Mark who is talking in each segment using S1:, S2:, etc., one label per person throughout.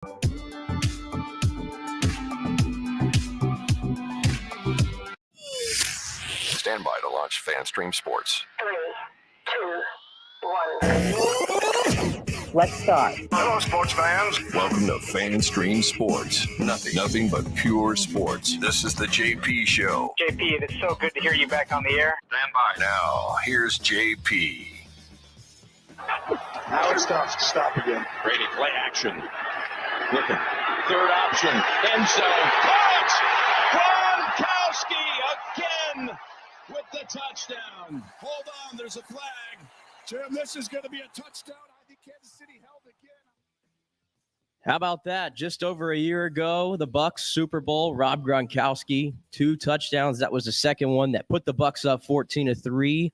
S1: Stand by to launch FanStream Sports.
S2: 3, 2, 1. Let's start.
S1: Hello, sports fans. Welcome to FanStream Sports. Nothing but pure sports. This is the JP Show.
S3: JP, it's so good to hear you back on the air.
S1: Stand by. Now, here's JP.
S4: Now it stops to stop again.
S5: Brady, play action. Looking. Third option. End zone. Catch! Gronkowski again with the touchdown.
S4: Hold on, there's a flag. Jim, this is going to be a touchdown. I think Kansas City held again.
S6: How about that? Just over a year ago, the Bucs Super Bowl, Rob Gronkowski, 2 touchdowns. That was the second one that put the Bucs up 14-3,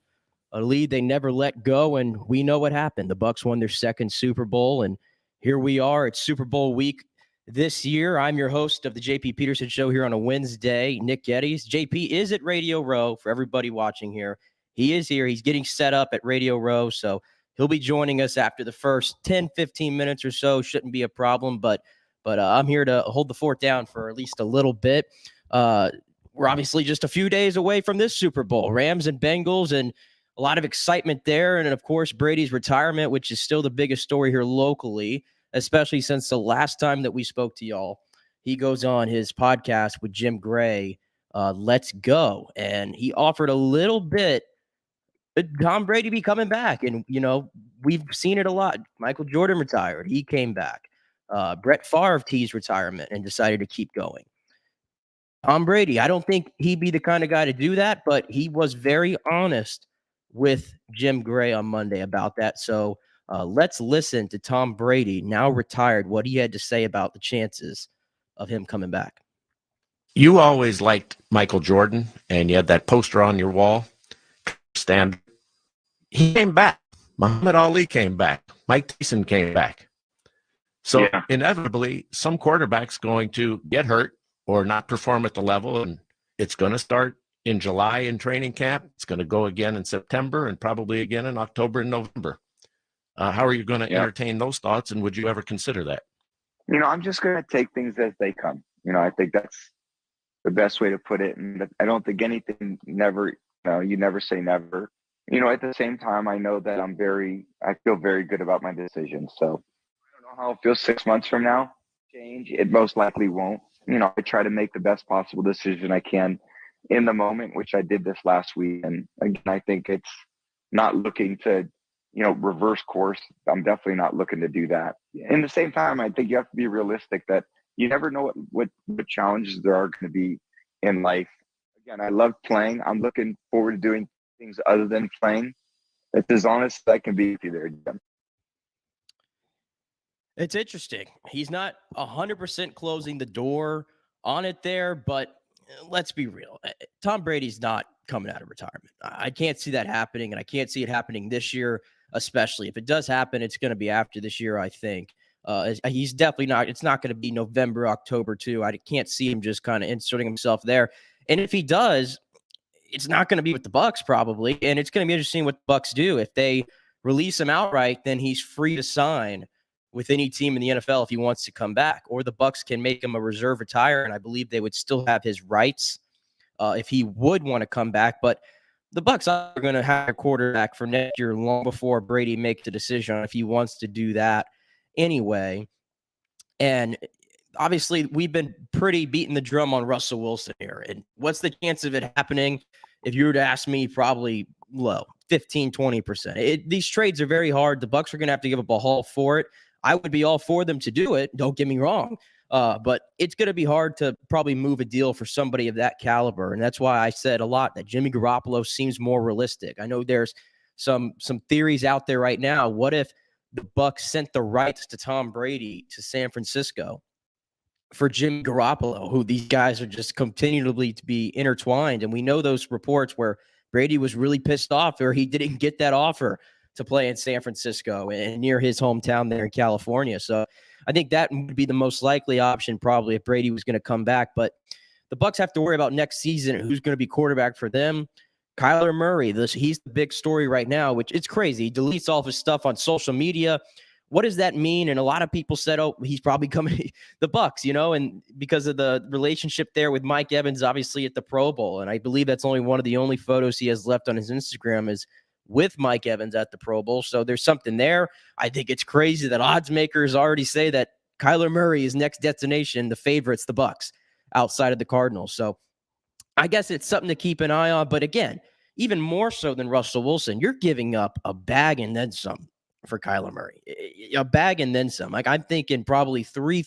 S6: a lead they never let go, and we know what happened. The Bucs won their second Super Bowl, and here we are. It's Super Bowl week this year. I'm your host of the JP Peterson Show here on a Wednesday, Nick Geddes. JP is at Radio Row for everybody watching here. He is here. He's getting set up at Radio Row, so he'll be joining us after the first 10, 15 minutes or so. Shouldn't be a problem, but I'm here to hold the fort down for at least a little bit. We're obviously just a few days away from this Super Bowl. Rams and Bengals, and a lot of excitement there. And, of course, Brady's retirement, which is still the biggest story here locally, especially since the last time that we spoke to y'all. He goes on his podcast with Jim Gray, Let's Go, and he offered a little bit Tom Brady be coming back. And, you know, we've seen it a lot. Michael Jordan retired. He came back. Brett Favre teased retirement and decided to keep going. Tom Brady, I don't think he'd be the kind of guy to do that, but he was very honest with Jim Gray on Monday about that. So let's listen to Tom Brady, now retired, what he had to say about the chances of him coming back.
S5: You always liked Michael Jordan, and you had that poster on your wall. Stand. He came back. Muhammad Ali came back. Mike Tyson came back. So inevitably, some quarterback's going to get hurt or not perform at the level, and it's going to start in July in training camp. It's going to go again in September and probably again in October and November. How are you going to entertain those thoughts, and would you ever consider that?
S7: You know, I'm just going to take things as they come. You know, I think that's the best way to put it. And I don't think anything you never say never. You know, at the same time, I know that I feel very good about my decision. So I don't know how it feels 6 months from now. Change, it most likely won't. You know, I try to make the best possible decision I can in the moment, which I did this last week. And again, I think it's not looking to, reverse course. I'm definitely not looking to do that. In the same time, I think you have to be realistic that you never know what challenges there are going to be in life. Again, I love playing. I'm looking forward to doing things other than playing. It's as honest as I can be with you there, Jim.
S6: It's interesting. He's not 100% closing the door on it there, but let's be real. Tom Brady's not coming out of retirement. I can't see that happening, and I can't see it happening this year, especially. If it does happen, it's going to be after this year, I think. He's definitely not. It's not going to be November, October, too. I can't see him just kind of inserting himself there. And if he does, it's not going to be with the Bucs probably, and it's going to be interesting what the Bucs do. If they release him outright, then he's free to sign with any team in the NFL if he wants to come back, or the Bucs can make him a reserve retire, and I believe they would still have his rights if he would want to come back. But the Bucs are going to have a quarterback for next year long before Brady makes the decision on if he wants to do that anyway. And obviously, we've been pretty beating the drum on Russell Wilson here. And what's the chance of it happening? If you were to ask me, probably low, 15, 20%. These trades are very hard. The Bucs are going to have to give up a haul for it. I would be all for them to do it. Don't get me wrong. But it's going to be hard to probably move a deal for somebody of that caliber. And that's why I said a lot that Jimmy Garoppolo seems more realistic. I know there's some theories out there right now. What if the Bucs sent the rights to Tom Brady to San Francisco for Jimmy Garoppolo, who these guys are just continually to be intertwined? And we know those reports where Brady was really pissed off or he didn't get that offer to play in San Francisco and near his hometown there in California. So I think that would be the most likely option probably if Brady was going to come back. But the Bucs have to worry about next season, who's going to be quarterback for them. Kyler Murray, he's the big story right now, which it's crazy. He deletes all of his stuff on social media. what does that mean? And a lot of people said, oh, he's probably coming the Bucs, and because of the relationship there with Mike Evans, obviously at the Pro Bowl. And I believe that's only one of the only photos he has left on his Instagram is with Mike Evans at the Pro Bowl. So there's something there. I think it's crazy that odds makers already say that Kyler Murray is next destination. The favorite's the Bucs outside of the Cardinals. So I guess it's something to keep an eye on. But again, even more so than Russell Wilson, you're giving up a bag and then some for Kyler Murray, a bag and then some. Like I'm thinking probably three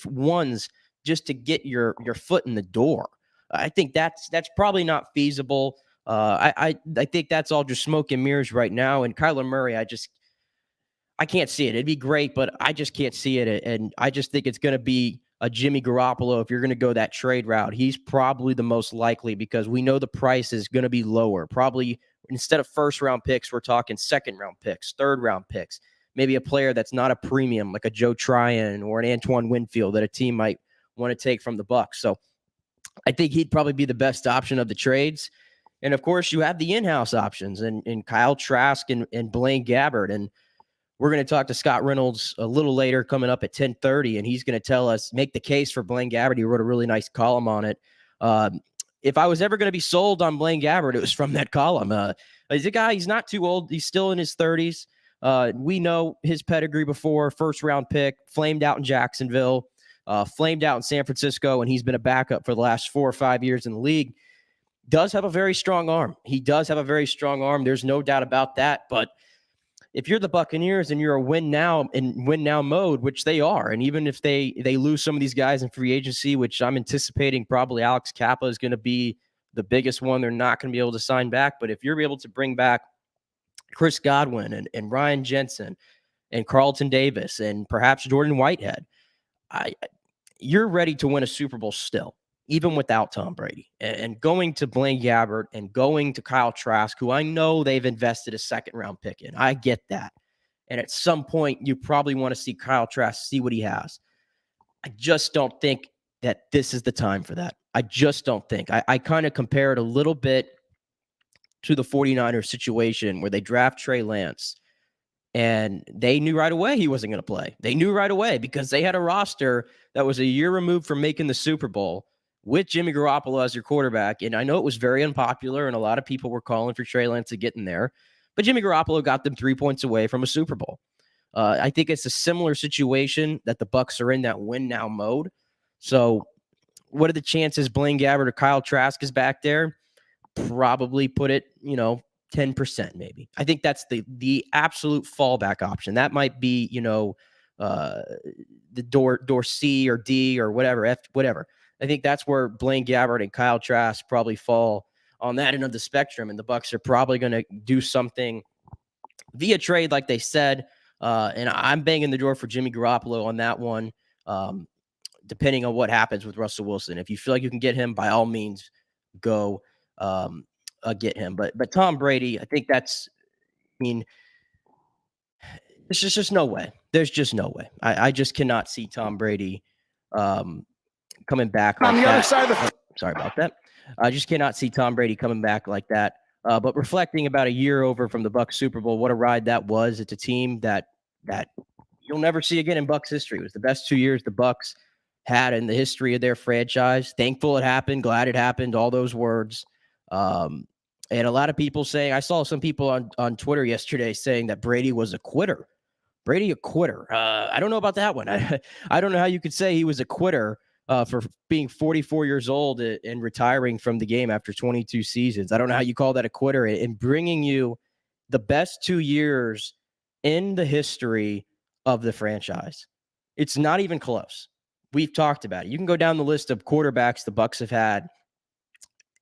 S6: ones just to get your foot in the door. I think that's probably not feasible. I think that's all just smoke and mirrors right now. And Kyler Murray, I can't see it. It'd be great, but I just can't see it. And I just think it's going to be a Jimmy Garoppolo. If you're going to go that trade route, he's probably the most likely because we know the price is going to be lower. Probably instead of first-round picks, we're talking second-round picks, third-round picks, maybe a player that's not a premium like a Joe Tryon or an Antoine Winfield that a team might want to take from the Bucs. So I think he'd probably be the best option of the trades. And, of course, you have the in-house options and Kyle Trask and Blaine Gabbert. And we're going to talk to Scott Reynolds a little later coming up at 10:30, and he's going to tell us, make the case for Blaine Gabbert. He wrote a really nice column on it. If I was ever going to be sold on Blaine Gabbert, it was from that column. He's a guy, he's not too old. He's still in his 30s. We know his pedigree before, first-round pick, flamed out in Jacksonville, flamed out in San Francisco, and he's been a backup for the last 4 or 5 years in the league. Does have a very strong arm. He does have a very strong arm. There's no doubt about that. But if you're the Buccaneers and you're a win now mode, which they are, and even if they lose some of these guys in free agency, which I'm anticipating probably Alex Kappa is going to be the biggest one they're not going to be able to sign back. But if you're able to bring back Chris Godwin and Ryan Jensen and Carlton Davis and perhaps Jordan Whitehead, you're ready to win a Super Bowl still, even without Tom Brady. And going to Blaine Gabbert and going to Kyle Trask, who I know they've invested a second-round pick in. I get that. And at some point, you probably want to see Kyle Trask, see what he has. I just don't think that this is the time for that. I just don't think. I kind of compare it a little bit to the 49ers situation where they draft Trey Lance, and they knew right away he wasn't going to play. They knew right away because they had a roster that was a year removed from making the Super Bowl with Jimmy Garoppolo as your quarterback. And I know it was very unpopular, and a lot of people were calling for Trey Lance to get in there, but Jimmy Garoppolo got them 3 points away from a Super Bowl. I think it's a similar situation that the Bucs are in, that win now mode. So what are the chances Blaine Gabbert or Kyle Trask is back there? Probably put it, 10% maybe. I think that's the absolute fallback option. That might be, the door C or D or whatever, F, whatever. I think that's where Blaine Gabbert and Kyle Trask probably fall on that end of the spectrum. And the Bucs are probably going to do something via trade, like they said. And I'm banging the door for Jimmy Garoppolo on that one, depending on what happens with Russell Wilson. If you feel like you can get him, by all means, go get him. But Tom Brady, I think there's just no way. There's just no way. I just cannot see Tom Brady coming back like
S4: on the
S6: that.
S4: other side of the
S6: Sorry about that. I just cannot see Tom Brady coming back like that. But reflecting about a year over from the Bucs Super Bowl, what a ride that was. It's a team that you'll never see again in Bucs history. It was the best 2 years the Bucs had in the history of their franchise. Thankful it happened. Glad it happened. All those words. And a lot of people saying, I saw some people on Twitter yesterday saying that Brady was a quitter. Brady a quitter. I don't know about that one. I don't know how you could say he was a quitter for being 44 years old and retiring from the game after 22 seasons. I don't know how you call that a quitter and bringing you the best 2 years in the history of the franchise. It's not even close. We've talked about it. You can go down the list of quarterbacks the Bucs have had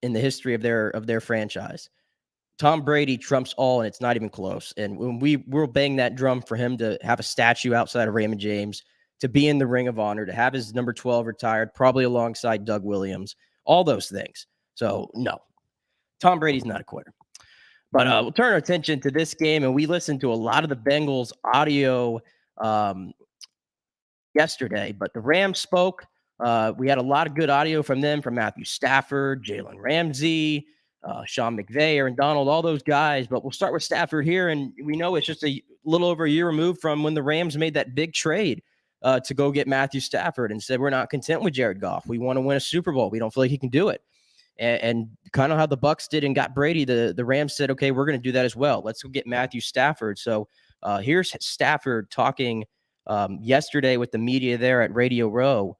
S6: in the history of their franchise. Tom Brady trumps all, and it's not even close. And when we'll bang that drum for him to have a statue outside of Raymond James, to be in the Ring of Honor, to have his number 12 retired, probably alongside Doug Williams, all those things. So, no, Tom Brady's not a quitter. But we'll turn our attention to this game, and we listened to a lot of the Bengals audio yesterday, but the Rams spoke. We had a lot of good audio from them, from Matthew Stafford, Jalen Ramsey, Sean McVay, Aaron Donald, all those guys. But we'll start with Stafford here, and we know it's just little over a year removed from when the Rams made that big trade to go get Matthew Stafford and said, we're not content with Jared Goff. We want to win a Super Bowl. We don't feel like he can do it. And kind of how the Bucs did and got Brady, the Rams said, okay, we're going to do that as well. Let's go get Matthew Stafford. So here's Stafford talking yesterday with the media there at Radio Row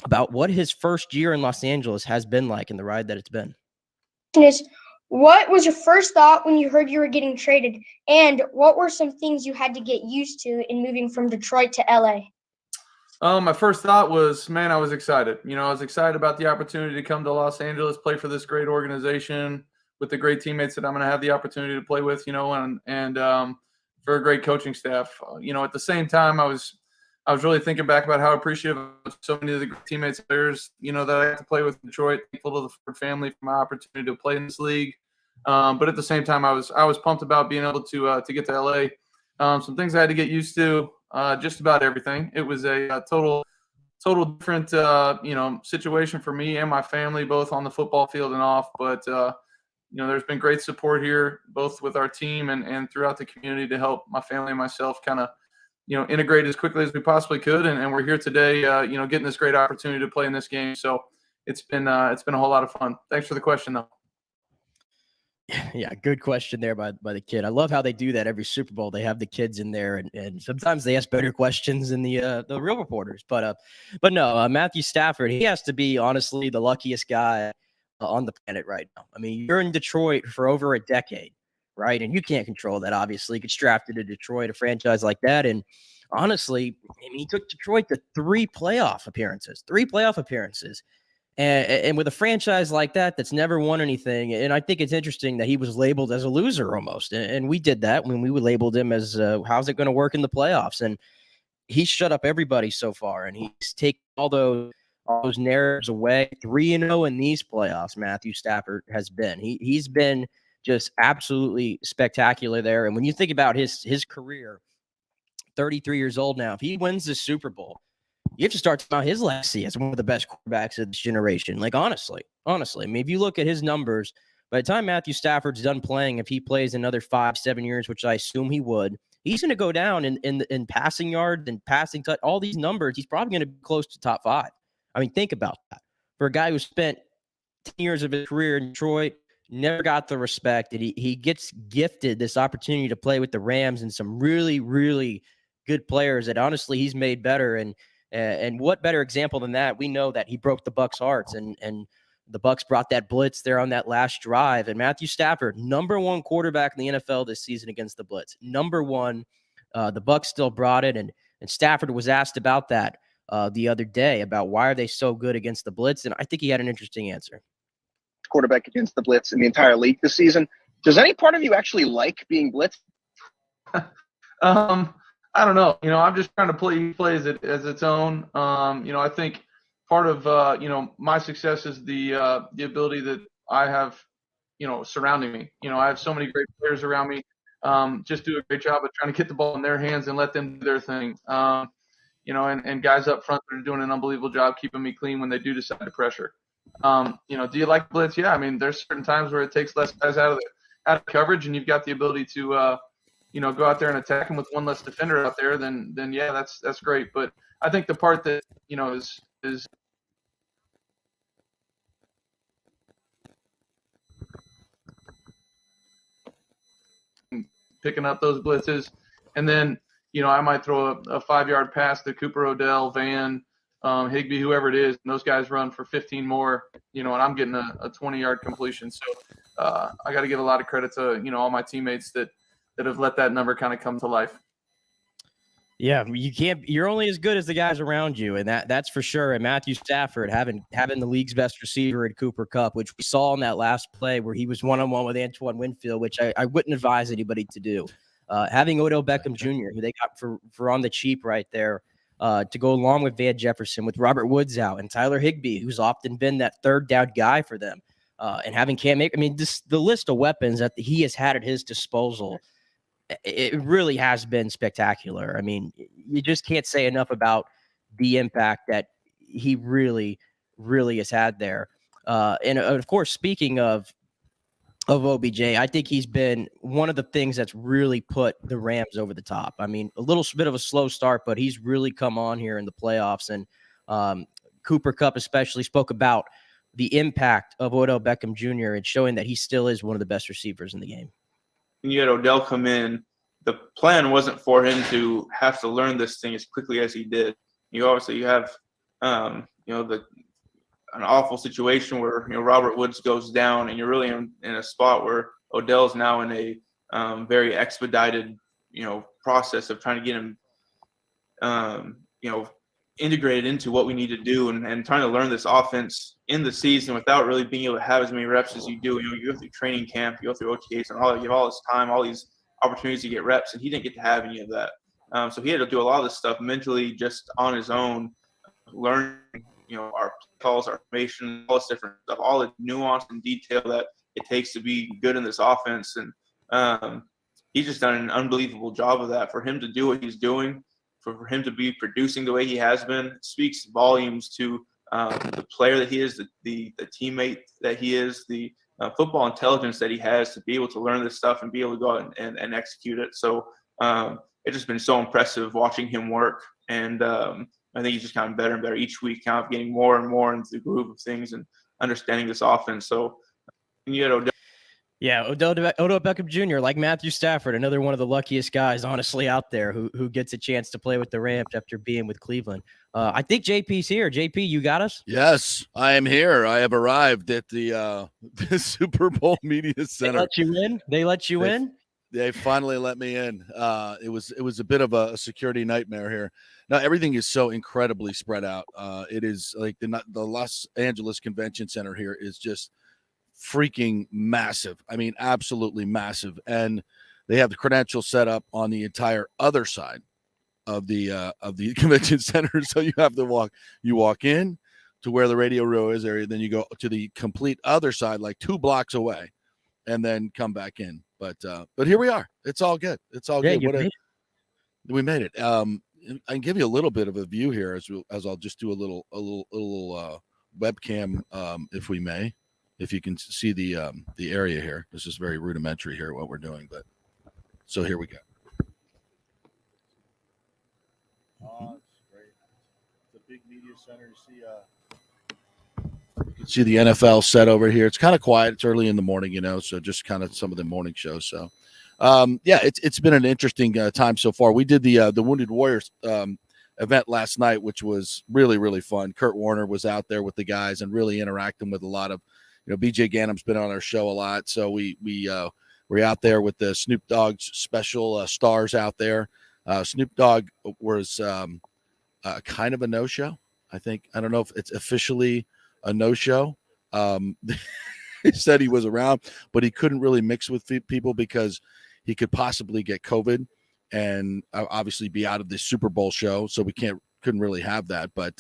S6: about what his first year in Los Angeles has been like and the ride that it's been.
S8: What was your first thought when you heard you were getting traded? And what were some things you had to get used to in moving from Detroit to LA?
S9: My first thought was, man, I was excited. I was excited about the opportunity to come to Los Angeles, play for this great organization with the great teammates that I'm going to have the opportunity to play with, and for a great coaching staff. At the same time, I was really thinking back about how appreciative of so many of the great teammates and players, that I have to play with in Detroit. Thankful to the Ford family for my opportunity to play in this league. But at the same time, I was pumped about being able to get to LA. Some things I had to get used to, just about everything. It was a total different, situation for me and my family, both on the football field and off. But, there's been great support here, both with our team and throughout the community to help my family and myself kind of, integrate as quickly as we possibly could. And we're here today, getting this great opportunity to play in this game. So it's been a whole lot of fun. Thanks for the question, though.
S6: Yeah, good question there by the kid. I love how they do that every Super Bowl. They have the kids in there, and sometimes they ask better questions than the real reporters. But no, Matthew Stafford, he has to be honestly the luckiest guy on the planet right now. I mean, you're in Detroit for over a decade, right? And you can't control that. Obviously, you get drafted to Detroit, a franchise like that, and honestly, I mean, he took Detroit to three playoff appearances. And with a franchise like that, that's never won anything. And I think it's interesting that he was labeled as a loser almost. And we did that when we labeled him as how's it going to work in the playoffs? And he's shut up everybody so far. And he's taken all those narratives away. 3-0 in these playoffs, Matthew Stafford has been. He's been just absolutely spectacular there. And when you think about his career, 33 years old now, if he wins the Super Bowl, you have to start talking about his legacy as one of the best quarterbacks of this generation. Like, honestly, I mean, if you look at his numbers, by the time Matthew Stafford's done playing, if he plays another 5-7 years, which I assume he would, he's going to go down in passing yards and passing touch, all these numbers. He's probably going to be close to top 5. I mean, think about that. For a guy who spent 10 years of his career in Detroit, never got the respect, and he gets gifted this opportunity to play with the Rams and some really, really good players that honestly he's made better. And what better example than that? We know that he broke the Bucs' hearts, and the Bucs brought that blitz there on that last drive. And Matthew Stafford, number 1 quarterback in the NFL this season against the blitz. Number 1. The Bucs still brought it, and Stafford was asked about that the other day, about why are they so good against the blitz, and I think he had an interesting answer.
S10: Quarterback against the blitz in the entire league this season. Does any part of you actually like being blitzed?
S9: I don't know. I'm just trying to play as its own. I think part of my success is the ability that I have, surrounding me. I have so many great players around me. Just do a great job of trying to get the ball in their hands and let them do their thing. And guys up front that are doing an unbelievable job keeping me clean when they do decide to pressure. Do you like blitz? Yeah. I mean, there's certain times where it takes less guys out of coverage, and you've got the ability to go out there and attack them with one less defender out there, then yeah, that's great. But I think the part that, is picking up those blitzes. And then, I might throw a 5-yard pass to Cooper Odell, Van, Higbee, whoever it is, and those guys run for 15 more, and I'm getting a 20-yard completion. So I got to give a lot of credit to, all my teammates that have let that number kind of come to life.
S6: Yeah, you're only as good as the guys around you, and that's for sure. And Matthew Stafford having the league's best receiver in Cooper Kupp, which we saw in that last play where he was one-on-one with Antoine Winfield, which I wouldn't advise anybody to do. Having Odell Beckham Jr., who they got for on the cheap right there, to go along with Van Jefferson, with Robert Woods out, and Tyler Higbee, who's often been that third down guy for them, and having Cam Akers. I mean, the list of weapons that he has had at his disposal, it really has been spectacular. I mean, you just can't say enough about the impact that he really, really has had there. And of course, speaking of of OBJ. I think he's been one of the things that's really put the Rams over the top. I mean, a little bit of a slow start, but he's really come on here in the playoffs. And Cooper Kupp especially spoke about the impact of Odell Beckham Jr. and showing that he still is one of the best receivers in the game.
S9: When you had Odell come in, the plan wasn't for him to have to learn this thing as quickly as he did. You have an awful situation where Robert Woods goes down, and you're really in a spot where Odell's now in a very expedited process of trying to get him integrated into what we need to do and trying to learn this offense in the season without really being able to have as many reps as you do. You go through training camp, you go through OTAs, and you have all this time, all these opportunities to get reps, and he didn't get to have any of that. So he had to do a lot of this stuff mentally just on his own, learning our calls, our formation, all this different stuff, all the nuance and detail that it takes to be good in this offense. And he's just done an unbelievable job of that. For him to do what he's doing, for him to be producing the way he has been, speaks volumes to the player that he is, the teammate that he is, the football intelligence that he has to be able to learn this stuff and be able to go out and execute it. So it's just been so impressive watching him work. And I think he's just gotten better and better each week, kind of getting more and more into the groove of things and understanding this offense. So, Odell
S6: Beckham Jr., like Matthew Stafford, another one of the luckiest guys, honestly, out there who gets a chance to play with the Rams after being with Cleveland. I think JP's here. JP, you got us?
S11: Yes, I am here. I have arrived at the Super Bowl Media Center.
S6: They let you in?
S11: They finally let me in. It was a bit of a security nightmare here. Now everything is so incredibly spread out. It is like the Los Angeles Convention Center here is just freaking massive. I mean, absolutely massive. And they have the credentials set up on the entire other side of the convention center. So you have to walk in to where the Radio Row is area, then you go to the complete other side, like 2 blocks away, and then come back in. But here we are. It's all good. It's all good. We made it. I can give you a little bit of a view here as I'll just do a little webcam, if we may, if you can see the area here. This is very rudimentary here what we're doing, but so here we go. Oh, it's great. It's a big media center. You can see the NFL set over here. It's kind of quiet. It's early in the morning, so just kind of some of the morning shows. So, it's been an interesting time so far. We did the Wounded Warriors event last night, which was really, really fun. Kurt Warner was out there with the guys and really interacting with a lot of, BJ Ganem's been on our show a lot. So we were out there with the Snoop Dogg's special stars out there. Snoop Dogg was kind of a no-show. I don't know if it's officially a no-show. He said he was around, but he couldn't really mix with people because he could possibly get COVID and obviously be out of the Super Bowl show. So we couldn't really have that. But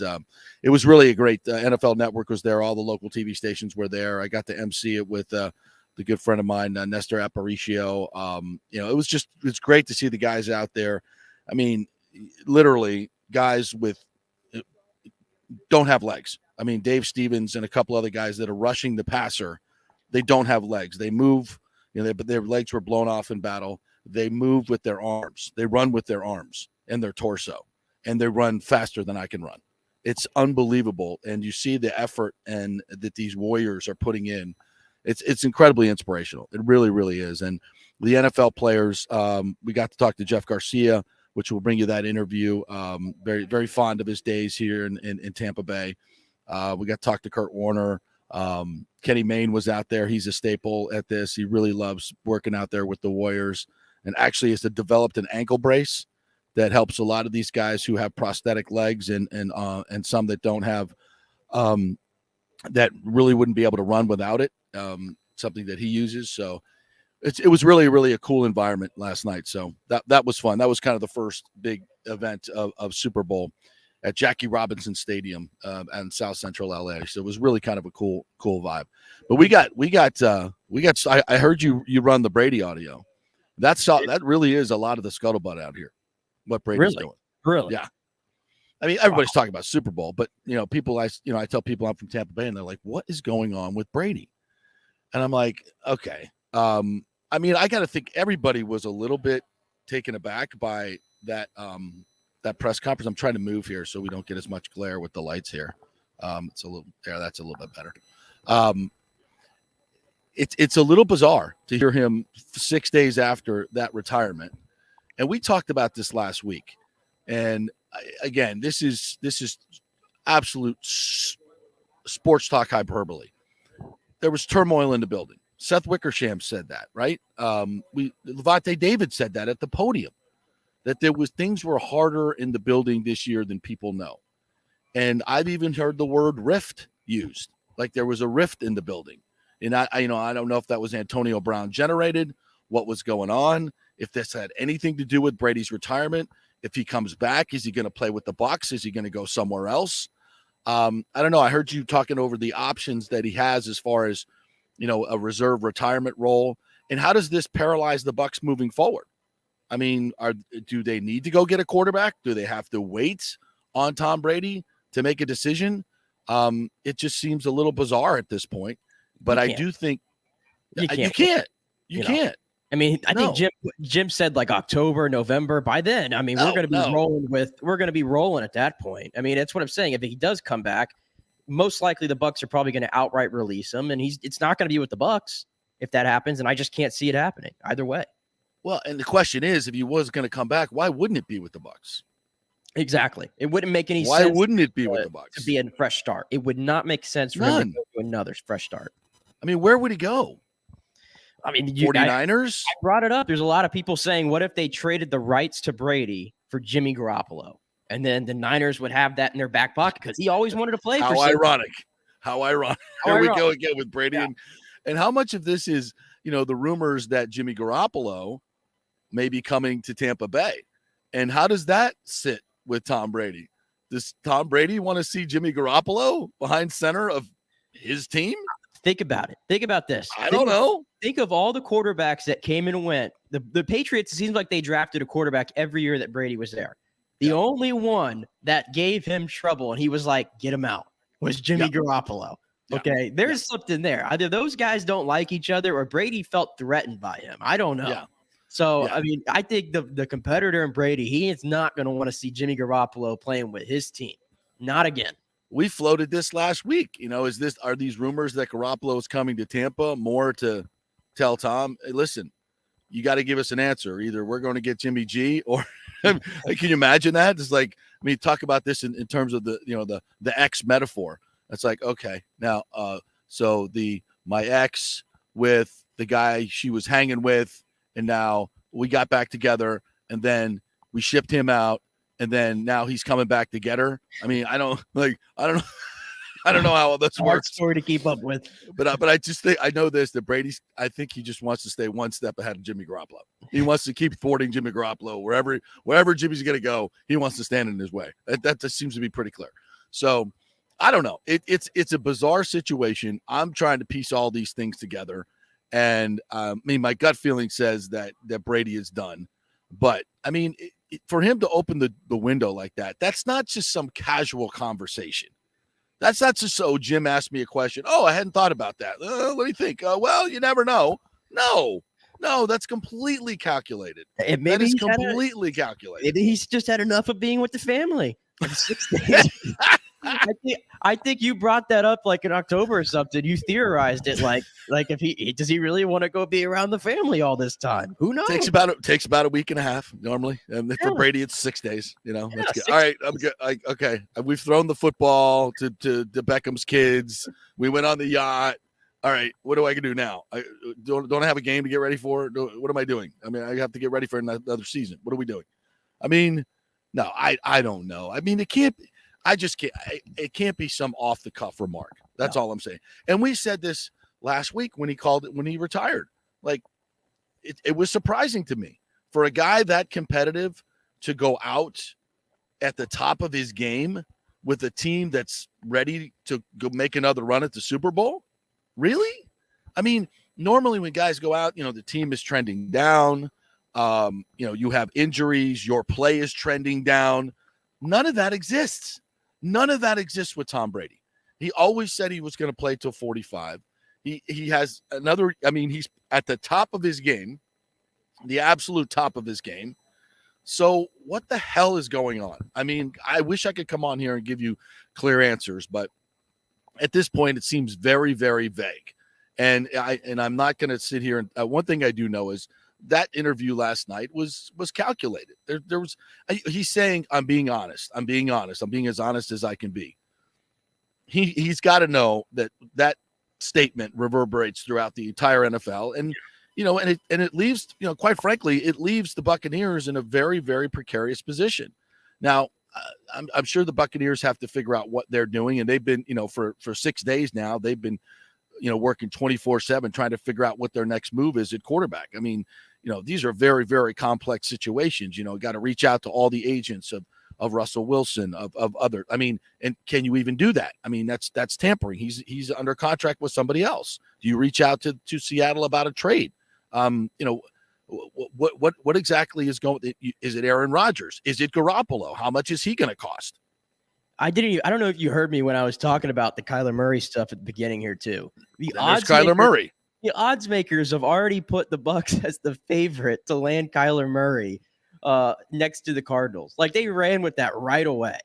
S11: it was really a great NFL Network was there. All the local TV stations were there. I got to MC it with the good friend of mine, Nestor Aparicio. It's great to see the guys out there. I mean, literally guys don't have legs. I mean, Dave Stevens and a couple other guys that are rushing the passer, they don't have legs. They move, but their legs were blown off in battle. They move with their arms. They run with their arms and their torso, and they run faster than I can run. It's unbelievable. And you see the effort and that these Warriors are putting in. It's incredibly inspirational. It really, really is. And the NFL players, we got to talk to Jeff Garcia, which will bring you that interview. Very, very fond of his days here in Tampa Bay. We got to talk to Kurt Warner. Kenny Mayne was out there. He's a staple at this. He really loves working out there with the Warriors, and actually has developed an ankle brace that helps a lot of these guys who have prosthetic legs and some that don't have, that really wouldn't be able to run without it. Something that he uses. So it was really, really a cool environment last night. So that was fun. That was kind of the first big event of Super Bowl at Jackie Robinson Stadium and South Central LA. So it was really kind of a cool vibe. But I heard you run the Brady audio. That really is a lot of the scuttlebutt out here. What Brady's doing.
S6: Really?
S11: Yeah. I mean, everybody's talking about Super Bowl, but people, I tell people I'm from Tampa Bay and they're like, what is going on with Brady? And I'm like, okay, I mean, I got to think everybody was a little bit taken aback by that that press conference. I'm trying to move here so we don't get as much glare with the lights here. It's a little there. That's a little bit better. It's a little bizarre to hear him 6 days after that retirement. And we talked about this last week. And again, this is absolute sports talk hyperbole. There was turmoil in the building. Seth Wickersham said that, right? Levante David said that at the podium, that things were harder in the building this year than people know. And I've even heard the word rift used, like there was a rift in the building. And I don't know if that was Antonio Brown generated, what was going on, if this had anything to do with Brady's retirement. If he comes back, is he going to play with the Bucs? Is he going to go somewhere else? I don't know. I heard you talking over the options that he has as far as, a reserve retirement role. And how does this paralyze the Bucs moving forward? I mean, do they need to go get a quarterback? Do they have to wait on Tom Brady to make a decision? It just seems a little bizarre at this point. But I do think you can't. You can't.
S6: I mean, I think Jim said like October, November. By then, I mean, we're going to be rolling at that point. I mean, that's what I'm saying. If he does come back, most likely the Bucs are probably going to outright release him, and it's not going to be with the Bucs if that happens. And I just can't see it happening either way. Well,
S11: and the question is, if he was going to come back, why wouldn't it be with the Bucs?
S6: Exactly. It wouldn't make any sense.
S11: Why wouldn't it be with the Bucs?
S6: To be a fresh start. It would not make sense for him to go to another fresh start.
S11: I mean, where would he go?
S6: I mean,
S11: 49ers?
S6: I brought it up. There's a lot of people saying, what if they traded the rights to Brady for Jimmy Garoppolo? And then the Niners would have that in their back pocket because he always wanted to play for
S11: How ironic. Here we go again with Brady.
S6: Yeah.
S11: And how much of this is, the rumors that Jimmy Garoppolo may be coming to Tampa Bay? And how does that sit with Tom Brady? Does Tom Brady want to see Jimmy Garoppolo behind center of his team?
S6: Think about it. Think about this.
S11: I don't know.
S6: Think of all the quarterbacks that came and went. The Patriots, it seems like they drafted a quarterback every year that Brady was there. The only one that gave him trouble, and he was like, get him out, was Jimmy Garoppolo. Okay, there's something there. Either those guys don't like each other or Brady felt threatened by him. I don't know.
S11: Yeah.
S6: So, I mean, I think the competitor in Brady, he is not going to want to see Jimmy Garoppolo playing with his team. Not again.
S11: We floated this last week. Are these rumors that Garoppolo is coming to Tampa more to tell Tom, hey, listen, you got to give us an answer. Either we're going to get Jimmy G or can you imagine that? It's like, I mean, talk about this in terms of the ex metaphor. It's like, okay, now, so my ex with the guy she was hanging with, and now we got back together, and then we shipped him out, and then now he's coming back to get her. I mean, I don't know. I don't know how all this works.
S6: Story to keep up with,
S11: but I just think I know this, that Brady's. I think he just wants to stay one step ahead of Jimmy Garoppolo. He wants to keep thwarting Jimmy Garoppolo wherever Jimmy's going to go. He wants to stand in his way. That just seems to be pretty clear. So I don't know. It's a bizarre situation. I'm trying to piece all these things together, and I mean, my gut feeling says that Brady is done. But I mean, for him to open the window like that, that's not just some casual conversation. That's not just so Jim asked me a question. Oh, I hadn't thought about that. What do you think? Well, you never know. No, that's completely calculated.
S6: Maybe
S11: that is completely calculated.
S6: Maybe he's just had enough of being with the family. 6 days. I think you brought that up like in October or something. You theorized it like if does he really want to go be around the family all this time? Who knows?
S11: Takes about a week and a half normally, and for Brady it's 6 days. That's good. All right, I'm good. Okay, we've thrown the football to Beckham's kids. We went on the yacht. All right, what do I do now? Don't I have a game to get ready for? What am I doing? I mean, I have to get ready for another season. What are we doing? I mean, no, I don't know. I mean, it can't. I just can't. It can't be some off the cuff remark. That's all I'm saying. And we said this last week when he retired. Like, it was surprising to me for a guy that competitive to go out at the top of his game with a team that's ready to go make another run at the Super Bowl. Really? I mean, normally when guys go out, the team is trending down. You have injuries. Your play is trending down. None of that exists. None of that exists with Tom Brady. He always said he was going to play till 45. He has another. I mean, he's at the top of his game, the absolute top of his game. So what the hell is going on? I mean, I wish I could come on here and give you clear answers, but at this point, it seems very, very vague. And I'm not going to sit here. And one thing I do know is that interview last night was calculated. There was he's saying, I'm being honest. I'm being honest. I'm being as honest as I can be. He's got to know that statement reverberates throughout the entire NFL. And, and it leaves, quite frankly, it leaves the Buccaneers in a very, very precarious position. Now, I'm sure the Buccaneers have to figure out what they're doing. And they've been, for 6 days now, they've been, working 24/7, trying to figure out what their next move is at quarterback. I mean, these are very, very complex situations. Got to reach out to all the agents of Russell Wilson, of other. I mean, and can you even do that? I mean, that's tampering. He's under contract with somebody else. Do you reach out to Seattle about a trade? What exactly is going? Is it Aaron Rodgers? Is it Garoppolo? How much is he going to cost?
S6: I don't know if you heard me when I was talking about the Kyler Murray stuff at the beginning here too.
S11: There's Kyler Murray.
S6: The odds makers have already put the Bucs as the favorite to land Kyler Murray next to the Cardinals. Like they ran with that right away.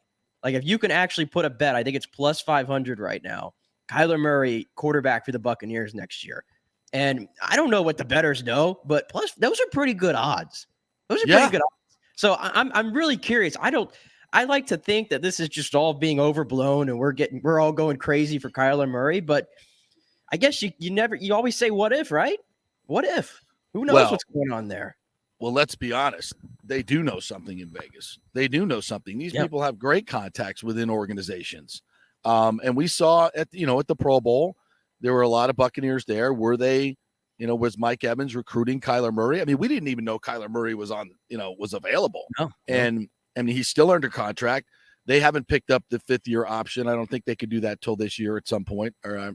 S6: Like if you can actually put a bet, I think it's plus 500 right now. Kyler Murray, quarterback for the Buccaneers next year. And I don't know what the bettors know, but plus those are pretty good odds. Those are pretty good odds. So I'm really curious. I like to think that this is just all being overblown and we're all going crazy for Kyler Murray, but I guess you always say, what if, right? What if? Who knows what's going on there?
S11: Well, let's be honest. They do know something in Vegas. They do know something. These people have great contacts within organizations. And we saw at the Pro Bowl, there were a lot of Buccaneers there. Were they, was Mike Evans recruiting Kyler Murray? I mean, we didn't even know Kyler Murray was was available. No. And I mean, he's still under contract. They haven't picked up the 5th-year option. I don't think they could do that till this year at some point. Or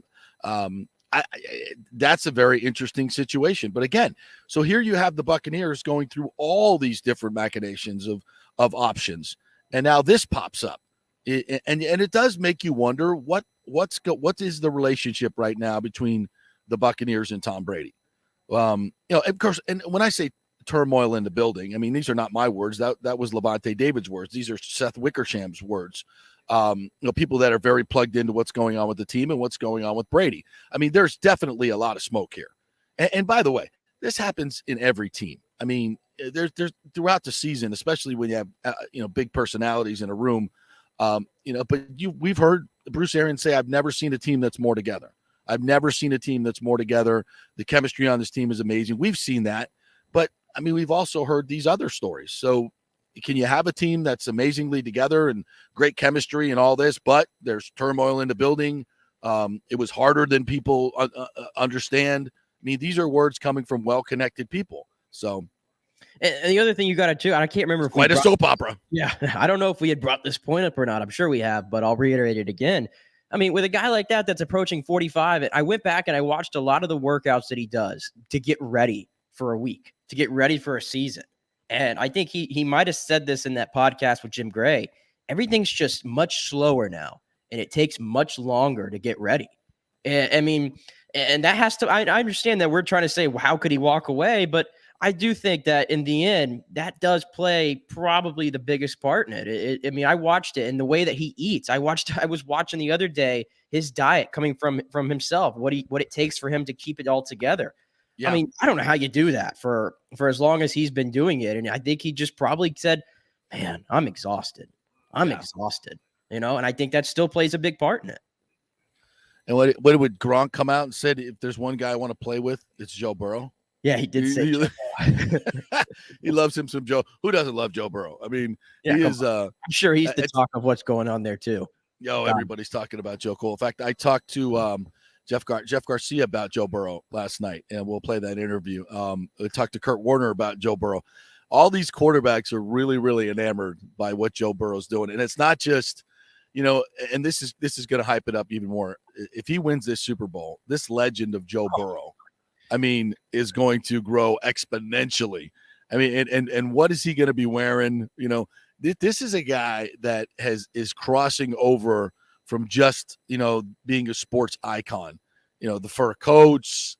S11: that's a very interesting situation. But again, so here you have the Buccaneers going through all these different machinations of options, and now this pops up, and it does make you wonder what is the relationship right now between the Buccaneers and Tom Brady. Of course, and when I say turmoil in the building, I mean, these are not my words. That was Levante David's words. These are Seth Wickersham's words. People that are very plugged into what's going on with the team and what's going on with Brady. I mean, there's definitely a lot of smoke here. And by the way, this happens in every team. I mean, there's throughout the season, especially when you have, big personalities in a room, but we've heard Bruce Arians say, I've never seen a team that's more together. I've never seen a team that's more together. The chemistry on this team is amazing. We've seen that, but I mean, we've also heard these other stories. So can you have a team that's amazingly together and great chemistry and all this, but there's turmoil in the building? It was harder than people understand. I mean, these are words coming from well-connected people. So,
S6: and the other thing you got to too, I can't remember.
S11: Quite a soap opera.
S6: Yeah. I don't know if we had brought this point up or not. I'm sure we have, but I'll reiterate it again. I mean, with a guy like that's approaching 45, I went back and I watched a lot of the workouts that he does to get ready for a week, to get ready for a season. And I think he might have said this in that podcast with Jim Gray. Everything's just much slower now, and it takes much longer to get ready. And that has to – I understand that we're trying to say, well, how could he walk away? But I do think that in the end, that does play probably the biggest part in it. I mean, I watched it, and the way that he eats. I was watching the other day his diet coming from himself, what it takes for him to keep it all together. Yeah. I mean, I don't know how you do that for as long as he's been doing it. And I think he just probably said, man, I'm exhausted. I'm exhausted, and I think that still plays a big part in it.
S11: And what would Gronk come out and said, if there's one guy I want to play with, it's Joe Burrow?
S6: Yeah, he did say
S11: he loves him some Joe. Who doesn't love Joe Burrow? I mean, he is. I'm
S6: sure he's the talk of what's going on there too.
S11: Everybody's talking about Joe Cole. In fact, I talked to Jeff Garcia about Joe Burrow last night, and we'll play that interview. I talked to Kurt Warner about Joe Burrow. All these quarterbacks are really, really enamored by what Joe Burrow's doing, and it's not just, and this is going to hype it up even more. If he wins this Super Bowl, this legend of Joe Burrow, I mean, is going to grow exponentially. I mean, and what is he going to be wearing? This is a guy that is crossing over from just, being a sports icon the fur coats,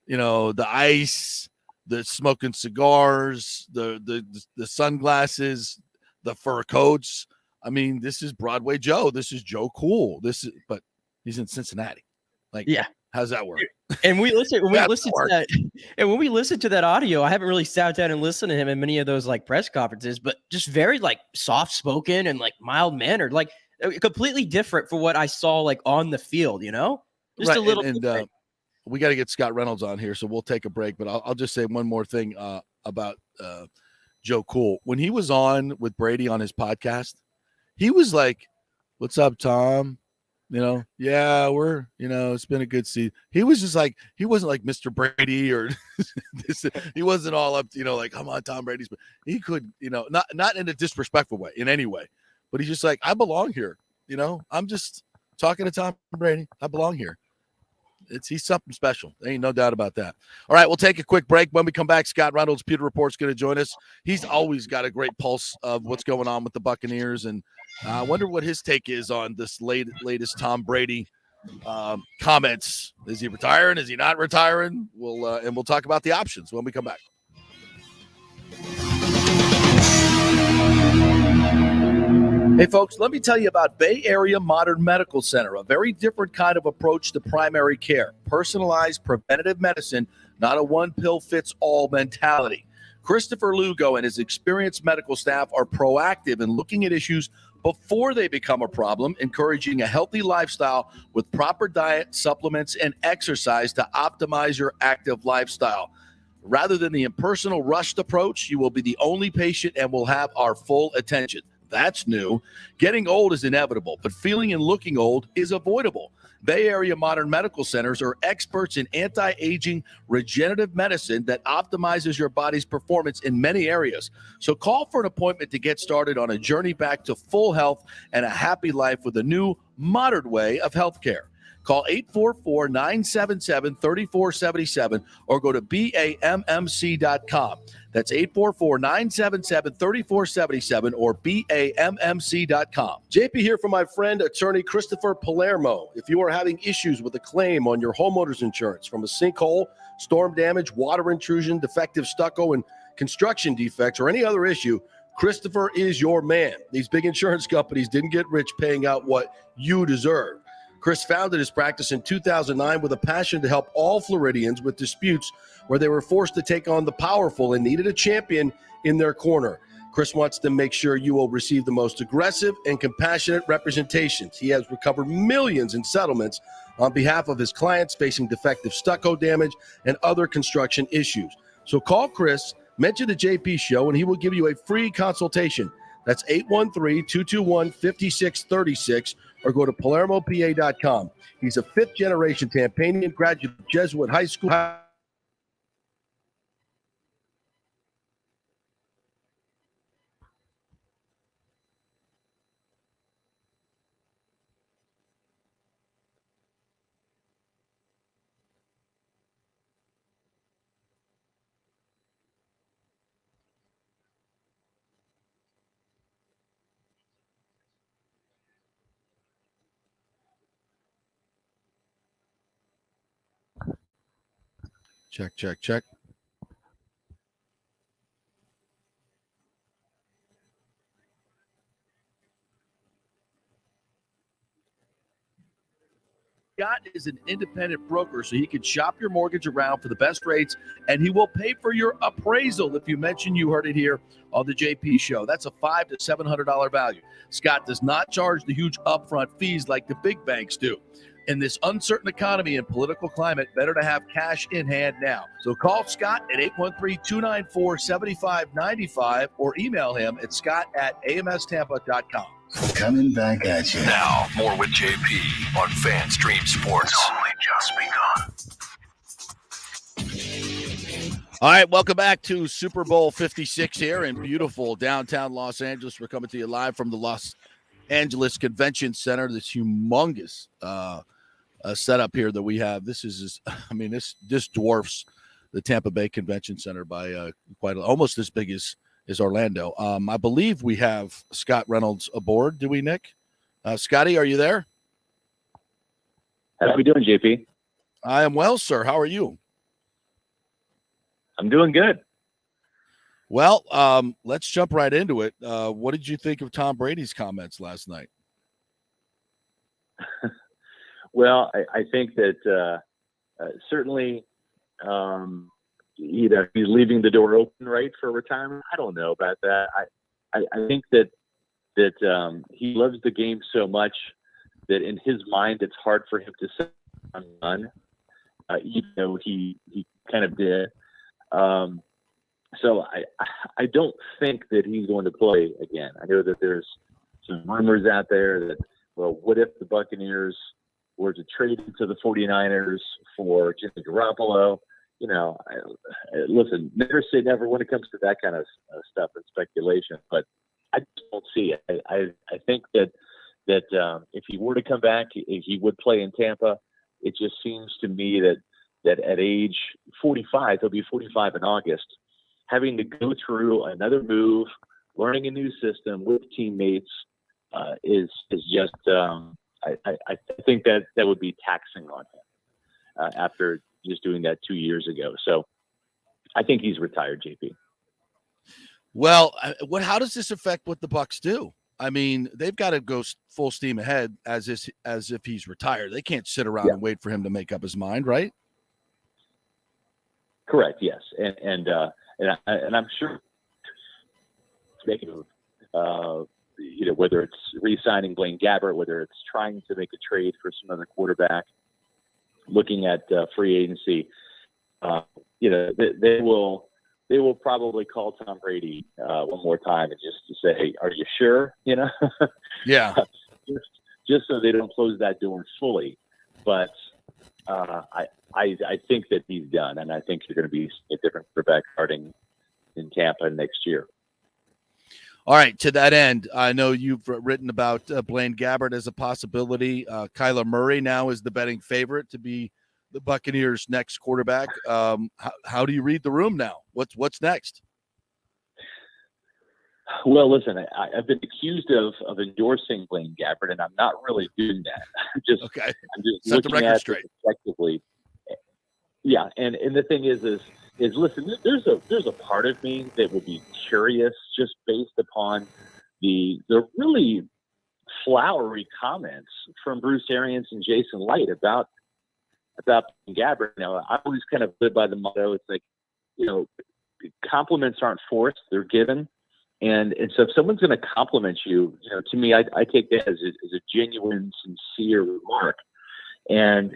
S11: the ice, the smoking cigars, the sunglasses, the fur coats. I mean, this is Broadway Joe. This is Joe Cool. But he's in Cincinnati. Like,
S6: yeah,
S11: how's that work?
S6: And when we listen to that audio, I haven't really sat down and listened to him in many of those like press conferences, but just very like soft spoken and like mild mannered, like completely different for what I saw like on the field. Just
S11: right.
S6: a little.
S11: And we got to get Scott Reynolds on here, so we'll take a break. But I'll just say one more thing about Joe Cool. When he was on with Brady on his podcast, he was like, "What's up, Tom? Yeah, we're, it's been a good season." He was just like, he wasn't like Mr. Brady or this, he wasn't all up, like, come on, Tom Brady's, but he could, not in a disrespectful way in any way, but he's just like, I belong here. I'm just talking to Tom Brady. I belong here. He's something special. There ain't no doubt about that. All right, we'll take a quick break. When we come back, Scott Reynolds, Pewter Report's going to join us. He's always got a great pulse of what's going on with the Buccaneers, and I wonder what his take is on this latest Tom Brady comments. Is he retiring? Is he not retiring? We'll talk about the options when we come back. Hey, folks, let me tell you about Bay Area Modern Medical Center, a very different kind of approach to primary care. Personalized preventative medicine, not a one-pill-fits-all mentality. Christopher Lugo and his experienced medical staff are proactive in looking at issues before they become a problem, encouraging a healthy lifestyle with proper diet, supplements, and exercise to optimize your active lifestyle. Rather than the impersonal, rushed approach, you will be the only patient and will have our full attention. That's new. Getting old is inevitable, but feeling and looking old is avoidable. Bay Area Modern Medical Centers are experts in anti-aging regenerative medicine that optimizes your body's performance in many areas. So call for an appointment to get started on a journey back to full health and a happy life with a new, modern way of healthcare. Call 844-977-3477 or go to BAMMC.com. That's 844-977-3477 or BAMMC.com. JP here for my friend, attorney Christopher Palermo. If you are having issues with a claim on your homeowner's insurance from a sinkhole, storm damage, water intrusion, defective stucco, and construction defects, or any other issue, Christopher is your man. These big insurance companies didn't get rich paying out what you deserve. Chris founded his practice in 2009 with a passion to help all Floridians with disputes where they were forced to take on the powerful and needed a champion in their corner. Chris wants to make sure you will receive the most aggressive and compassionate representations. He has recovered millions in settlements on behalf of his clients facing defective stucco damage and other construction issues. So call Chris, mention the JP Show, and he will give you a free consultation. That's 813-221-5636, or go to PalermoPA.com. He's a fifth-generation Tampanian graduate of Jesuit High School. Check, check, check. Scott is an independent broker, so he can shop your mortgage around for the best rates, and he will pay for your appraisal if you mention you heard it here on the JP Show. That's a $500 to $700 value. Scott does not charge the huge upfront fees like the big banks do. In this uncertain economy and political climate, better to have cash in hand now. So call Scott at 813-294-7595 or email him at scott@amstampa.com.
S1: Coming back at you. Now, more with JP on Fan Stream Sports. It's only just begun.
S11: All right, welcome back to Super Bowl 56 here in beautiful downtown Los Angeles. We're coming to you live from the Los Angeles Convention Center, this humongous setup here that we have. This is, this dwarfs the Tampa Bay Convention Center by almost as big as Orlando. I believe we have Scott Reynolds aboard. Do we, Nick? Scotty, are you there?
S12: How are we doing, JP?
S11: I am well, sir. How are you?
S12: I'm doing good.
S11: Well, let's jump right into it. What did you think of Tom Brady's comments last night?
S12: Well, I think that certainly, he's leaving the door open, right, for retirement. I don't know about that. I think that he loves the game so much that in his mind it's hard for him to say I'm done. Even though he kind of did. So I don't think that he's going to play again. I know that there's some rumors out there that, well, what if the Buccaneers were to trade to the 49ers for Jimmy Garoppolo? Listen, never say never when it comes to that kind of stuff and speculation, but I just don't see it. I think that if he were to come back, he would play in Tampa. It just seems to me that at age 45, he'll be 45 in August, having to go through another move, learning a new system with teammates is just I think that would be taxing on him after just doing that 2 years ago. So I think he's retired, JP.
S11: Well, how does this affect what the Bucs do? I mean, they've got to go full steam ahead as if he's retired. They can't sit around and wait for him to make up his mind, right?
S12: Correct. Yes, and I'm sure making whether it's re-signing Blaine Gabbert, whether it's trying to make a trade for some other quarterback, looking at free agency, they will probably call Tom Brady one more time and just to say, hey, are you sure?
S11: Yeah.
S12: just so they don't close that door fully. But I think that he's done, and I think you're going to be a different quarterback starting in Tampa next year.
S11: All right. To that end, I know you've written about Blaine Gabbert as a possibility. Kyler Murray now is the betting favorite to be the Buccaneers' next quarterback. How do you read the room now? What's next?
S12: Well, listen, I've been accused of endorsing Blaine Gabbert, and I'm not really doing that. I'm just
S11: set the
S12: looking
S11: record
S12: at
S11: straight.
S12: it objectively. Yeah, and the thing is listen, there's a part of me that would be curious just based upon the really flowery comments from Bruce Arians and Jason Light about Gabbert. I always kind of live by the motto. It's like, compliments aren't forced; they're given. And so if someone's going to compliment you, to me, I take that as a genuine, sincere remark. And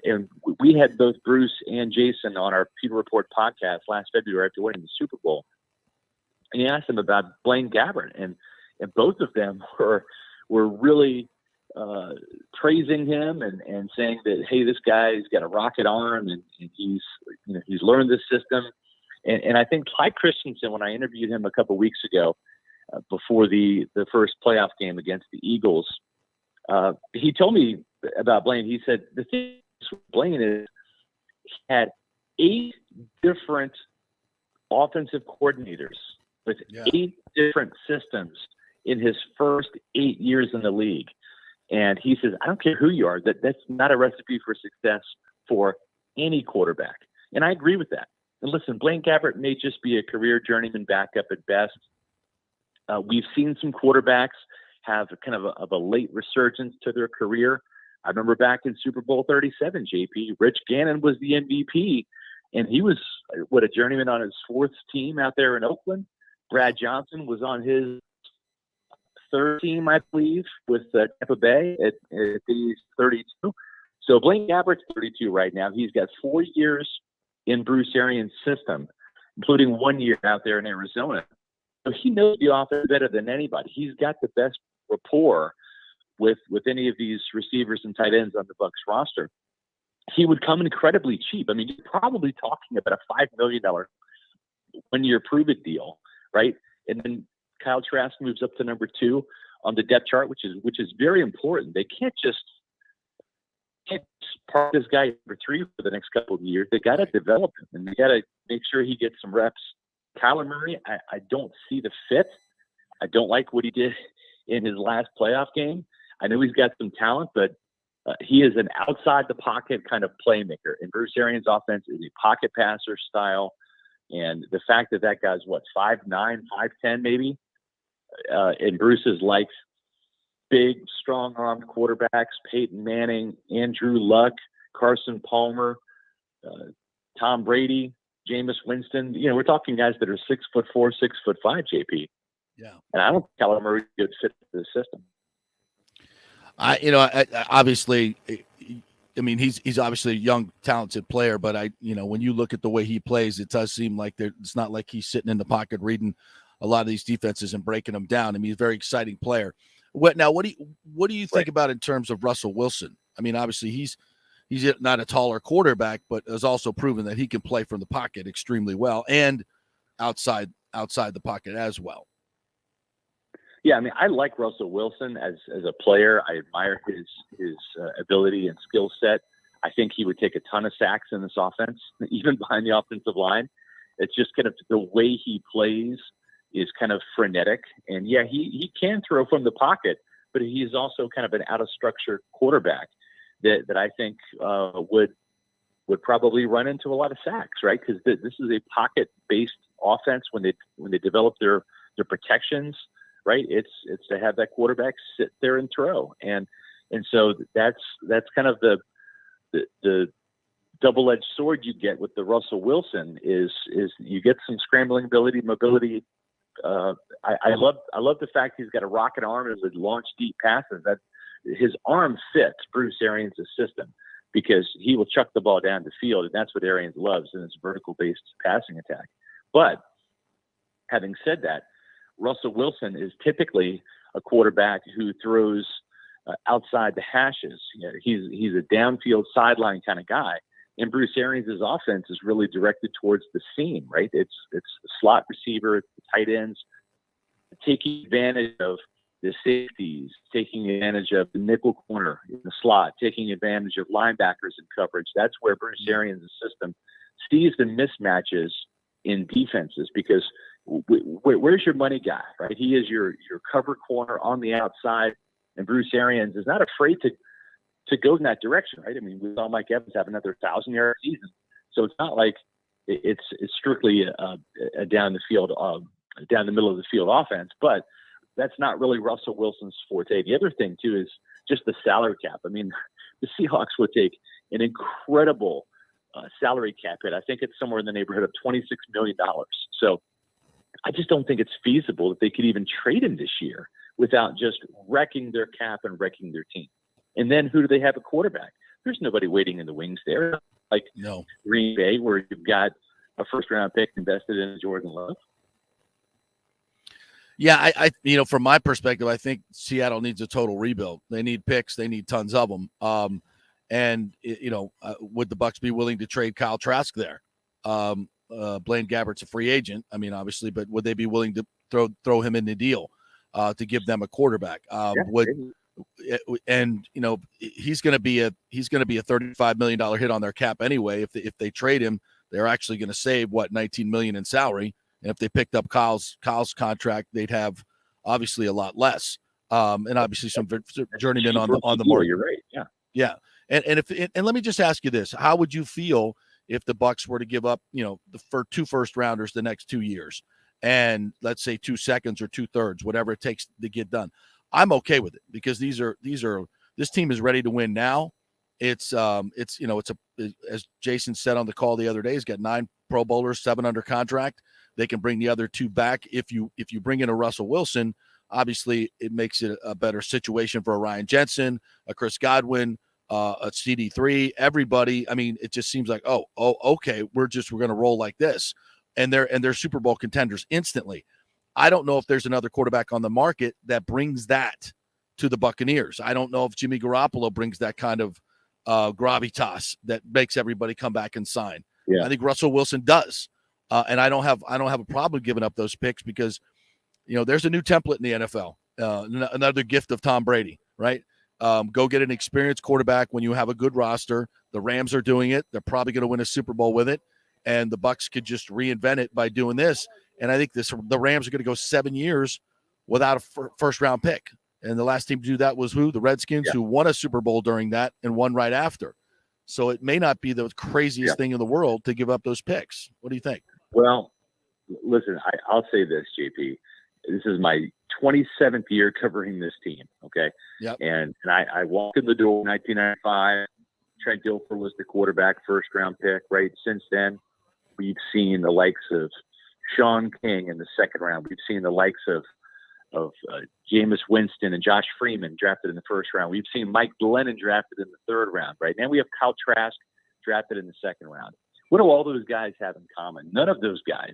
S12: we had both Bruce and Jason on our Pewter Report podcast last February after winning the Super Bowl. And he asked them about Blaine Gabbert, and both of them were really praising him and saying that, hey, this guy's got a rocket arm and he's learned this system. And I think Clyde Christensen, when I interviewed him a couple of weeks ago before the first playoff game against the Eagles, he told me about Blaine. He said the thing with Blaine is he had 8 different offensive coordinators with 8 different systems in his first 8 years in the league. And he says, I don't care who you are, that's not a recipe for success for any quarterback. And I agree with that. And listen, Blaine Gabbert may just be a career journeyman backup at best. We've seen some quarterbacks have kind of a late resurgence to their career. I remember back in Super Bowl 37, JP, Rich Gannon was the MVP, and he was a journeyman on his 4th team out there in Oakland. Brad Johnson was on his 3rd team, I believe, with Tampa Bay at age 32. So Blaine Gabbert's 32 right now. He's got 4 years in Bruce Arians' system, including 1 year out there in Arizona. So he knows the offense better than anybody. He's got the best rapport with any of these receivers and tight ends on the Bucs roster. He would come incredibly cheap. I mean, you're probably talking about a $5 million 1-year prove-it deal, right? And then Kyle Trask moves up to number 2 on the depth chart, which is very important. They can't just park this guy number 3 for the next couple of years. They got to develop him, and they got to make sure he gets some reps. Kyler Murray, I don't see the fit. I don't like what he did in his last playoff game. I know he's got some talent, but He is an outside the pocket kind of playmaker, and Bruce Arians' offense is a pocket passer style. And the fact that that guy's 5'9", 5'10", maybe, and Bruce's likes big, strong-armed quarterbacks: Peyton Manning, Andrew Luck, Carson Palmer, Tom Brady, Jameis Winston. We're talking guys that are 6'4", 6'5", JP.
S11: Yeah.
S12: And I don't think Kyler Murray would fit the system.
S11: Obviously, I mean, he's obviously a young, talented player, but when you look at the way he plays, it does seem like it's not like he's sitting in the pocket reading a lot of these defenses and breaking them down. I mean, he's a very exciting player. What do you think about in terms of Russell Wilson? I mean, obviously he's not a taller quarterback, but has also proven that he can play from the pocket extremely well and outside the pocket as well.
S12: Yeah, I mean, I like Russell Wilson as a player. I admire his ability and skill set. I think he would take a ton of sacks in this offense, even behind the offensive line. It's just kind of the way he plays is kind of frenetic. And yeah, he can throw from the pocket, but he's also kind of an out of structure quarterback that I think would probably run into a lot of sacks, right? Because this is a pocket based offense when they develop their protections. Right, it's to have that quarterback sit there and throw, and so that's kind of the double-edged sword you get with the Russell Wilson is you get some scrambling ability, mobility. I love the fact he's got a rocket arm as a launch deep passes. That his arm fits Bruce Arians' system because he will chuck the ball down the field, and that's what Arians loves in his vertical-based passing attack. But having said that, Russell Wilson is typically a quarterback who throws outside the hashes. He's a downfield sideline kind of guy. And Bruce Arians' offense is really directed towards the seam, right? It's the slot receiver, it's the tight ends, taking advantage of the safeties, taking advantage of the nickel corner in the slot, taking advantage of linebackers in coverage. That's where Bruce Arians' system sees the mismatches in defenses because where's your money guy, right? He is your cover corner on the outside, and Bruce Arians is not afraid to go in that direction, right? I mean, we saw Mike Evans have another 1,000-yard season, so it's not like it's strictly a down the middle of the field offense, but that's not really Russell Wilson's forte. The other thing too is just the salary cap. I mean, the Seahawks would take an incredible salary cap hit. I think it's somewhere in the neighborhood of $26 million. So I just don't think it's feasible that they could even trade him this year without just wrecking their cap and wrecking their team. And then who do they have a quarterback? There's nobody waiting in the wings there. Like Green Bay, where you've got a first-round pick invested in Jordan Love.
S11: Yeah, I from my perspective, I think Seattle needs a total rebuild. They need picks. They need tons of them. Would the Bucs be willing to trade Kyle Trask there? Blaine Gabbert's a free agent. I mean, obviously, but would they be willing to throw him in the deal to give them a quarterback? He's going to be a $35 million hit on their cap anyway. If they trade him, they're actually going to save $19 million in salary. And if they picked up Kyle's contract, they'd have obviously a lot less. And obviously some journeyman on the market.
S12: You're right. Yeah.
S11: Yeah. And let me just ask you this: how would you feel if the Bucs were to give up, the 2 first-rounders the next 2 years, and let's say 2 seconds or 2/3, whatever it takes to get done? I'm okay with it because this team is ready to win now. It's as Jason said on the call the other day, he's got 9 Pro Bowlers, 7 under contract. They can bring the other 2 back. If you bring in a Russell Wilson, obviously it makes it a better situation for a Ryan Jensen, a Chris Godwin, a CD3, everybody. I mean, it just seems like, okay, we're going to roll like this. And they're Super Bowl contenders instantly. I don't know if there's another quarterback on the market that brings that to the Buccaneers. I don't know if Jimmy Garoppolo brings that kind of gravitas that makes everybody come back and sign.
S12: Yeah.
S11: I think Russell Wilson does. And I don't have a problem giving up those picks because, there's a new template in the NFL, another gift of Tom Brady, right? Go get an experienced quarterback when you have a good roster. The Rams are doing it. They're probably going to win a Super Bowl with it. And the Bucs could just reinvent it by doing this. And I think the Rams are going to go 7 years without a first-round pick. And the last team to do that was who? The Redskins, who won a Super Bowl during that and won right after. So it may not be the craziest thing in the world to give up those picks. What do you think?
S12: Well, listen, I'll say this, JP. This is my 27th year covering this team, okay?
S11: Yep.
S12: And I walked in the door in 1995. Trent Dilfer was the quarterback, first-round pick, right? Since then, we've seen the likes of Sean King in the second round. We've seen the likes of Jameis Winston and Josh Freeman drafted in the first round. We've seen Mike Glennon drafted in the third round, right? Now we have Kyle Trask drafted in the second round. What do all those guys have in common? None of those guys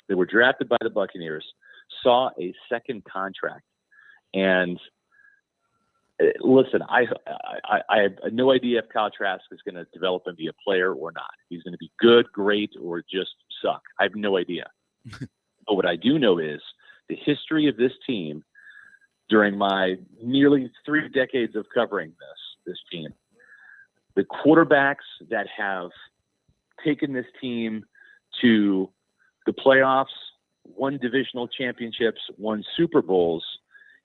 S12: that were drafted by the Buccaneers saw a second contract. And listen, I have no idea if Kyle Trask is going to develop and be a player or not. He's going to be good, great, or just suck. I have no idea. But what I do know is the history of this team during my nearly 3 decades of covering this team, the quarterbacks that have taken this team to the playoffs, won divisional championships, won Super Bowls,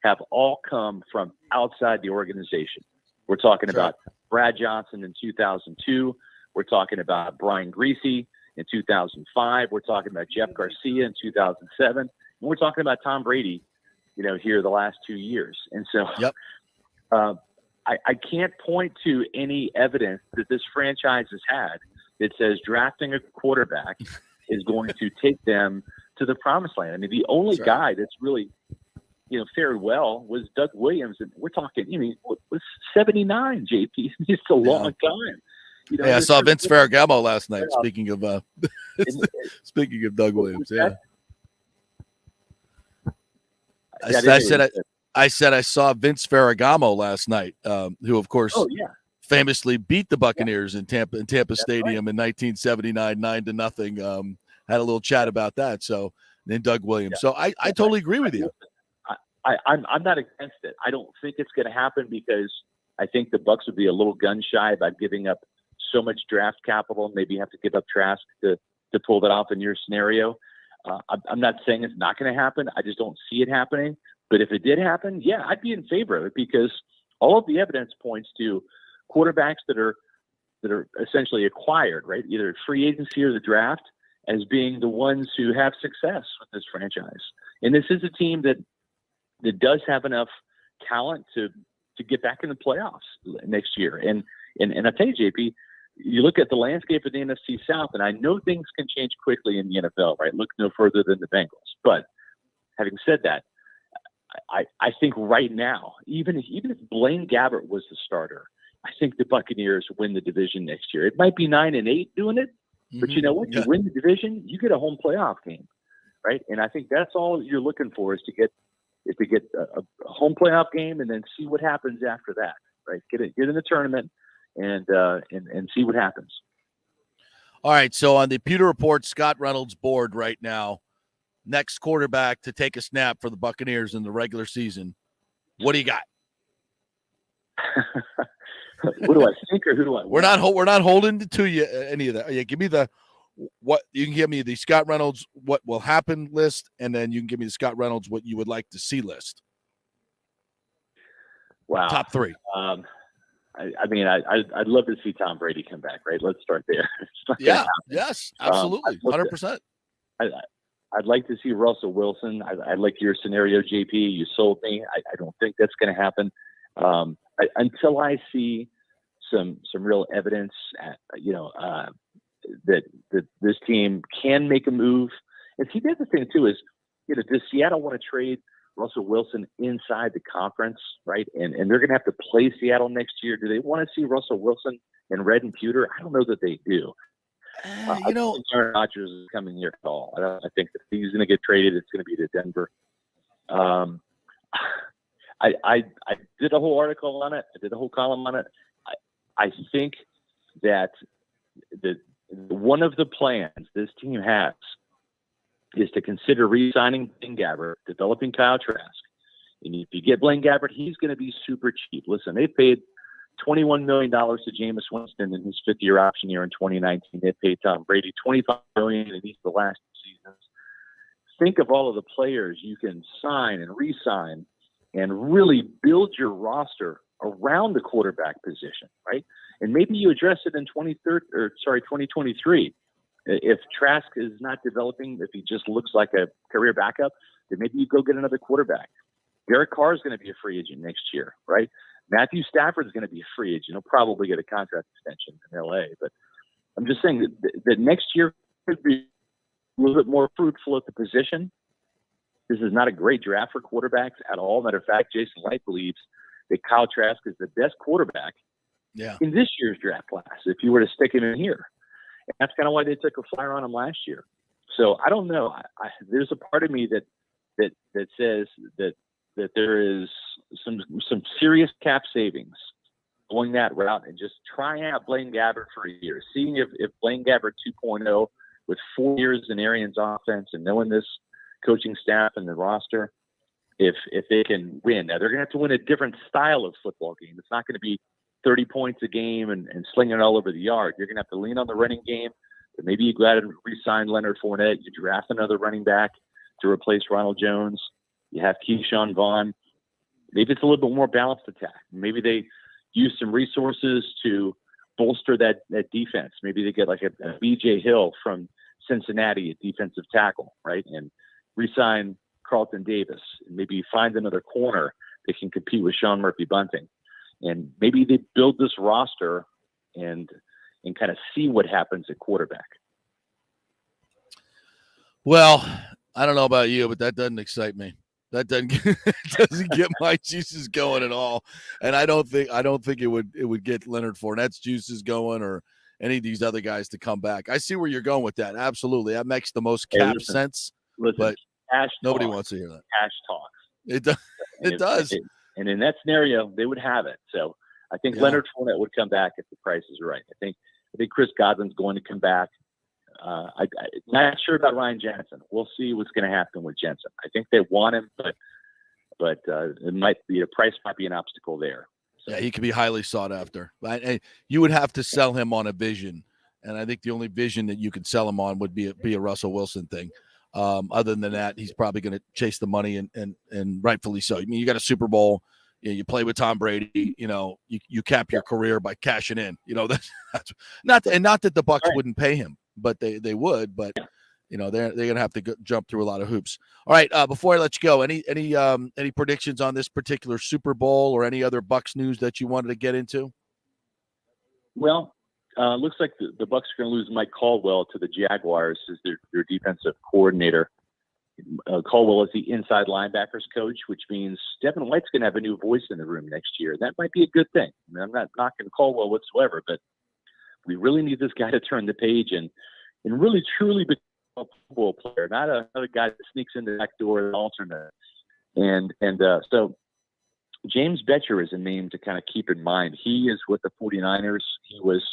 S12: have all come from outside the organization. We're talking about Brad Johnson in 2002. We're talking about Brian Griese in 2005. We're talking about Jeff Garcia in 2007. And we're talking about Tom Brady, here the last 2 years. And so I can't point to any evidence that this franchise has had that says drafting a quarterback is going to take them to the promised land. I mean, the only guy that's really, fared well was Doug Williams. And we're talking, was 79, JP. It's a long time.
S11: I saw Vince Ferragamo last night. Speaking of Doug Williams, I said I saw Vince Ferragamo last night, who of course famously beat the Buccaneers in Tampa Stadium in 1979, 9-0. Had a little chat about that. So then Doug Williams. So I totally agree with you.
S12: I'm not against it. I don't think it's going to happen because I think the Bucs would be a little gun shy about giving up so much draft capital. Maybe have to give up Trask to pull that off in your scenario. I'm not saying it's not going to happen. I just don't see it happening. But if it did happen, I'd be in favor of it because all of the evidence points to quarterbacks that are essentially acquired, right? Either free agency or the draft, as being the ones who have success with this franchise. And this is a team that does have enough talent to get back in the playoffs next year. And I tell you, JP, you look at the landscape of the NFC South, and I know things can change quickly in the NFL, right? Look no further than the Bengals. But having said that, I think right now, even if Blaine Gabbert was the starter, I think the Buccaneers win the division next year. It might be 9-8 doing it, but you know what? You win the division, you get a home playoff game, right? And I think that's all you're looking for is to get a home playoff game and then see what happens after that, right? Get in the tournament and see what happens.
S11: All right, so on the Pewter Report Scott Reynolds board right now, next quarterback to take a snap for the Buccaneers in the regular season. What do you got?
S12: What do I think, or who do I?
S11: We're not holding to you any of that. Yeah, give me what you can give me the Scott Reynolds what will happen list, and then you can give me the Scott Reynolds what you would like to see list.
S12: Wow,
S11: top 3.
S12: I'd love to see Tom Brady come back. Right, let's start there.
S11: Yes, absolutely, 100%.
S12: I'd like to see Russell Wilson. I like your scenario, JP. You sold me. I don't think that's going to happen. Until I see some real evidence, that this team can make a move. And see, the other thing too is, does Seattle want to trade Russell Wilson inside the conference, right? And they're going to have to play Seattle next year. Do they want to see Russell Wilson in red and pewter? I don't know that they do. I think Aaron Rodgers is coming here at all. I think if he's going to get traded, it's going to be to Denver. I did a whole article on it. I did a whole column on it. I think that one of the plans this team has is to consider re-signing Blaine Gabbert, developing Kyle Trask. And if you get Blaine Gabbert, he's going to be super cheap. Listen, they paid $21 million to Jameis Winston in his 5th-year option year in 2019. They paid Tom Brady $25 million in each of the last 2 seasons. Think of all of the players you can sign and re-sign and really build your roster around the quarterback position, right? And maybe you address it in 2023. If Trask is not developing, if he just looks like a career backup, then maybe you go get another quarterback. Derek Carr is going to be a free agent next year, right? Matthew Stafford is going to be a free agent. He'll probably get a contract extension in LA. But I'm just saying that next year could be a little bit more fruitful at the position. This is not a great draft for quarterbacks at all. Matter of fact, Jason Light believes that Kyle Trask is the best quarterback in this year's draft class if you were to stick him in here. And that's kind of why they took a flyer on him last year. So I don't know. There's a part of me that says that there is some serious cap savings going that route and just trying out Blaine Gabbert for a year, seeing if Blaine Gabbert 2.0 with 4 years in Arians' offense and knowing this coaching staff and the roster, if they can win. Now, they're going to have to win a different style of football game. It's not going to be 30 points a game and slinging it all over the yard. You're going to have to lean on the running game. But maybe you go out and re-sign Leonard Fournette. You draft another running back to replace Ronald Jones. You have Keyshawn Vaughn. Maybe it's a little bit more balanced attack. Maybe they use some resources to bolster that defense. Maybe they get like a B.J. Hill from Cincinnati at defensive tackle, right? And re-sign Carlton Davis. And maybe find another corner that can compete with Sean Murphy-Bunting. And maybe they build this roster and kind of see what happens at quarterback.
S11: Well, I don't know about you, but that doesn't excite me. That doesn't get my juices going at all. And I don't think it would get Leonard Fournette's juices going or any of these other guys to come back. I see where you're going with that. Absolutely. That makes the most cap sense. But nobody wants to hear that.
S12: Cash talks.
S11: It does. It does.
S12: And in that scenario, they would have it. So I think Leonard Fournette would come back if the price is right. I think Chris Godwin's going to come back. I'm not sure about Ryan Jensen. We'll see what's going to happen with Jensen. I think they want him, but it might be the price might be an obstacle there. So.
S11: Yeah, he could be highly sought after. But you would have to sell him on a vision, and I think the only vision that you could sell him on would be a Russell Wilson thing. Other than that, he's probably going to chase the money and rightfully so. I mean, you got a Super Bowl. You play with Tom Brady. You cap your career by cashing in. That's not that the Bucs wouldn't pay him, but they would. But they're going to have to jump through a lot of hoops. All right. Before I let you go, any predictions on this particular Super Bowl or any other Bucs news that you wanted to get into?
S12: Well, looks like the Bucs are going to lose Mike Caldwell to the Jaguars as their defensive coordinator. Caldwell is the inside linebackers coach, which means Devin White's going to have a new voice in the room next year. That might be a good thing. I mean, I'm not knocking Caldwell whatsoever, but we really need this guy to turn the page and really truly become a football player, not another guy that sneaks in the back door and alternate. So James Betcher is a name to kind of keep in mind. He is with the 49ers. He was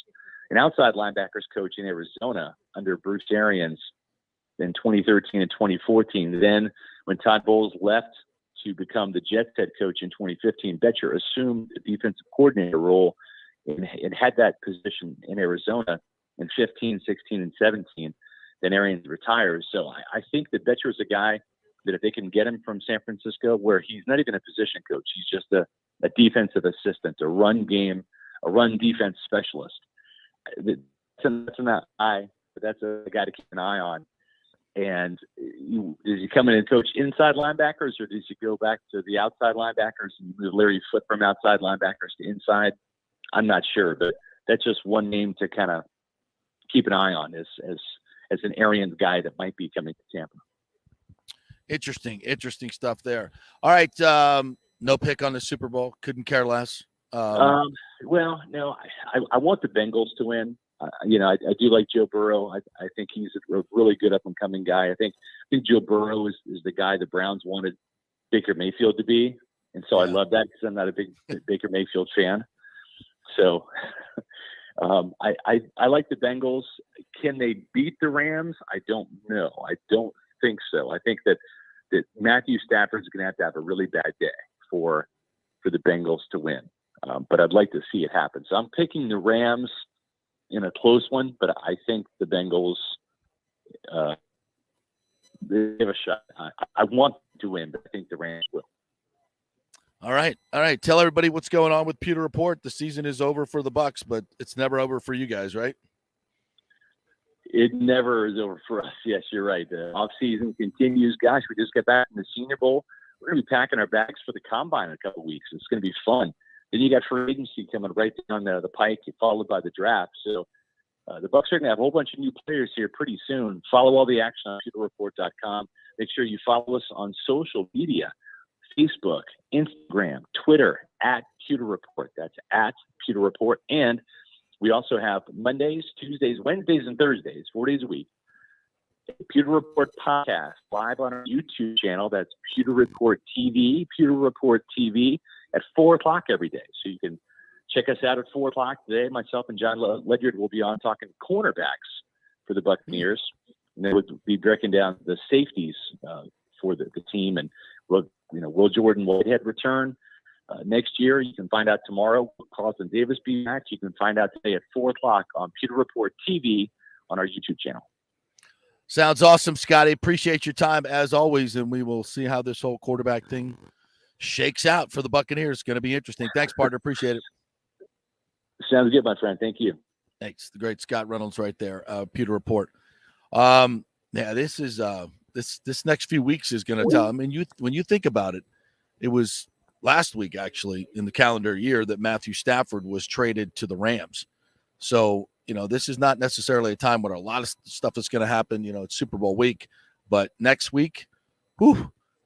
S12: an outside linebackers coach in Arizona under Bruce Arians in 2013 and 2014. Then when Todd Bowles left to become the Jets head coach in 2015, Betcher assumed the defensive coordinator role and had that position in Arizona in 15, 16, and 17. Then Arians retires. So I think that Betcher is a guy that if they can get him from San Francisco, where he's not even a position coach, he's just a defensive assistant, a run defense specialist. That's not but that's a guy to keep an eye on. And does he come in and coach inside linebackers, or does he go back to the outside linebackers and move Larry Foote from outside linebackers to inside? I'm not sure, but that's just one name to kind of keep an eye on as an Arians guy that might be coming to Tampa.
S11: Interesting stuff there. All right, no pick on the Super Bowl. Couldn't care less.
S12: Well, no, I want the Bengals to win. I do like Joe Burrow. I think he's a really good up-and-coming guy. I think Joe Burrow is the guy the Browns wanted Baker Mayfield to be, and so I love that because I'm not a big Baker Mayfield fan. So I like the Bengals. Can they beat the Rams? I don't know. I don't think so. I think that Matthew Stafford is going to have a really bad day for the Bengals to win. But I'd like to see it happen. So I'm picking the Rams in a close one, but I think the Bengals they have a shot. I want to win, but I think the Rams will.
S11: All right. Tell everybody what's going on with Pewter Report. The season is over for the Bucs, but it's never over for you guys, right?
S12: It never is over for us. Yes, you're right. The off season continues. Gosh, we just got back from the Senior Bowl. We're going to be packing our bags for the Combine in a couple of weeks. It's going to be fun. Then you got free agency coming right down the pike, followed by the draft. So the Bucs are going to have a whole bunch of new players here pretty soon. Follow all the action on pewterreport.com. Make sure you follow us on social media, Facebook, Instagram, Twitter, @Pewter Report. That's @Pewter Report. And we also have Mondays, Tuesdays, Wednesdays, and Thursdays, 4 days a week, Pewter Report podcast live on our YouTube channel. That's Pewter Report TV, Pewter Report TV at 4 o'clock every day. So you can check us out at 4 o'clock today. Myself and John Ledyard will be on talking cornerbacks for the Buccaneers. And then we'll be breaking down the safeties for the team. And will Jordan Whitehead return next year? You can find out tomorrow. Will Carlton Davis be back? You can find out today at 4 o'clock on Pewter Report TV on our YouTube channel.
S11: Sounds awesome, Scotty. Appreciate your time as always, and we will see how this whole quarterback thing shakes out for the Buccaneers. It's going to be interesting. Thanks, partner. Appreciate it.
S12: Sounds good, my friend. Thank you.
S11: Thanks. The great Scott Reynolds right there. Pewter Report. This is this next few weeks is going to tell. I mean, when you think about it, it was last week actually in the calendar year that Matthew Stafford was traded to the Rams. So, this is not necessarily a time where a lot of stuff is going to happen. It's Super Bowl week, but next week,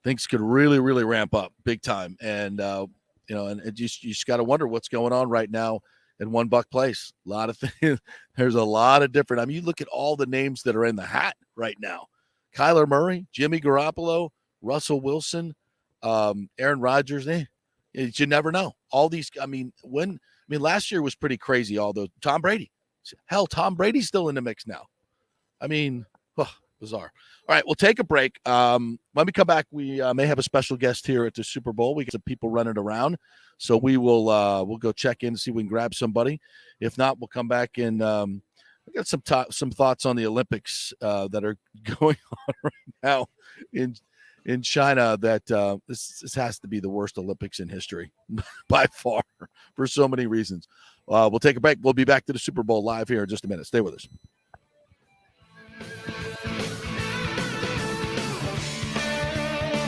S11: things could really, really ramp up big time. And, and you just got to wonder what's going on right now in One Buck Place. A lot of things. There's a lot of different. I mean, you look at all the names that are in the hat right now. Kyler Murray, Jimmy Garoppolo, Russell Wilson, Aaron Rodgers. You never know. All these. Last year was pretty crazy. Although Tom Brady. Hell, Tom Brady's still in the mix now. Bizarre. All right, we'll take a break. When we come back, we may have a special guest here at the Super Bowl. We get some people running around, so we will we'll go check in and see if we can grab somebody. If not, we'll come back and we got some thoughts on the Olympics that are going on right now in China. That this has to be the worst Olympics in history by far for so many reasons. We'll take a break. We'll be back to the Super Bowl live here in just a minute. Stay with us.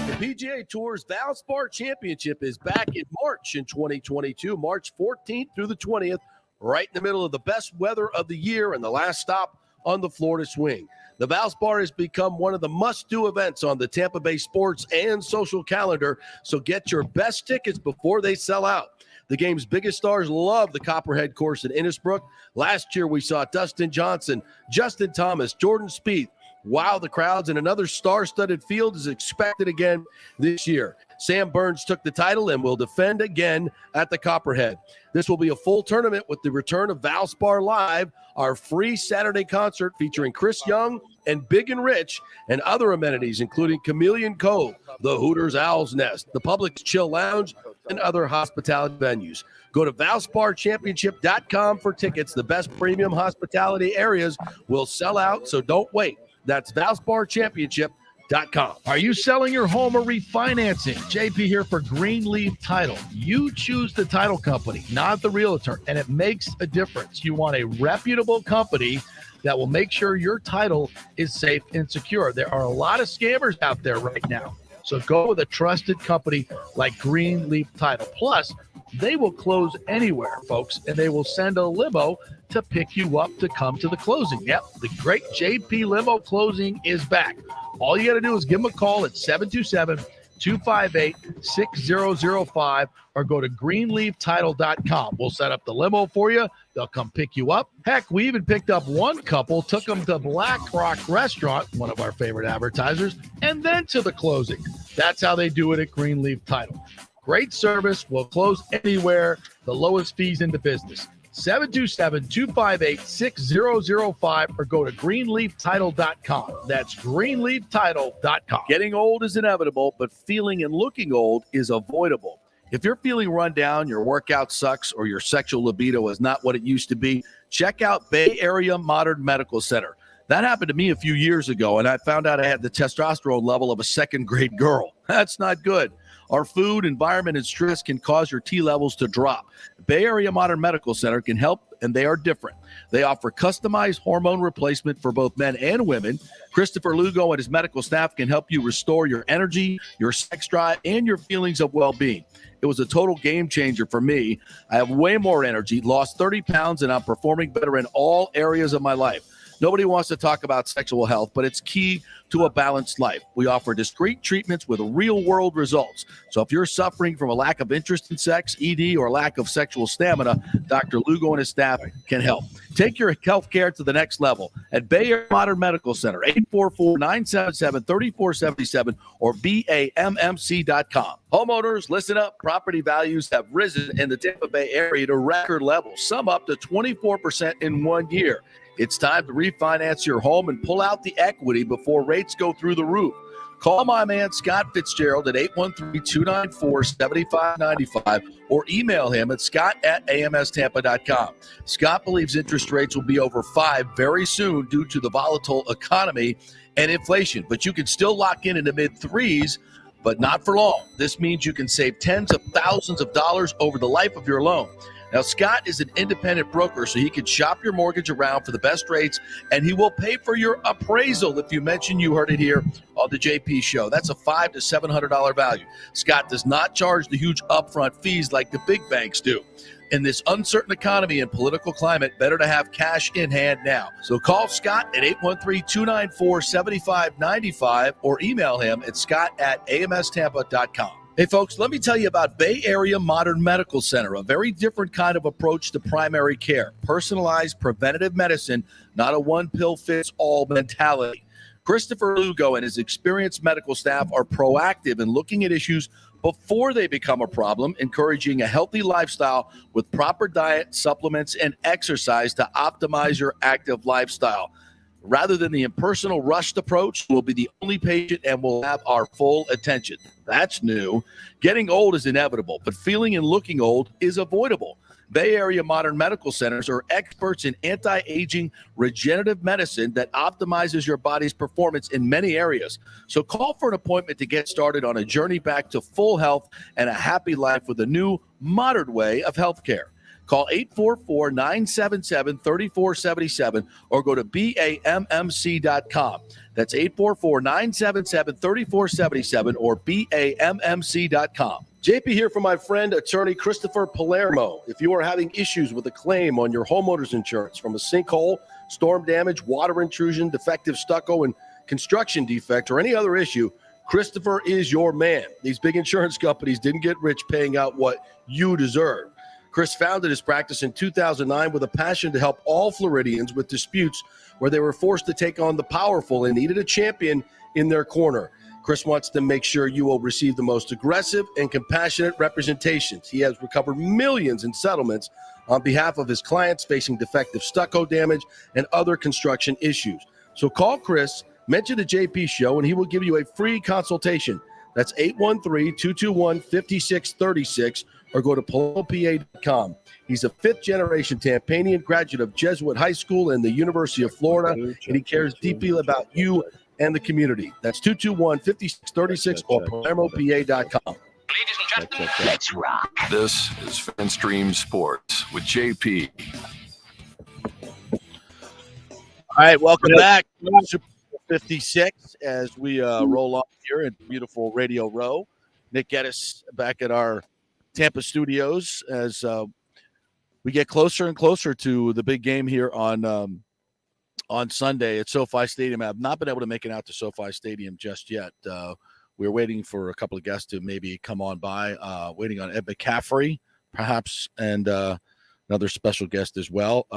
S11: The PGA Tour's Valspar Championship is back in March in 2022, March 14th through the 20th, right in the middle of the best weather of the year and the last stop on the Florida swing. The Valspar has become one of the must-do events on the Tampa Bay sports and social calendar, so get your best tickets before they sell out. The game's biggest stars love the Copperhead course at Innisbrook. Last year, we saw Dustin Johnson, Justin Thomas, Jordan Spieth wow the crowds, and another star-studded field is expected again this year. Sam Burns took the title and will defend again at the Copperhead. This will be a full tournament with the return of Valspar Live, our free Saturday concert featuring Chris Young and Big and Rich, and other amenities including Chameleon Cove, the Hooters Owl's Nest, the Publix Chill Lounge, and other hospitality venues. Go to ValsparChampionship.com for tickets. The best premium hospitality areas will sell out, so don't wait. That's ValsparChampionship.com.
S13: Are you selling your home or refinancing? JP here for Greenleaf Title. You choose the title company, not the realtor, and it makes a difference. You want a reputable company that will make sure your title is safe and secure. There are a lot of scammers out there right now. So go with a trusted company like Greenleaf Title. Plus, they will close anywhere, folks, and they will send a limo to pick you up to come to the closing. Yep, the great JP Limo Closing is back. All you got to do is give them a call at 727-258-6005 or go to greenleaftitle.com. We'll set up the limo for you. They'll come pick you up. Heck, we even picked up one couple, took them to Black Rock Restaurant, one of our favorite advertisers, and then to the closing. That's how they do it at Greenleaf Title. Great service. Will close anywhere. The lowest fees in the business. 727-258-6005 or go to greenleaftitle.com. That's greenleaftitle.com. Getting old is inevitable, but feeling and looking old is avoidable. If you're feeling run down, your workout sucks, or your sexual libido is not what it used to be, check out Bay Area Modern Medical Center. That happened to me a few years ago, and I found out I had the testosterone level of a second-grade girl. That's not good.
S11: Our food, environment, and stress can cause your T levels to drop. Bay Area Modern Medical Center can help, and they are different. They offer customized hormone replacement for both men and women. Christopher Lugo and his medical staff can help you restore your energy, your sex drive, and your feelings of well-being. It was a total game changer for me. I have way more energy, lost 30 pounds, and I'm performing better in all areas of my life. Nobody wants to talk about sexual health, but it's key to a balanced life. We offer discreet treatments with real-world results. So if you're suffering from a lack of interest in sex, ED, or lack of sexual stamina, Dr. Lugo and his staff can help. Take your health care to the next level at Bay Area Modern Medical Center, 844-977-3477 or BAMMC.com. Homeowners, listen up. Property values have risen in the Tampa Bay area to record levels, some up to 24% in 1 year. It's time to refinance your home and pull out the equity before rates go through the roof. Call my man Scott Fitzgerald at 813-294-7595 or email him at scott@amstampa.com. Scott believes interest rates will be over 5 very soon due to the volatile economy and inflation, but you can still lock in the mid-3s, but not for long. This means you can save tens of thousands of dollars over the life of your loan. Now, Scott is an independent broker, so he can shop your mortgage around for the best rates, and he will pay for your appraisal if you mention you heard it here on the JP Show. That's a $500 to $700 value. Scott does not charge the huge upfront fees like the big banks do. In this uncertain economy and political climate, better to have cash in hand now. So call Scott at 813-294-7595 or email him at scott@amstampa.com. Hey, folks, let me tell you about Bay Area Modern Medical Center, a very different kind of approach to primary care. Personalized preventative medicine, not a one-pill-fits-all mentality. Christopher Lugo and his experienced medical staff are proactive in looking at issues before they become a problem, encouraging a healthy lifestyle with proper diet, supplements, and exercise to optimize your active lifestyle. Rather than the impersonal rushed approach, we'll be the only patient and will have our full attention. That's new. Getting old is inevitable, but feeling and looking old is avoidable. Bay Area Modern Medical Centers are experts in anti-aging regenerative medicine that optimizes your body's performance in many areas. So call for an appointment to get started on a journey back to full health and a happy life with a new, modern way of healthcare. Call 844-977-3477 or go to BAMMC.com. That's 844-977-3477 or BAMMC.com. JP here for my friend, attorney Christopher Palermo. If you are having issues with a claim on your homeowner's insurance from a sinkhole, storm damage, water intrusion, defective stucco, and construction defect, or any other issue, Christopher is your man. These big insurance companies didn't get rich paying out what you deserve. Chris founded his practice in 2009 with a passion to help all Floridians with disputes where they were forced to take on the powerful and needed a champion in their corner. Chris wants to make sure you will receive the most aggressive and compassionate representations. He has recovered millions in settlements on behalf of his clients facing defective stucco damage and other construction issues. So call Chris, mention the JP Show, and he will give you a free consultation. That's 813-221-5636 or go to PalermoPA.com. He's a fifth-generation Tampanian graduate of Jesuit High School and the University of Florida, and he cares deeply about you and the community. That's 221-5636 or PalermoPA.com.
S1: Ladies and gentlemen, let's rock. This is FanStream Sports with JP.
S11: All right, welcome back to Super Bowl 56 as we roll up here in beautiful Radio Row. Nick Geddes back at our Tampa studios as we get closer and closer to the big game here on Sunday at SoFi Stadium. I've not been able to make it out to SoFi Stadium just yet. We're waiting for a couple of guests to maybe come on by, waiting on Ed McCaffrey, perhaps, and another special guest as well.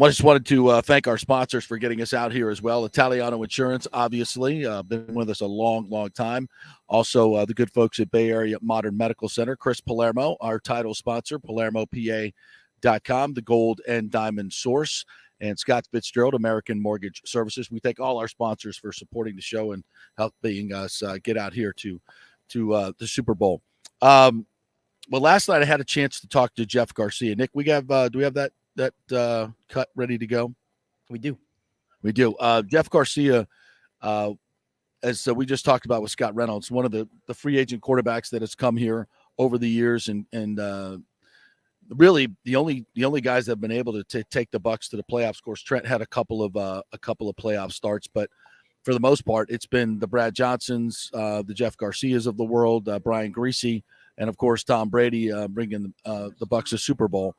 S11: I just wanted to thank our sponsors for getting us out here as well. Italiano Insurance, obviously, been with us a long, long time. Also, the good folks at Bay Area Modern Medical Center. Chris Palermo, our title sponsor, PalermoPA.com, the gold and diamond source. And Scott Fitzgerald, American Mortgage Services. We thank all our sponsors for supporting the show and helping us get out here to the Super Bowl. Well, last night I had a chance to talk to Jeff Garcia. Nick, do we have that cut ready to go?
S6: We do.
S11: Jeff Garcia as we just talked about with Scott Reynolds, one of the free agent quarterbacks that has come here over the years, and really the only guys that have been able to take the Bucs to the playoffs. Of course, Trent had a couple of playoff starts, but for the most part, it's been the Brad Johnsons, the Jeff Garcias of the world, Brian Griese, and of course Tom Brady bringing the Bucs to Super Bowl.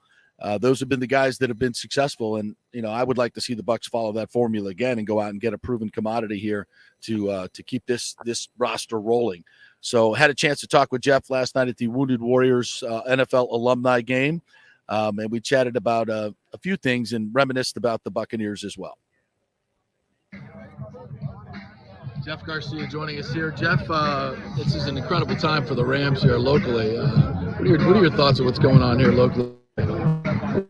S11: Those have been the guys that have been successful, and I would like to see the Bucs follow that formula again and go out and get a proven commodity here to keep this roster rolling. So had a chance to talk with Jeff last night at the Wounded Warriors NFL alumni game, and we chatted about a few things and reminisced about the Buccaneers as well.
S13: Jeff Garcia joining us here. Jeff, this is an incredible time for the Rams here locally. What are your thoughts on what's going on here locally?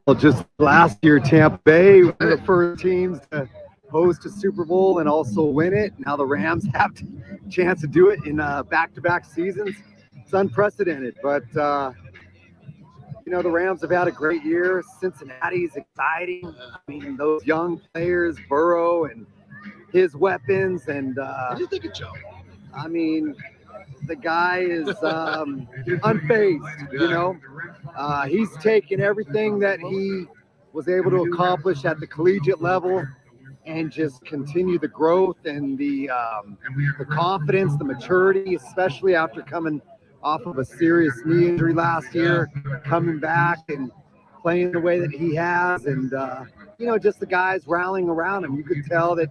S14: Well, just last year, Tampa Bay, one of the first teams to host a Super Bowl and also win it. Now the Rams have a chance to do it in back-to-back seasons. It's unprecedented, but the Rams have had a great year. Cincinnati's exciting. I mean, those young players, Burrow and his weapons, and
S13: What do you think of Joe?
S14: I mean, the guy is unfazed. He's taken everything that he was able to accomplish at the collegiate level and just continue the growth and the confidence, the maturity, especially after coming off of a serious knee injury last year, coming back and playing the way that he has, and just the guys rallying around him. You could tell that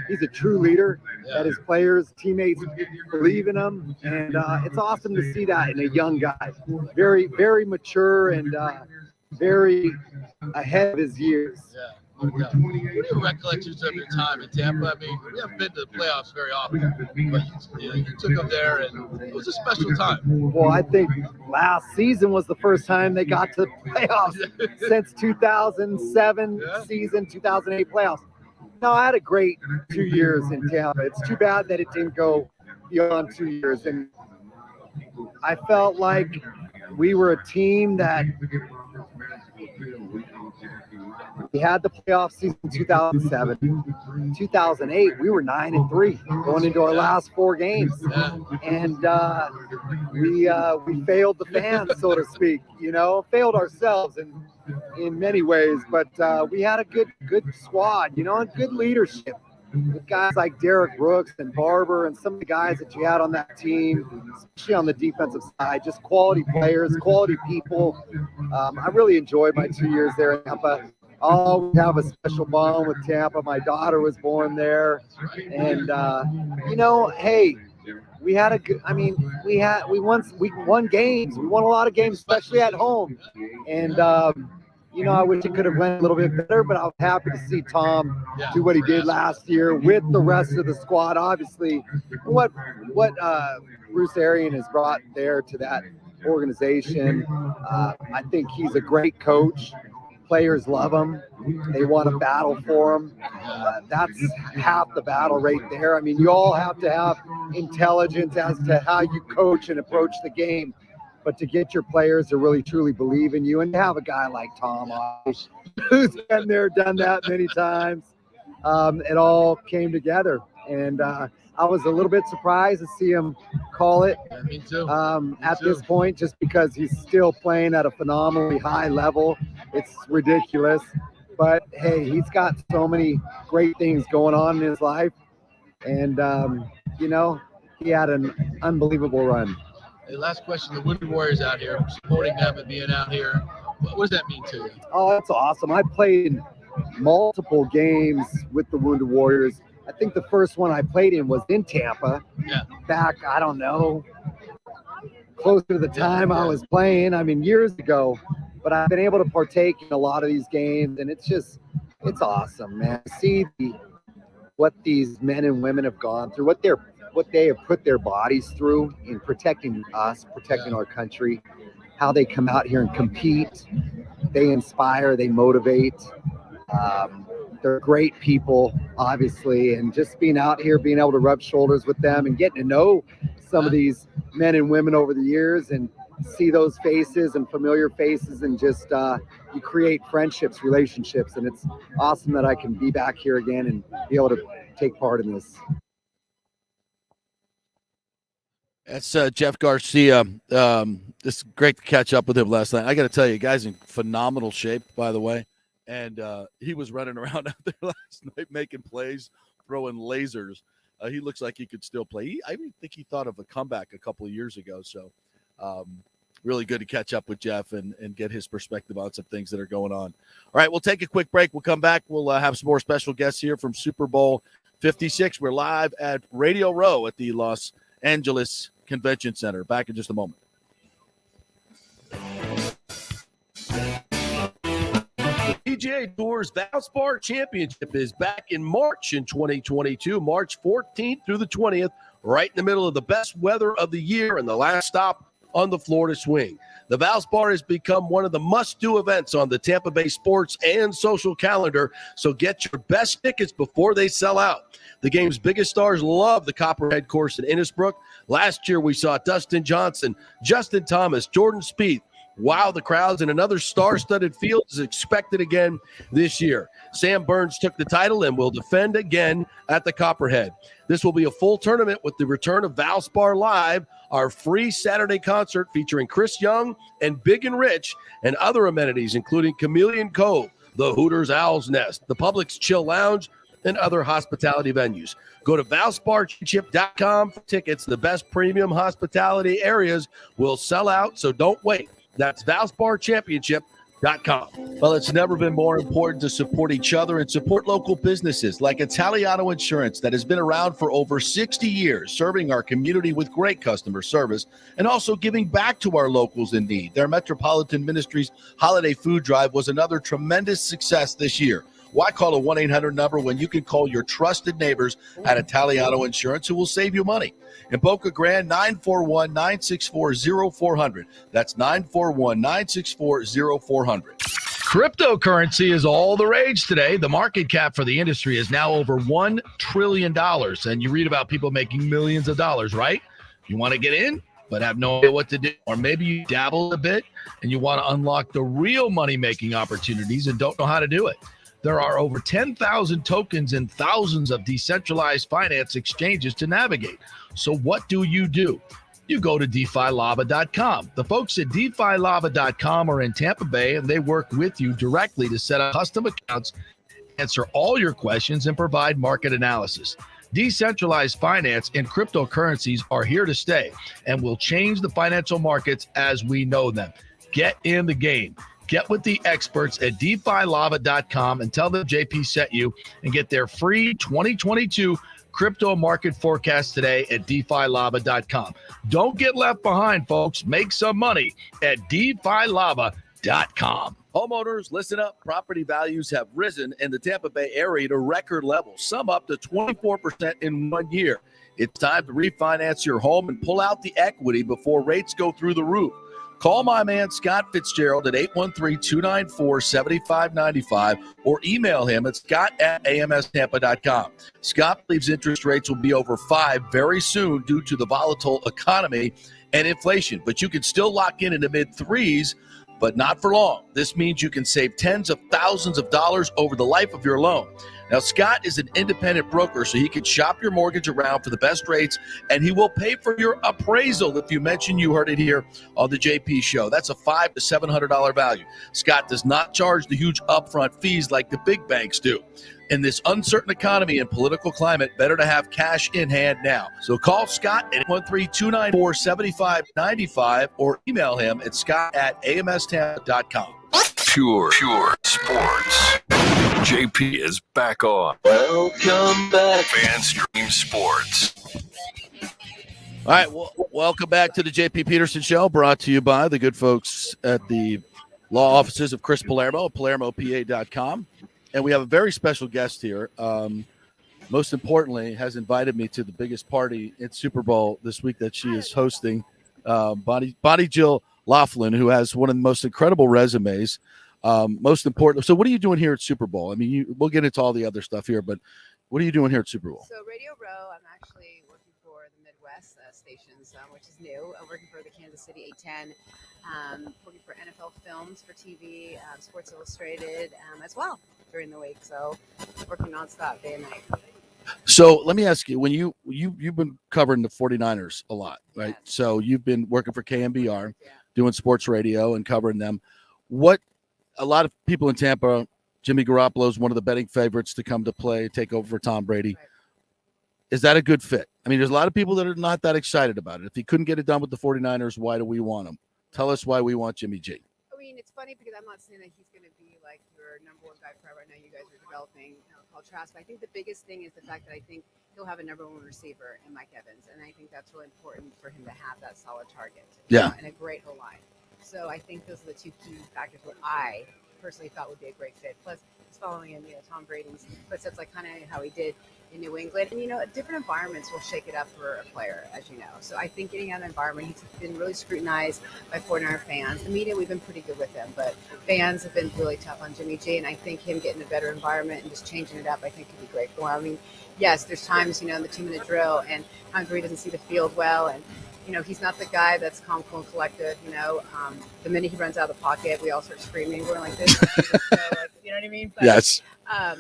S14: he's a true leader, that his players, teammates believe in him, and it's awesome to see that in a young guy. Very, very mature and very ahead of his years.
S13: Yeah. What are your recollections of your time in Tampa? I mean, we haven't been to the playoffs very often, but you took them there, and it was a special time.
S14: Well, I think last season was the first time they got to the playoffs since 2007 season, 2008 playoffs. No, I had a great 2 years in Tampa. It's too bad that it didn't go beyond 2 years. And I felt like we were a team that we had the playoff season in 2007. 2008, we were 9-3 going into our last 4 games, and we failed the fans, so to speak. Failed ourselves in many ways, but we had a good squad, and good leadership. With guys like Derek Brooks and Barber and some of the guys that you had on that team, especially on the defensive side, just quality players, quality people. I really enjoyed my 2 years there in Tampa. I'll always have a special bond with Tampa. My daughter was born there, and hey, we had a good. I mean, we won games. We won a lot of games, especially at home, and I wish it could have went a little bit better, but I was happy to see Tom do what he did last year with the rest of the squad. Obviously, what Bruce Arians has brought there to that organization, I think he's a great coach. Players love him. They want to battle for him. That's half the battle right there. I mean, you all have to have intelligence as to how you coach and approach the game. But to get your players to really, truly believe in you, and to have a guy like Tom, who's been there, done that many times, it all came together. And I was a little bit surprised to see him call it at this point, just because he's still playing at a phenomenally high level. It's ridiculous. But, hey, he's got so many great things going on in his life. And, he had an unbelievable run.
S13: Hey, last question. The Wounded Warriors out here, supporting them and being out here. What does that mean to you?
S14: Oh, that's awesome. I played multiple games with the Wounded Warriors. I think the first one I played in was in Tampa. Back, I don't know, closer to the time I was playing. I mean, years ago. But I've been able to partake in a lot of these games, and it's awesome, man. See what these men and women have gone through, what they have put their bodies through in protecting us, protecting our country, how they come out here and compete. They inspire, they motivate. They're great people, obviously, and just being out here, being able to rub shoulders with them and getting to know some of these men and women over the years and see those faces and familiar faces, and just you create friendships, relationships, and it's awesome that I can be back here again and be able to take part in this.
S11: That's Jeff Garcia. It's great to catch up with him last night. I got to tell you, guy's in phenomenal shape, by the way. And he was running around out there last night making plays, throwing lasers. He looks like he could still play. I even think he thought of a comeback a couple of years ago. So really good to catch up with Jeff and get his perspective on some things that are going on. All right, we'll take a quick break. We'll come back. We'll have some more special guests here from Super Bowl 56. We're live at Radio Row at the Los Angeles Convention Center. Back in just a moment.
S13: The PGA Tour's Valspar Championship is back in March in 2022, March 14th through the 20th, right in the middle of the best weather of the year and the last stop on the Florida swing. The Valspar has become one of the must-do events on the Tampa Bay sports and social calendar, so get your best tickets before they sell out. The game's biggest stars love the Copperhead course in Innisbrook. Last year, we saw Dustin Johnson, Justin Thomas, Jordan Spieth wow the crowds, and another star-studded field is expected again this year. Sam Burns took the title and will defend again at the Copperhead. This will be a full tournament with the return of Valspar Live, our free Saturday concert featuring Chris Young and Big and Rich, and other amenities including Chameleon Cove, the Hooters Owl's Nest, the Publix Chill Lounge, and other hospitality venues. Go to ValsparChip.com for tickets. The best premium hospitality areas will sell out, so don't wait. That's ValsparChampionship.com. Well, it's never been more important to support each other and support local businesses like Italiano Insurance that has been around for over 60 years, serving our community with great customer service and also giving back to our locals in need. Their Metropolitan Ministries Holiday Food Drive was another tremendous success this year. Why call a 1-800 number when you can call your trusted neighbors at Italiano Insurance who will save you money? In Boca Grande, 941-964-0400. That's 941-964-0400. Cryptocurrency is all the rage today. The market cap for the industry is now over $1 trillion. And you read about people making millions of dollars, right? You want to get in, but have no idea what to do. Or maybe you dabble a bit and you want to unlock the real money-making opportunities and don't know how to do it. There are over 10,000 tokens and thousands of decentralized finance exchanges to navigate. So what do? You go to DeFiLava.com. The folks at DeFiLava.com are in Tampa Bay, and they work with you directly to set up custom accounts, answer all your questions, and provide market analysis. Decentralized finance and cryptocurrencies are here to stay and will change the financial markets as we know them. Get in the game. Get with the experts at DeFiLava.com and tell them JP sent you and get their free 2022 crypto market forecast today at DeFiLava.com. Don't get left behind, folks. Make some money at DeFiLava.com.
S11: Homeowners, listen up. Property values have risen in the Tampa Bay area to record levels, some up to 24% in 1 year. It's time to refinance your home and pull out the equity before rates go through the roof. Call my man Scott Fitzgerald at 813-294-7595 or email him at scott@amstampa.com. Scott believes interest rates will be over 5 very soon due to the volatile economy and inflation, but you can still lock in the mid-3s, but not for long. This means you can save tens of thousands of dollars over the life of your loan. Now, Scott is an independent broker, so he can shop your mortgage around for the best rates, and he will pay for your appraisal if you mention you heard it here on the JP Show. That's a $500 to $700 value. Scott does not charge the huge upfront fees like the big banks do. In this uncertain economy and political climate, better to have cash in hand now. So call Scott at 813-294-7595 or email him at scott@amstampa.com.
S1: Pure sports. JP is back on.
S11: Welcome back.
S1: FanStream Sports.
S11: All right, well, welcome back to the JP Peterson Show, brought to you by the good folks at the law offices of Chris Palermo, PalermoPA.com. And we have a very special guest here. Most importantly, has invited me to the biggest party in Super Bowl this week that she is hosting. Bonnie Jill Laughlin, who has one of the most incredible resumes. Most important. So what are you doing here at Super Bowl? I mean, we'll get into all the other stuff here, but what are you doing here at Super Bowl?
S15: So Radio Row, I'm actually working for the Midwest stations, which is new. I'm working for the Kansas City 810, working for NFL Films for TV, Sports Illustrated as well during the week. So working nonstop day and night.
S11: So let me ask you, when you've been covering the 49ers a lot, right? So you've been working for KMBR, doing sports radio and covering them. What a lot of people in Tampa, Jimmy Garoppolo is one of the betting favorites to come to play, take over for Tom Brady. Is that a good fit? I mean, there's a lot of people that are not that excited about it. If he couldn't get it done with the 49ers, why do we want him? Tell us why we want Jimmy G.
S15: I mean, it's funny because I'm not saying that he's going to be like your number one guy forever. I know you guys are developing called Trask, but I think the biggest thing is the fact that I think he'll have a number one receiver in Mike Evans, and I think that's really important for him to have that solid target. And a great O-line. So I think those are the two key factors what I personally thought would be a great fit. Plus, he's following in Tom Brady's footsteps, like kind of how he did in New England. And, different environments will shake it up for a player, as you know. So I think getting out of the environment, he's been really scrutinized by 49er fans. The media, we've been pretty good with him, but fans have been really tough on Jimmy G. And I think him getting a better environment and just changing it up, I think could be great for him. I mean, yes, there's times, in the 2-minute drill and times where he doesn't see the field well. And, he's not the guy that's calm, cool, and collected. The minute he runs out of the pocket, we all start screaming. We're like this. You know what I mean? But,
S11: yes.
S15: I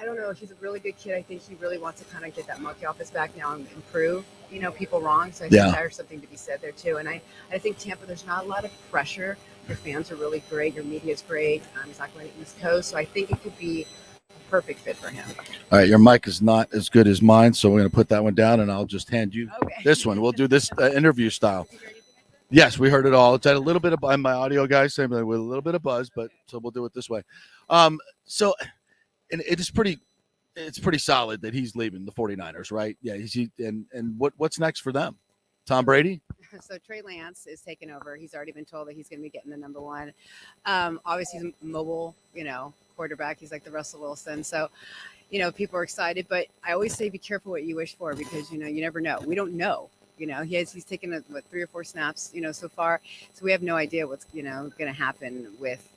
S15: don't know. He's a really good kid. I think he really wants to kind of get that monkey off his back now and improve, people wrong. So I think there's something to be said there too. And I think Tampa, there's not a lot of pressure. Your fans are really great. Your media is great. He's not going to the East Coast. So I think it could be a perfect fit for him.
S11: All right. Your mic is not as good as mine. So we're going to put that one down and I'll just hand you this one. We'll do this interview style. Yes, we heard it all. It's had a little bit of my audio guys saying with a little bit of buzz, but so we'll do it this way. And it's pretty solid that he's leaving the 49ers, right? Yeah. And what's next for them? Tom Brady?
S15: So Trey Lance is taking over. He's already been told that he's going to be getting the number one. Obviously, he's a mobile, quarterback. He's like the Russell Wilson. So, people are excited. But I always say be careful what you wish for because, you never know. We don't know. He's taken 3 or 4 snaps, so far. So we have no idea what's, going to happen with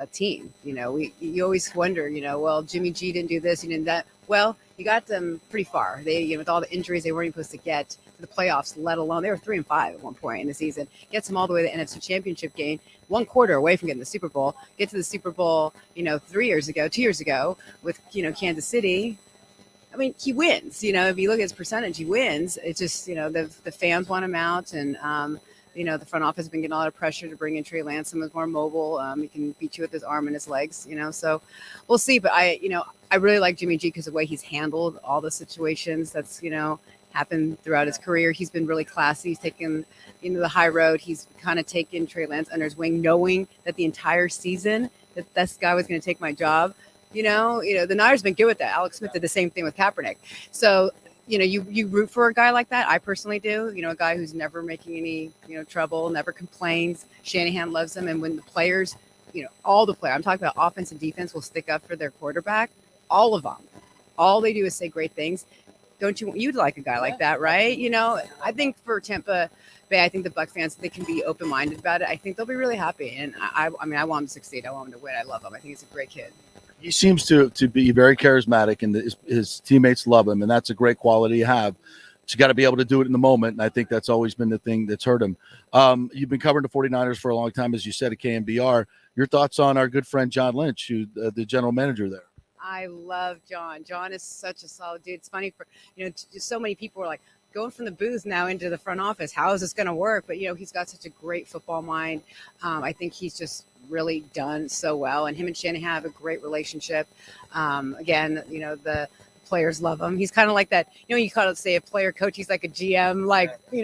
S15: a team. You always wonder, well, Jimmy G didn't do this, he didn't that. Well, you got them pretty far. They, with all the injuries, they weren't even supposed to get to the playoffs, let alone they were 3-5 at one point in the season. Gets them all the way to the NFC Championship game, 1 quarter away from getting the Super Bowl. Get to the Super Bowl, 2 years ago with, Kansas City. I mean, he wins. If you look at his percentage, he wins. It's just, the fans want him out, and the front office has been getting a lot of pressure to bring in Trey Lance. Someone's more mobile. He can beat you with his arm and his legs, So we'll see. But I really like Jimmy G because the way he's handled all the situations that's, happened throughout his career. He's been really classy. He's taken, the high road. He's kind of taken Trey Lance under his wing, knowing that the entire season that this guy was going to take my job. The Niners been good with that. Alex Smith did the same thing with Kaepernick. So, you root for a guy like that. I personally do. A guy who's never making any, trouble, never complains. Shanahan loves him. And when the players, all the players, I'm talking about offense and defense, will stick up for their quarterback, all of them. All they do is say great things. Don't you'd like a guy like that, right? I think for Tampa Bay, I think the Buc fans, they can be open-minded about it. I think they'll be really happy. And I want him to succeed. I want him to win. I love him. I think he's a great kid.
S11: He seems to be very charismatic, and his teammates love him, and that's a great quality to have. But you got to be able to do it in the moment, and I think that's always been the thing that's hurt him. You've been covering the 49ers for a long time, as you said, at KMBR. Your thoughts on our good friend John Lynch, who the general manager there?
S15: I love John. John is such a solid dude. It's funny for, just so many people are like going from the booth now into the front office. How is this going to work? But, he's got such a great football mind. I think he's just really done so well. And him and Shanahan have a great relationship. Again, the players love him. He's kind of like that, you call it, say, a player coach. He's like a GM,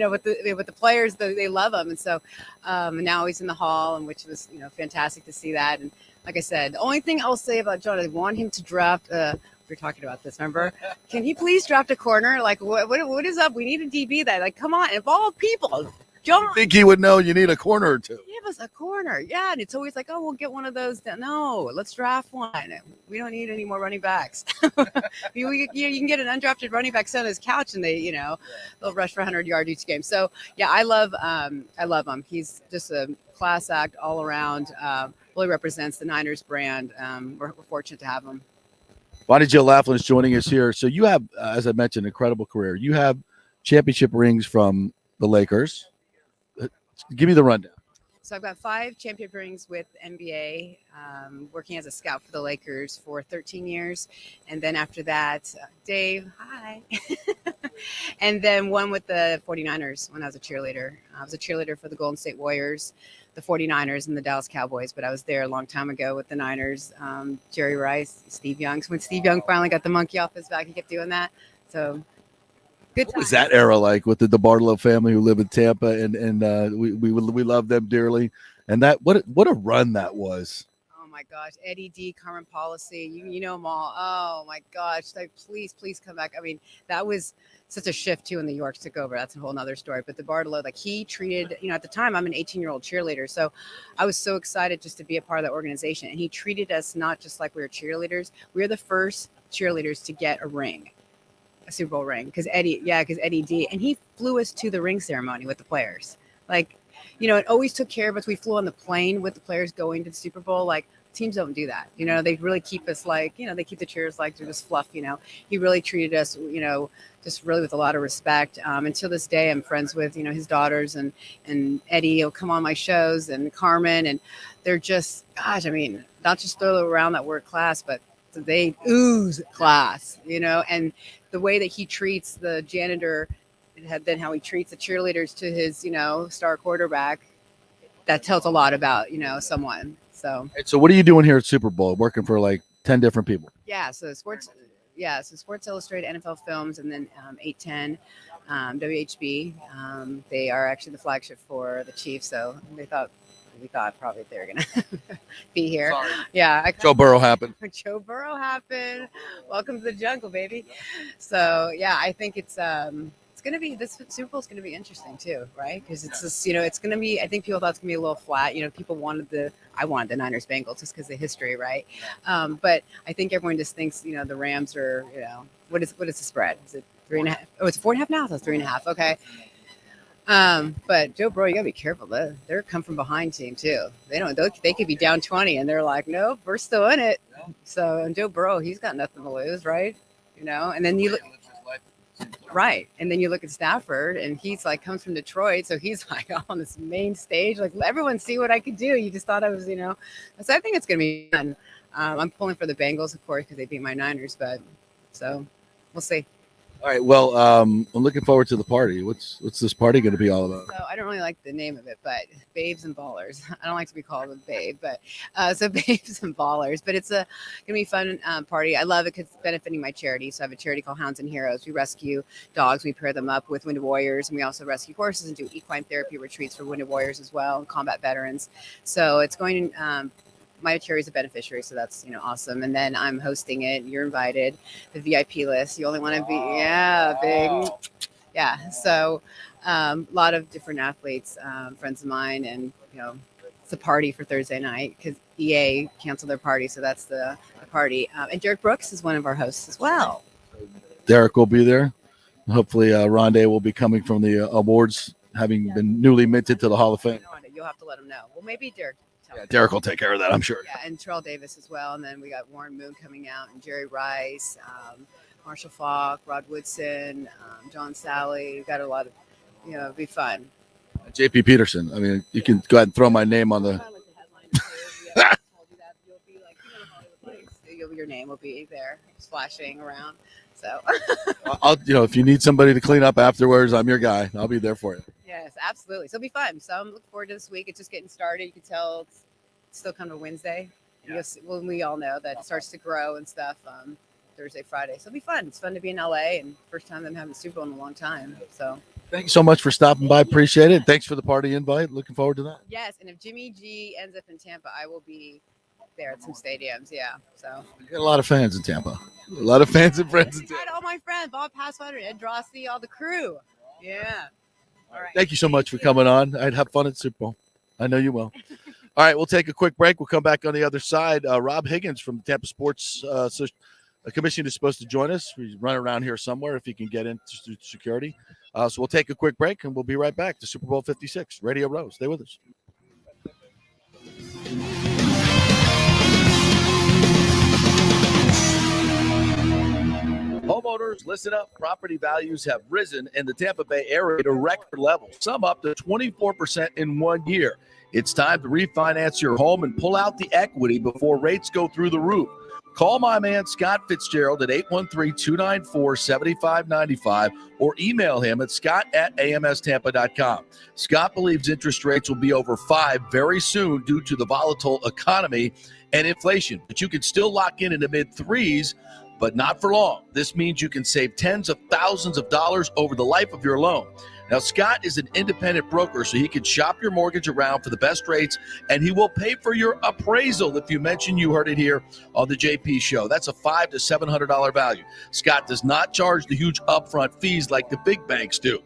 S15: with the players, they love him. And so now he's in the hall, and which was, fantastic to see that. And like I said, the only thing I'll say about John, I want him to draft. We're talking about this, remember? Can he please draft a corner? Like, what is up? We need a DB that, like, come on, of all people, John.
S11: I think he would know you need a corner or two.
S15: Give us a corner. Yeah, and it's always like, oh, we'll get one of those. No, let's draft one. We don't need any more running backs. You can get an undrafted running back sit on his couch, and they'll rush for 100 yards each game. So, yeah, I love him. He's just a class act all around. Really represents the Niners brand. We're fortunate to have him.
S11: Bonnie Jill Laughlin is joining us here. So you have, as I mentioned, an incredible career. You have championship rings from the Lakers. Give me the rundown.
S15: So I've got 5 championship rings with NBA, working as a scout for the Lakers for 13 years. And then after that, Dave, hi. And then one with the 49ers when I was a cheerleader. I was a cheerleader for the Golden State Warriors, the 49ers, and the Dallas Cowboys. But I was there a long time ago with the Niners, Jerry Rice, Steve Young. So when Steve Young finally got the monkey off his back, he kept doing that. So good
S11: What
S15: times.
S11: was that era like with the DeBartolo family who live in Tampa, and we love them dearly, and that what a run that was.
S15: Oh my gosh, Eddie D, Carmen Policy, you know them all. Oh my gosh, like please come back. I mean, that was such a shift too when the Yorks took over. That's a whole nother story. But the Bartolo, like he treated, at the time I'm an 18-year-old cheerleader, so I was so excited just to be a part of that organization. And he treated us not just like we were cheerleaders. We were the first cheerleaders to get a ring. A Super Bowl ring, because Eddie D, and he flew us to the ring ceremony with the players. Like, it always took care of us. We flew on the plane with the players going to the Super Bowl. Like, teams don't do that. They really keep us like, they keep the cheers like they're just fluff. He really treated us, just really with a lot of respect. Until this day, I'm friends with, his daughters, and Eddie will come on my shows, and Carmen, and they're just, gosh, I mean, not just throw around that word class, but they ooze class, and the way that he treats the janitor, and then how he treats the cheerleaders to his, star quarterback, that tells a lot about, someone. So
S11: what are you doing here at Super Bowl? Working for like 10 different people.
S15: so Sports Illustrated, NFL Films, and then 810 WHB. They are actually the flagship for the Chiefs, so we thought probably they were gonna be here.
S11: Sorry.
S15: Yeah,
S11: Joe Burrow happened.
S15: Joe Burrow happened. Welcome to the jungle, baby. So yeah, I think it's gonna be, this Super Bowl is gonna be interesting too, right? Because it's just, it's gonna be. I think people thought it's gonna be a little flat. People I wanted the Niners Bengals just because of history, right? But I think everyone just thinks, the Rams are, what is the spread? Is it 3.5? Oh, it's 4.5 now. So it's 3.5. Okay. But Joe Burrow, you gotta be careful. They're come from behind team too. They could be down 20 and they're like, nope, we're still in it. So, and Joe Burrow, he's got nothing to lose, right? And then you look, right. And then you look at Stafford, and he's like, comes from Detroit. So he's like on this main stage, like, everyone see what I could do. You just thought I was, So I think it's going to be fun. I'm pulling for the Bengals, of course, because they beat my Niners, but so we'll see.
S11: All right. Well, I'm looking forward to the party. What's this party going to be all about?
S15: So I don't really like the name of it, but Babes and Ballers. I don't like to be called a babe, but so Babes and Ballers. But it's gonna be a fun party. I love it because it's benefiting my charity. So I have a charity called Hounds and Heroes. We rescue dogs. We pair them up with Wounded Warriors, and we also rescue horses and do equine therapy retreats for Wounded Warriors as well, and combat veterans. So it's going. My charity is a beneficiary, so that's awesome. And then I'm hosting it. You're invited. The VIP list. You only want to be big. Yeah. So a lot of different athletes, friends of mine, and it's a party for Thursday night because EA canceled their party, so that's the party. And Derek Brooks is one of our hosts as well.
S11: Derek will be there. Hopefully, Rondé will be coming from the awards, having been newly minted to the Hall of Fame.
S15: You'll have to let him know. Well, maybe Derek.
S11: Yeah, Derek will take care of that, I'm sure.
S15: Yeah, and Terrell Davis as well. And then we got Warren Moon coming out, and Jerry Rice, Marshall Falk, Rod Woodson, John Sally. We've got a lot of, it'll be fun.
S11: JP Peterson. I mean, you can go ahead and throw my name on the.
S15: Your name will be there, splashing around. So,
S11: I'll, if you need somebody to clean up afterwards, I'm your guy. I'll be there for you.
S15: Yes, absolutely. So it'll be fun. So I'm looking forward to this week. It's just getting started. You can tell it's still kind of a Wednesday. Yeah. Well, we all know that it starts to grow and stuff Thursday, Friday. So it'll be fun. It's fun to be in LA, and first time them having a Super Bowl in a long time. So
S11: thanks so much for stopping by. Appreciate it. Thanks for the party invite. Looking forward to that.
S15: Yes, and if Jimmy G ends up in Tampa, I will be there at some stadiums. Yeah. So
S11: you got a lot of fans in Tampa. A lot of fans and friends in Tampa.
S15: All my friends, Bob Passwater, Ed Drosky, all the crew. Yeah. All right.
S11: Thank you so much for coming on. I'd have fun at Super Bowl. I know you will. All right, we'll take a quick break. We'll come back on the other side. Rob Higgins from the Tampa Sports Commission is supposed to join us. We run around here somewhere if he can get into security. So we'll take a quick break, and we'll be right back to Super Bowl 56. Radio Row. Stay with us. Homeowners, listen up. Property values have risen in the Tampa Bay area to record levels, some up to 24% in 1 year.
S13: It's time to refinance your home and pull out the equity before rates go through the roof. Call my man Scott Fitzgerald at 813-294-7595 or email him at scott@amstampa.com. Scott believes interest rates will be over 5 very soon due to the volatile economy and inflation, but you can still lock in the mid-3s, but not for long. This means you can save tens of thousands of dollars over the life of your loan. Now, Scott is an independent broker, so he can shop your mortgage around for the best rates, and he will pay for your appraisal if you mention you heard it here on the JP Show. That's a $500 to $700 value. Scott does not charge the huge upfront fees like the big banks do.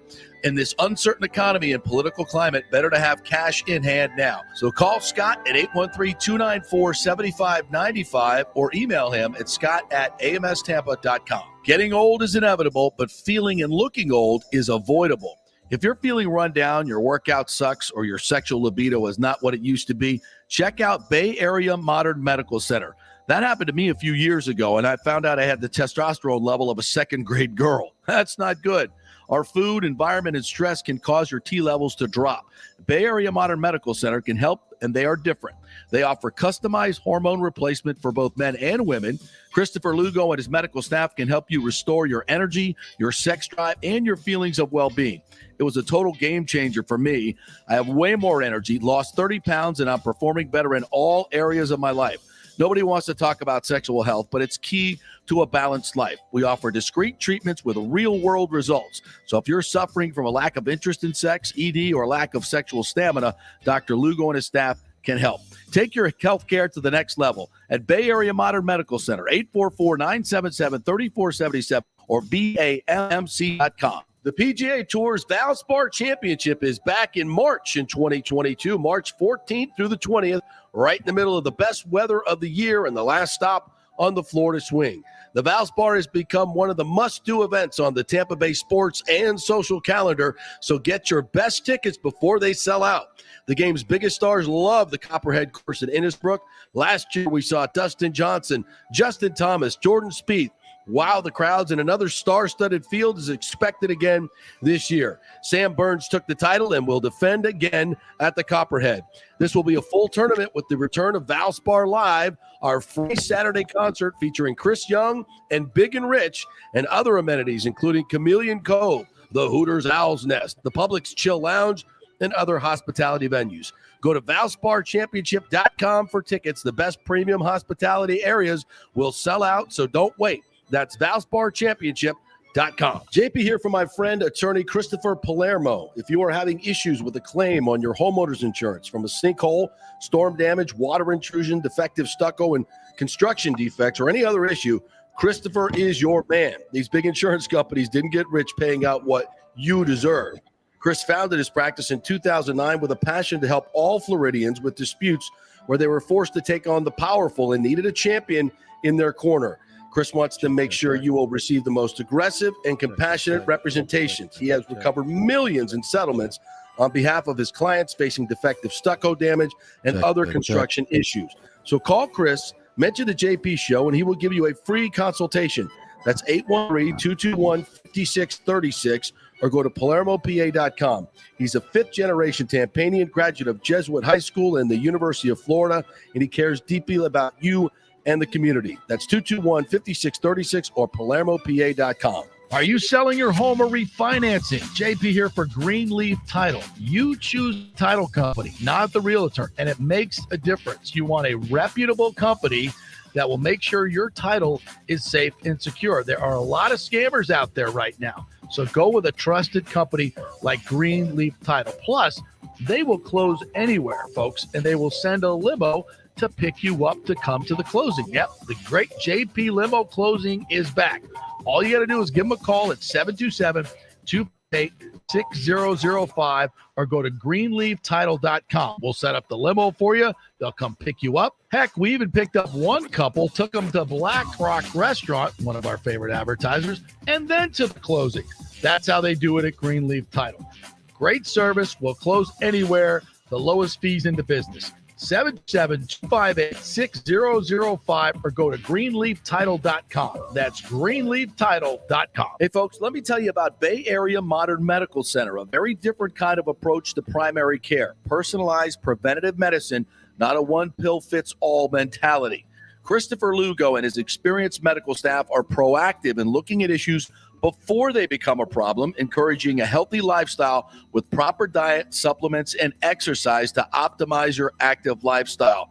S13: In this uncertain economy and political climate, better to have cash in hand now. So call Scott at 813-294-7595 or email him at scott@amstampa.com. Getting old is inevitable, but feeling and looking old is avoidable. If you're feeling run down, your workout sucks, or your sexual libido is not what it used to be, check out Bay Area Modern Medical Center. That happened to me a few years ago, and I found out I had the testosterone level of a second-grade girl. That's not good. Our food, environment, and stress can cause your T levels to drop. Bay Area Modern Medical Center can help, and they are different. They offer customized hormone replacement for both men and women. Christopher Lugo and his medical staff can help you restore your energy, your sex drive, and your feelings of well-being. It was a total game changer for me. I have way more energy, lost 30 pounds, and I'm performing better in all areas of my life. Nobody wants to talk about sexual health, but it's key to a balanced life. We offer discreet treatments with real-world results. So if you're suffering from a lack of interest in sex, ED, or lack of sexual stamina, Dr. Lugo and his staff can help. Take your health care to the next level at Bay Area Modern Medical Center, 844-977-3477 or BAMC.com. The PGA Tour's Valspar Championship is back in March in 2022, March 14th through the 20th, right in the middle of the best weather of the year and the last stop on the Florida swing. The Valspar has become one of the must-do events on the Tampa Bay sports and social calendar, so get your best tickets before they sell out. The game's biggest stars love the Copperhead course in Innisbrook. Last year, we saw Dustin Johnson, Justin Thomas, Jordan Spieth. Wow, the crowds, and another star-studded field is expected again this year. Sam Burns took the title and will defend again at the Copperhead. This will be a full tournament with the return of Valspar Live, our free Saturday concert featuring Chris Young and Big and Rich, and other amenities including Chameleon Cove, the Hooters Owl's Nest, the Publix Chill Lounge, and other hospitality venues. Go to ValsparChampionship.com for tickets. The best premium hospitality areas will sell out, so don't wait. That's ValsparChampionship.com. JP here for my friend, attorney Christopher Palermo. If you are having issues with a claim on your homeowner's insurance from a sinkhole, storm damage, water intrusion, defective stucco, and construction defects, or any other issue, Christopher is your man. These big insurance companies didn't get rich paying out what you deserve. Chris founded his practice in 2009 with a passion to help all Floridians with disputes where they were forced to take on the powerful and needed a champion in their corner. Chris wants to make sure you will receive the most aggressive and compassionate representation. He has recovered millions in settlements on behalf of his clients facing defective stucco damage and other construction issues. So call Chris, mention the JP Show, and he will give you a free consultation. That's 813-221-5636, or go to PalermoPA.com. He's a fifth-generation Tampanian graduate of Jesuit High School and the University of Florida, and he cares deeply about you and the community. That's 221-5636 or PalermoPA.com. Are you selling your home or refinancing? JP here for Greenleaf Title. You choose the title company, not the realtor, and it makes a difference. You want a reputable company that will make sure your title is safe and secure. There are a lot of scammers out there right now. So go with a trusted company like Greenleaf Title. Plus, they will close anywhere, folks, and they will send a limo to pick you up to come to the closing. Yep, the great JP Limo Closing is back. All you got to do is give them a call at 727-258-6005 or go to greenleaftitle.com. We'll set up the limo for you. They'll come pick you up. Heck, we even picked up one couple, took them to Black Rock Restaurant, one of our favorite advertisers, and then to the closing. That's how they do it at Greenleaf Title. Great service. Will close anywhere. The lowest fees in the business. 877-258-6005 or go to greenleaftitle.com. That's greenleaftitle.com.
S11: Hey, folks, let me tell you about Bay Area Modern Medical Center, a very different kind of approach to primary care. Personalized preventative medicine, not a one-pill-fits-all mentality. Christopher Lugo and his experienced medical staff are proactive in looking at issues before they become a problem, encouraging a healthy lifestyle with proper diet, supplements, and exercise to optimize your active lifestyle.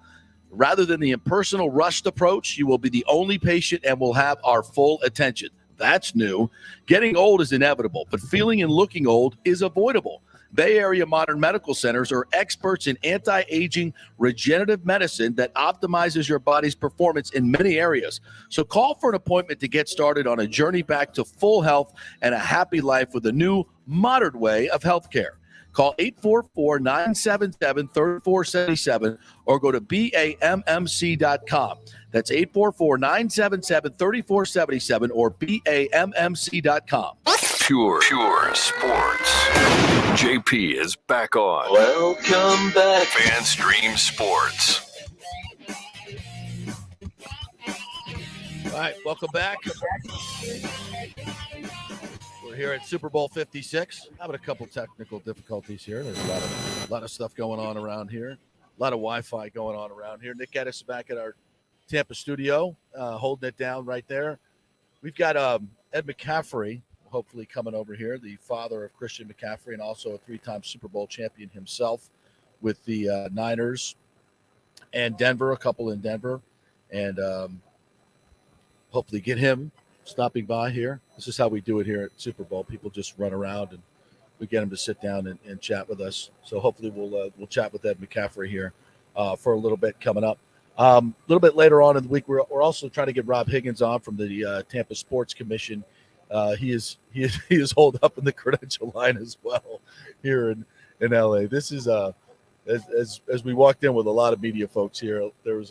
S11: Rather than the impersonal, rushed approach, you will be the only patient and will have our full attention. That's new. Getting old is inevitable, but feeling and looking old is avoidable. Bay Area Modern Medical Centers are experts in anti-aging regenerative medicine that optimizes your body's performance in many areas. So call for an appointment to get started on a journey back to full health and a happy life with a new, modern way of healthcare. Call 844-977-3477 or go to BAMMC.com. That's 844-977-3477 or BAMMC.com.
S1: Pure Sports. JP is back on.
S16: Welcome back.
S1: FanStream Sports.
S11: All right, welcome back. We're here at Super Bowl 56. Having a couple technical difficulties here. There's a lot of stuff going on around here. A lot of Wi-Fi going on around here. Nick Geddes is back at our Tampa studio, holding it down right there. We've got Ed McCaffrey, hopefully coming over here, the father of Christian McCaffrey and also a three-time Super Bowl champion himself with the Niners and Denver, a couple in Denver, and hopefully get him stopping by here. This is how we do it here at Super Bowl. People just run around and we get him to sit down and chat with us. So hopefully we'll chat with Ed McCaffrey here for a little bit coming up. A little bit later on in the week, we're also trying to get Rob Higgins on from the Tampa Sports Commission. He is holed up in the credential line as well here in LA. This is as we walked in with a lot of media folks here. There was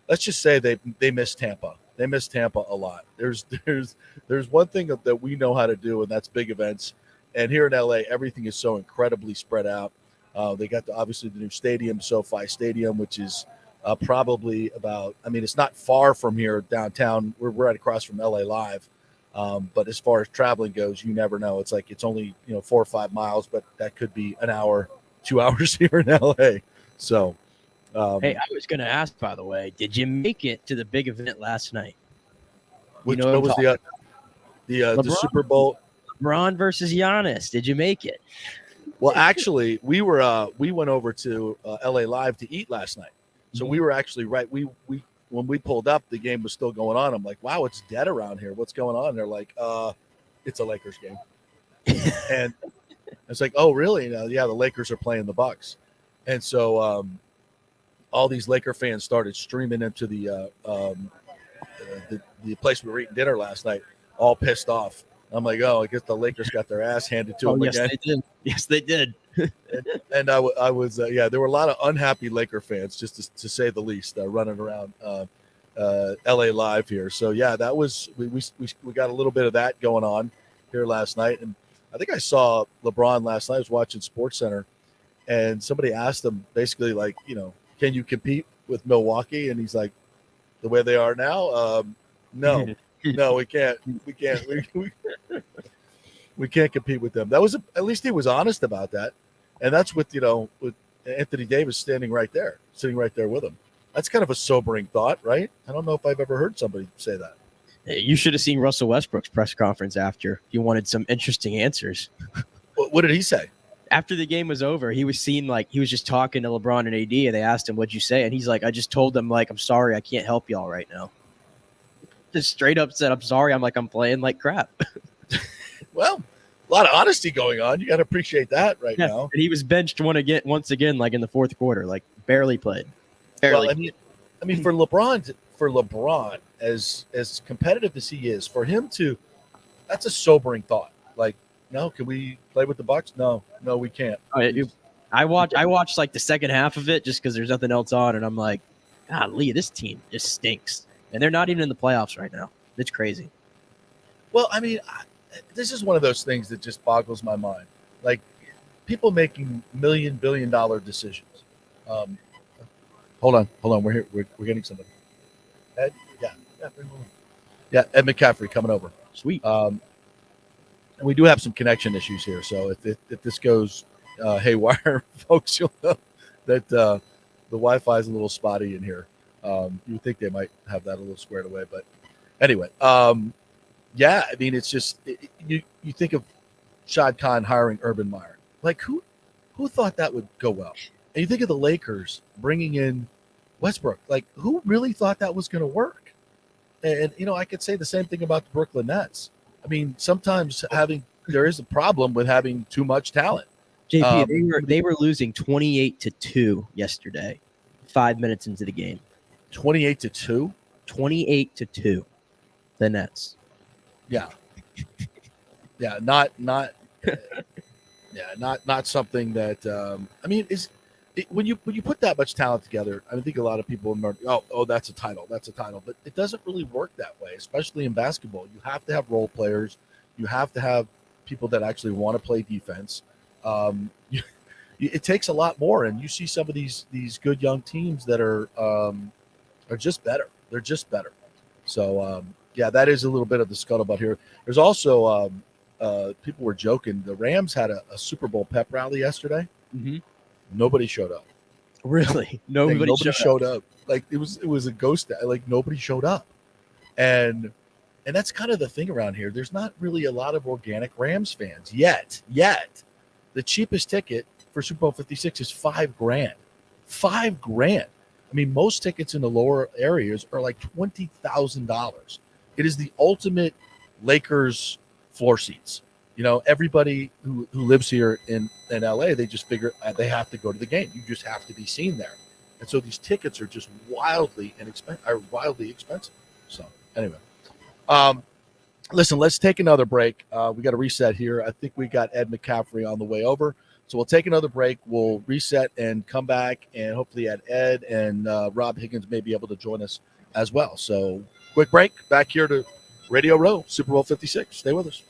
S11: let's just say they miss Tampa. They miss Tampa a lot. There's one thing that we know how to do, and that's big events. And here in LA, everything is so incredibly spread out. They got obviously the new stadium, SoFi Stadium, which is probably about. I mean, it's not far from here downtown. We're right across from LA Live. But as far as traveling goes, you never know. It's like it's only 4 or 5 miles, but that could be an hour, 2 hours here in LA. So,
S6: hey, I was going to ask, by the way, did you make it to the big event last night?
S11: What was the Super Bowl?
S6: LeBron versus Giannis. Did you make it?
S11: Well, actually, we went over to LA Live to eat last night, so we were actually right. When we pulled up, the game was still going on. I'm like, wow, it's dead around here. What's going on? And they're like, it's a Lakers game. And it's like, oh, really? Yeah, the Lakers are playing the Bucks. And so all these Laker fans started streaming into the place we were eating dinner last night, all pissed off. I'm like, oh, I guess the Lakers got their ass handed to them again.
S6: They did. Yes, they did.
S11: and I was there were a lot of unhappy Laker fans, just to say the least, running around LA Live here. So yeah, that was we got a little bit of that going on here last night. And I think I saw LeBron last night. I was watching SportsCenter, and somebody asked him basically like, can you compete with Milwaukee? And he's like, the way they are now, no. No, we can't. We can't. We can't compete with them. That was at least he was honest about that, and that's with with Anthony Davis sitting right there with him. That's kind of a sobering thought, right? I don't know if I've ever heard somebody say that.
S6: You should have seen Russell Westbrook's press conference after. You wanted some interesting answers.
S11: What did he say?
S6: After the game was over, he was seen like he was just talking to LeBron and AD, and they asked him, "What'd you say?" And he's like, "I just told them like I'm sorry, I can't help y'all right now." Just straight up said, "I'm sorry." I'm playing like crap.
S11: Well, a lot of honesty going on. You got to appreciate that right now.
S6: And he was benched once again, like in the fourth quarter, like barely played. Barely.
S11: Well, I mean, for LeBron, as competitive as he is, for him to, that's a sobering thought. Like, no, can we play with the Bucks? No, we can't.
S6: I watched like the second half of it just because there's nothing else on, and I'm like, golly, this team just stinks. And they're not even in the playoffs right now. It's crazy.
S11: Well, I mean, this is one of those things that just boggles my mind. Like, people making $1 billion decisions. Hold on. We're here. We're getting somebody. Ed, yeah. Ed McCaffrey coming over.
S6: Sweet.
S11: And we do have some connection issues here, so if this goes haywire, folks, you'll know that the Wi-Fi is a little spotty in here. You would think they might have that a little squared away, but anyway, yeah. I mean, it's just you think of Shad Khan hiring Urban Meyer. Like who thought that would go well? And you think of the Lakers bringing in Westbrook. Like who really thought that was going to work? And I could say the same thing about the Brooklyn Nets. I mean, sometimes there is a problem with having too much talent.
S6: JP, they were losing 28-2 yesterday, 5 minutes into the game.
S11: 28-2?
S6: 28-2. The Nets.
S11: Yeah. Yeah, not something that I mean when you put that much talent together, I think a lot of people are, that's a title, but it doesn't really work that way, especially in basketball. You have to have role players, you have to have people that actually want to play defense. It takes a lot more, and you see some of these good young teams that are just better. They're just better. So yeah, that is a little bit of the scuttlebutt here. There's also people were joking. The Rams had a Super Bowl pep rally yesterday.
S6: Mm-hmm.
S11: Nobody showed up.
S6: Really? Nobody
S11: showed up. Like it was a ghost. Like nobody showed up, and that's kind of the thing around here. There's not really a lot of organic Rams fans yet. The cheapest ticket for Super Bowl 56 is $5,000. $5,000. I mean, most tickets in the lower areas are like $20,000. It is the ultimate Lakers floor seats. Everybody who lives here in LA, they just figure they have to go to the game. You just have to be seen there. And so these tickets are just wildly expensive. So anyway, listen, let's take another break. We got to reset here. I think we got Ed McCaffrey on the way over. So we'll take another break. We'll reset and come back, and hopefully Ed and Rob Higgins may be able to join us as well. So quick break. Back here to Radio Row, Super Bowl 56. Stay with us.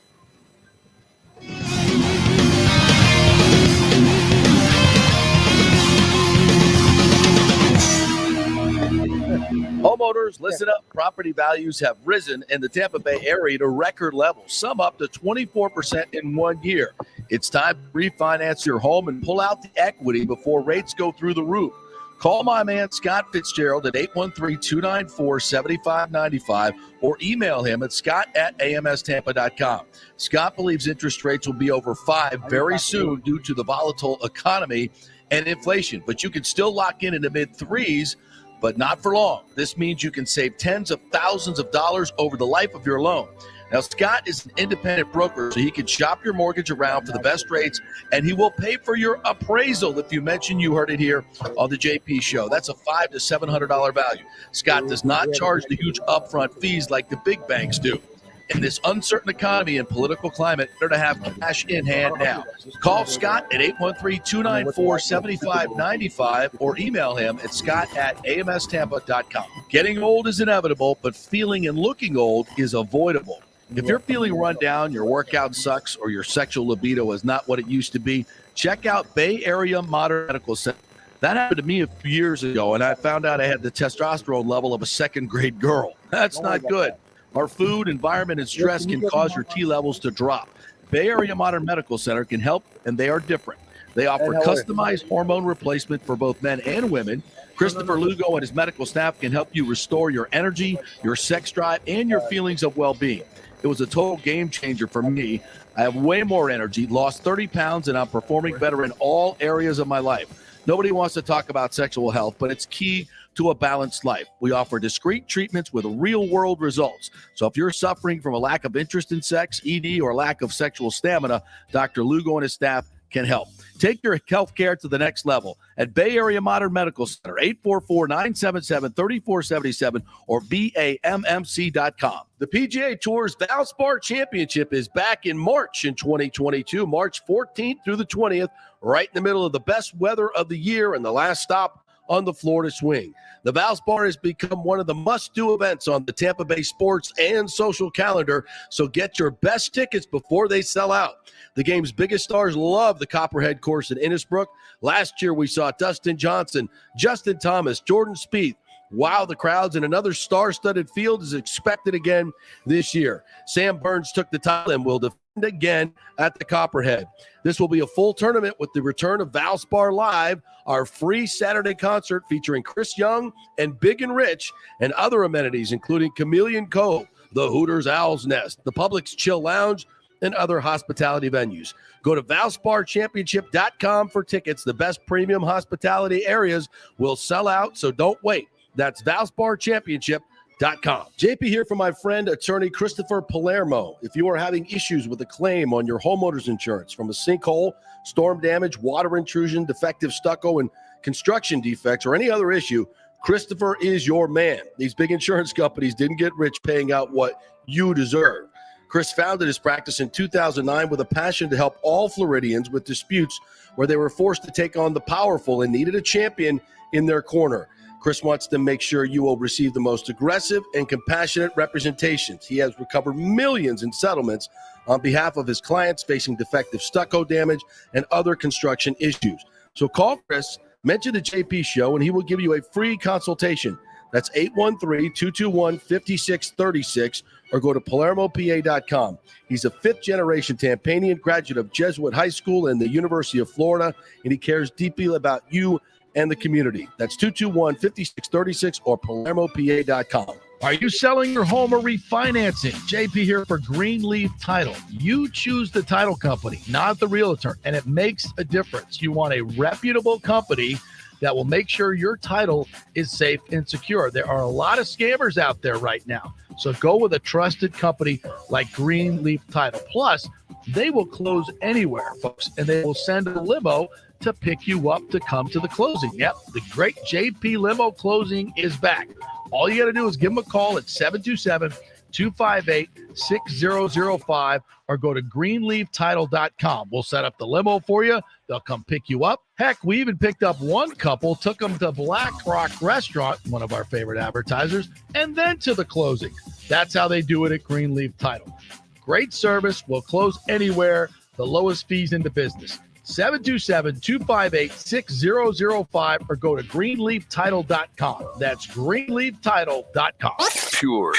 S11: Homeowners, listen up. Property values have risen in the Tampa Bay area to record levels, some up to 24% in 1 year. It's time to refinance your home and pull out the equity before rates go through the roof. Call my man Scott Fitzgerald at 813-294-7595 or email him at scott@amstampa.com. Scott believes interest rates will be over 5 very soon due to the volatile economy and inflation, but you can still lock in the mid-3s, but not for long. This means you can save tens of thousands of dollars over the life of your loan. Now, Scott is an independent broker, so he can shop your mortgage around for the best rates, and he will pay for your appraisal if you mention you heard it here on the JP Show. That's a $500 to $700 value. Scott does not charge the huge upfront fees like the big banks do. In this uncertain economy and political climate, better to have cash in hand now. Call Scott at 813-294-7595 or email him at scott@amstampa.com. Getting old is inevitable, but feeling and looking old is avoidable. If you're feeling run down, your workout sucks, or your sexual libido is not what it used to be, check out Bay Area Modern Medical Center. That happened to me a few years ago, and I found out I had the testosterone level of a second-grade girl. That's not good. Our food, environment, and stress can cause your T levels to drop. Bay Area Modern Medical Center can help, and they are different. They offer customized hormone replacement for both men and women. Christopher Lugo and his medical staff can help you restore your energy, your sex drive, and your feelings of well-being. It was a total game changer for me. I have way more energy, lost 30 pounds, and I'm performing better in all areas of my life. Nobody wants to talk about sexual health, but it's key to a balanced life. We offer discreet treatments with real-world results. So if you're suffering from a lack of interest in sex, ED, or lack of sexual stamina, Dr. Lugo and his staff can help. Take your health care to the next level at Bay Area Modern Medical Center, 844-977-3477 or BAMMC.com. The PGA Tour's Valspar Championship is back in March in 2022, March 14th through the 20th, right in the middle of the best weather of the year and the last stop on the Florida Swing. The Valspar has become one of the must-do events on the Tampa Bay sports and social calendar, so get your best tickets before they sell out. The game's biggest stars love the Copperhead course in Innisbrook. Last year, we saw Dustin Johnson, Justin Thomas, Jordan Spieth wow the crowds, and another star-studded field is expected again this year. Sam Burns took the title and will defend again at the Copperhead. This will be a full tournament with the return of Valspar Live, our free Saturday concert featuring Chris Young and Big and Rich, and other amenities including Chameleon Cove, the Hooters Owl's Nest, the Publix Chill Lounge, and other hospitality venues. Go to ValsparChampionship.com for tickets. The best premium hospitality areas will sell out, so don't wait. That's ValsparChampionship.com. JP here for my friend, attorney Christopher Palermo. If you are having issues with a claim on your homeowner's insurance from a sinkhole, storm damage, water intrusion, defective stucco, and construction defects, or any other issue, Christopher is your man. These big insurance companies didn't get rich paying out what you deserve. Chris founded his practice in 2009 with a passion to help all Floridians with disputes where they were forced to take on the powerful and needed a champion in their corner. Chris wants to make sure you will receive the most aggressive and compassionate representations. He has recovered millions in settlements on behalf of his clients facing defective stucco damage and other construction issues. So call Chris, mention the JP Show, and he will give you a free consultation. That's 813-221-5636, or go to PalermoPA.com. He's a fifth-generation Tampanian graduate of Jesuit High School and the University of Florida, and he cares deeply about you and the community. That's 221-5636 or PalermoPA.com.
S13: Are you selling your home or refinancing? JP here for Greenleaf Title. You choose the title company, not the realtor, and it makes a difference. You want a reputable company that will make sure your title is safe and secure. There are a lot of scammers out there right now, so go with a trusted company like Greenleaf Title. Plus, they will close anywhere, folks, and they will send a limo to pick you up to come to the closing. Yep, the great JP Limo Closing is back. All you got to do is give them a call at 727-258-6005 or go to greenleaftitle.com. We'll set up the limo for you. They'll come pick you up. Heck, we even picked up one couple, took them to Black Rock Restaurant, one of our favorite advertisers, and then to the closing. That's how they do it at Greenleaf Title. Great service. We'll close anywhere. The lowest fees in the business. 727-258-6005 or go to greenleaftitle.com. That's greenleaftitle.com.
S1: Pure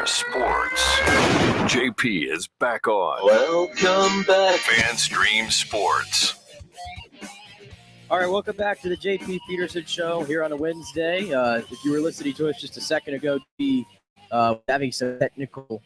S1: sports. JP is back on.
S6: Welcome back.
S1: FanStream Sports.
S6: All right, welcome back to the JP Peterson Show here on a Wednesday. If you were listening to us just a second ago, he having some technical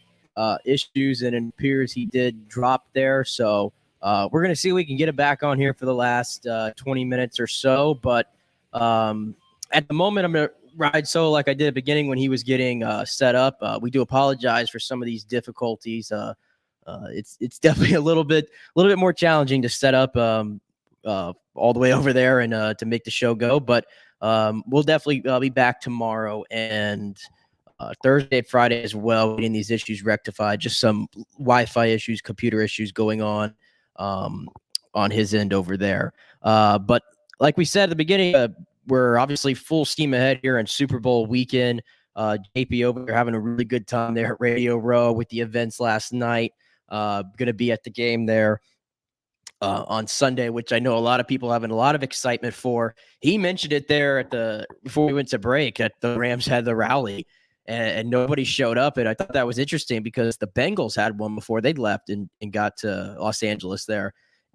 S6: issues, and it appears he did drop there. So we're going to see if we can get it back on here for the last 20 minutes or so. But at the moment, I'm going to ride solo like I did at the beginning when he was getting set up. We do apologize for some of these difficulties. It's definitely a little bit more challenging to set up all the way over there and to make the show go. But we'll definitely be back tomorrow and Thursday and Friday as well, getting these issues rectified. Just some Wi-Fi issues, computer issues going on his end over there. But like we said at the beginning, we're obviously full steam ahead here in Super Bowl weekend. JP over there having a really good time there at Radio Row with the events last night. Going to be at the game there on Sunday, which I know a lot of people having a lot of excitement for. He mentioned it there before we went to break that the Rams had the rally and nobody showed up. And I thought that was interesting because the Bengals had one before they left and got to Los Angeles there.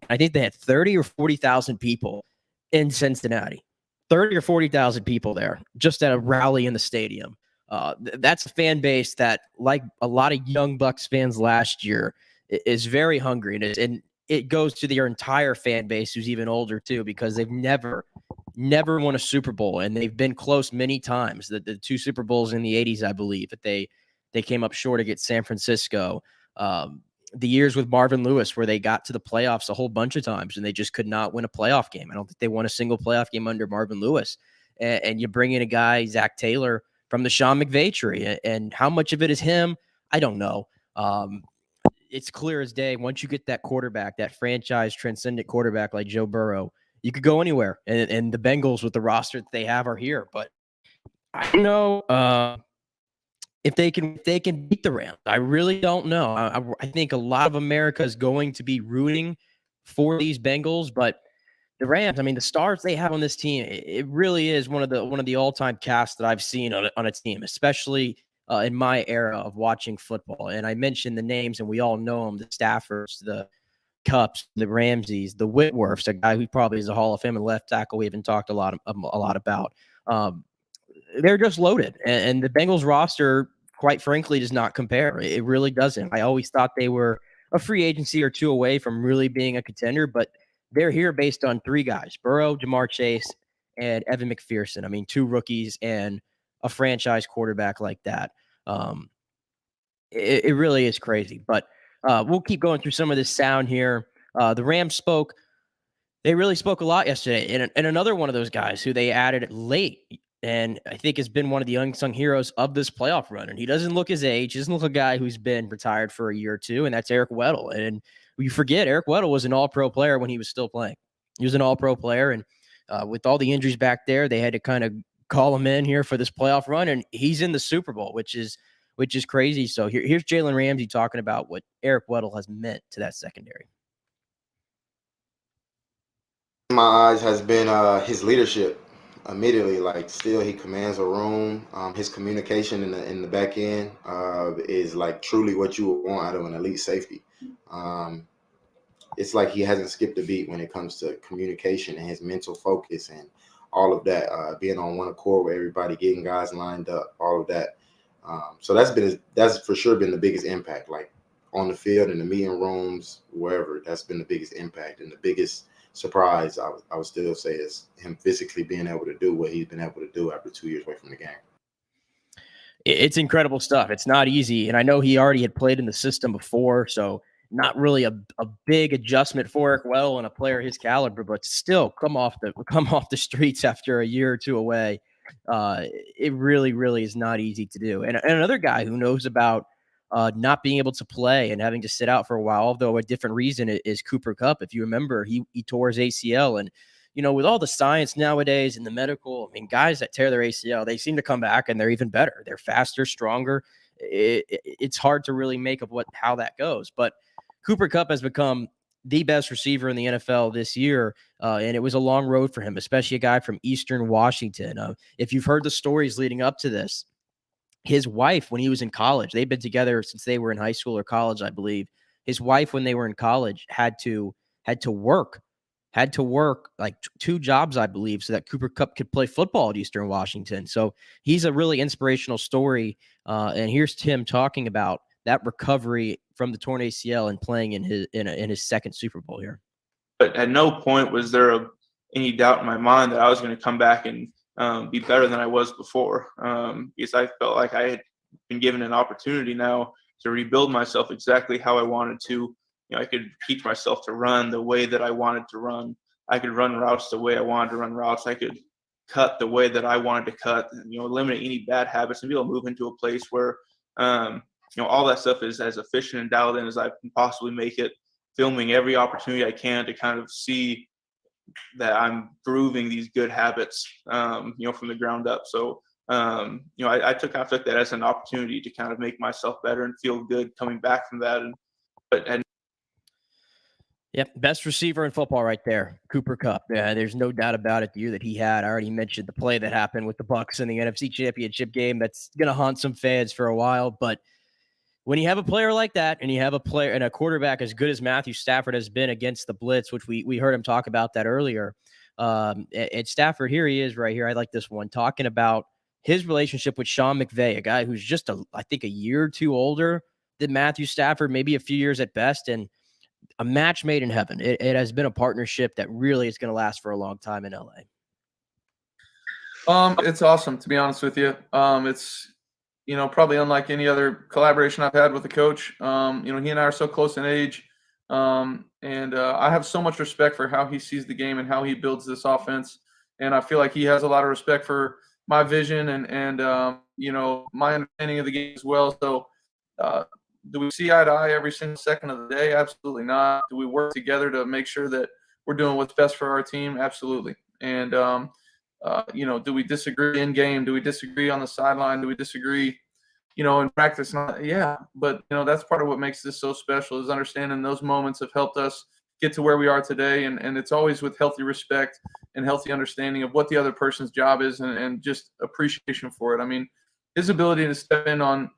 S6: I think they had 30 or 40,000 people in Cincinnati. 30 or 40,000 people there just at a rally in the stadium. That's a fan base that, like a lot of young Bucs fans last year, is very hungry. And it goes to their entire fan base, who's even older too, because they've never won a Super Bowl, and they've been close many times. The two Super Bowls in the 80s, I believe, that they came up short against San Francisco. The years with Marvin Lewis where they got to the playoffs a whole bunch of times and they just could not win a playoff game. I don't think they won a single playoff game under Marvin Lewis. And you bring in a guy, Zach Taylor, from the Sean McVay tree. And how much of it is him? I don't know. It's clear as day. Once you get that quarterback, that franchise transcendent quarterback like Joe Burrow, you could go anywhere. And the Bengals with the roster that they have are here. But I don't know if they can beat the Rams. I really don't know. I think a lot of America is going to be rooting for these Bengals, but the Rams, I mean, the stars they have on this team, it really is one of the all-time casts that I've seen on a team, especially in my era of watching football. And I mentioned the names, and we all know them: the Staffords, the Cups, the Ramseys, the Whitworths, a guy who probably is a Hall of Fame and left tackle we haven't talked a lot about. They're just loaded, and the Bengals roster, quite frankly, does not compare. It really doesn't. I always thought they were a free agency or two away from really being a contender, but they're here based on three guys: Burrow, Jamar Chase, and Evan McPherson. I mean, two rookies and a franchise quarterback like that. It really is crazy. But we'll keep going through some of this sound here. The Rams spoke. They really spoke a lot yesterday. And another one of those guys who they added late and I think has been one of the unsung heroes of this playoff run. And he doesn't look his age. He doesn't look a guy who's been retired for a year or two, and that's Eric Weddle. And you forget Eric Weddle was an all-pro player when he was still playing. He was an all-pro player, and with all the injuries back there, they had to kind of call him in here for this playoff run, and he's in the Super Bowl, which is crazy. So here's Jalen Ramsey talking about what Eric Weddle has meant to that secondary.
S16: In my eyes has been his leadership. Immediately, like, still he commands a room. His communication in the back end is like truly what you would want out of an elite safety. It's like he hasn't skipped a beat when it comes to communication and his mental focus and all of that, being on one accord with everybody, getting guys lined up, all of that. So that's for sure been the biggest impact, like on the field, in the meeting rooms, wherever. That's been the biggest impact, and the biggest surprise I would still say is him physically being able to do what he's been able to do after 2 years away from the game.
S6: It's incredible stuff. It's not easy, and I know he already had played in the system before, so not really a big adjustment for Eric Weddle and a player his caliber, but still come off the streets after a year or two away. It really, really is not easy to do. And another guy who knows about not being able to play and having to sit out for a while, although a different reason, is Cooper Kupp. If you remember, he tore his ACL, and with all the science nowadays and the medical, I mean, guys that tear their ACL, they seem to come back and they're even better. They're faster, stronger. It's hard to really make of how that goes, but Cooper Kupp has become the best receiver in the NFL this year, and it was a long road for him, especially a guy from Eastern Washington. If you've heard the stories leading up to this, his wife, when he was in college, they've been together since they were in high school or college, I believe. His wife, when they were in college, had to work like two jobs, I believe, so that Cooper Kupp could play football at Eastern Washington. So he's a really inspirational story. And here's Tim talking about that recovery from the torn ACL and playing in his second Super Bowl here.
S17: But at no point was there any doubt in my mind that I was going to come back and be better than I was before, because I felt like I had been given an opportunity now to rebuild myself exactly how I wanted to. I could teach myself to run the way that I wanted to run. I could run routes the way I wanted to run routes. I could cut the way that I wanted to cut, eliminate any bad habits and be able to move into a place where, all that stuff is as efficient and dialed in as I can possibly make it, filming every opportunity I can to kind of see that I'm proving these good habits, from the ground up. So, I took that as an opportunity to kind of make myself better and feel good coming back from that.
S6: Yep, best receiver in football right there, Cooper Kupp. Yeah, there's no doubt about it. The year that he had, I already mentioned the play that happened with the Bucs in the NFC Championship game. That's going to haunt some fans for a while. But when you have a player like that, and you have a player and a quarterback as good as Matthew Stafford has been against the blitz, which we heard him talk about that earlier. At Stafford, here he is right here. I like this one, talking about his relationship with Sean McVay, a guy who's just I think a year or two older than Matthew Stafford, maybe a few years at best, and a match made in heaven. It has been a partnership that really is going to last for a long time in LA.
S9: It's awesome, to be honest with you. It's, probably unlike any other collaboration I've had with a coach. He and I are so close in age. And I have so much respect for how he sees the game and how he builds this offense. And I feel like he has a lot of respect for my vision and my understanding of the game as well. So, do we see eye to eye every single second of the day? Absolutely not. Do we work together to make sure that we're doing what's best for our team. Absolutely. And, do we disagree in game? Do we disagree on the sideline? Do we disagree, in practice? Yeah. But, that's part of what makes this so special is understanding those moments have helped us get to where we are today. And it's always with healthy respect and healthy understanding of what the other person's job is and just appreciation for it. I mean, his ability to step in on,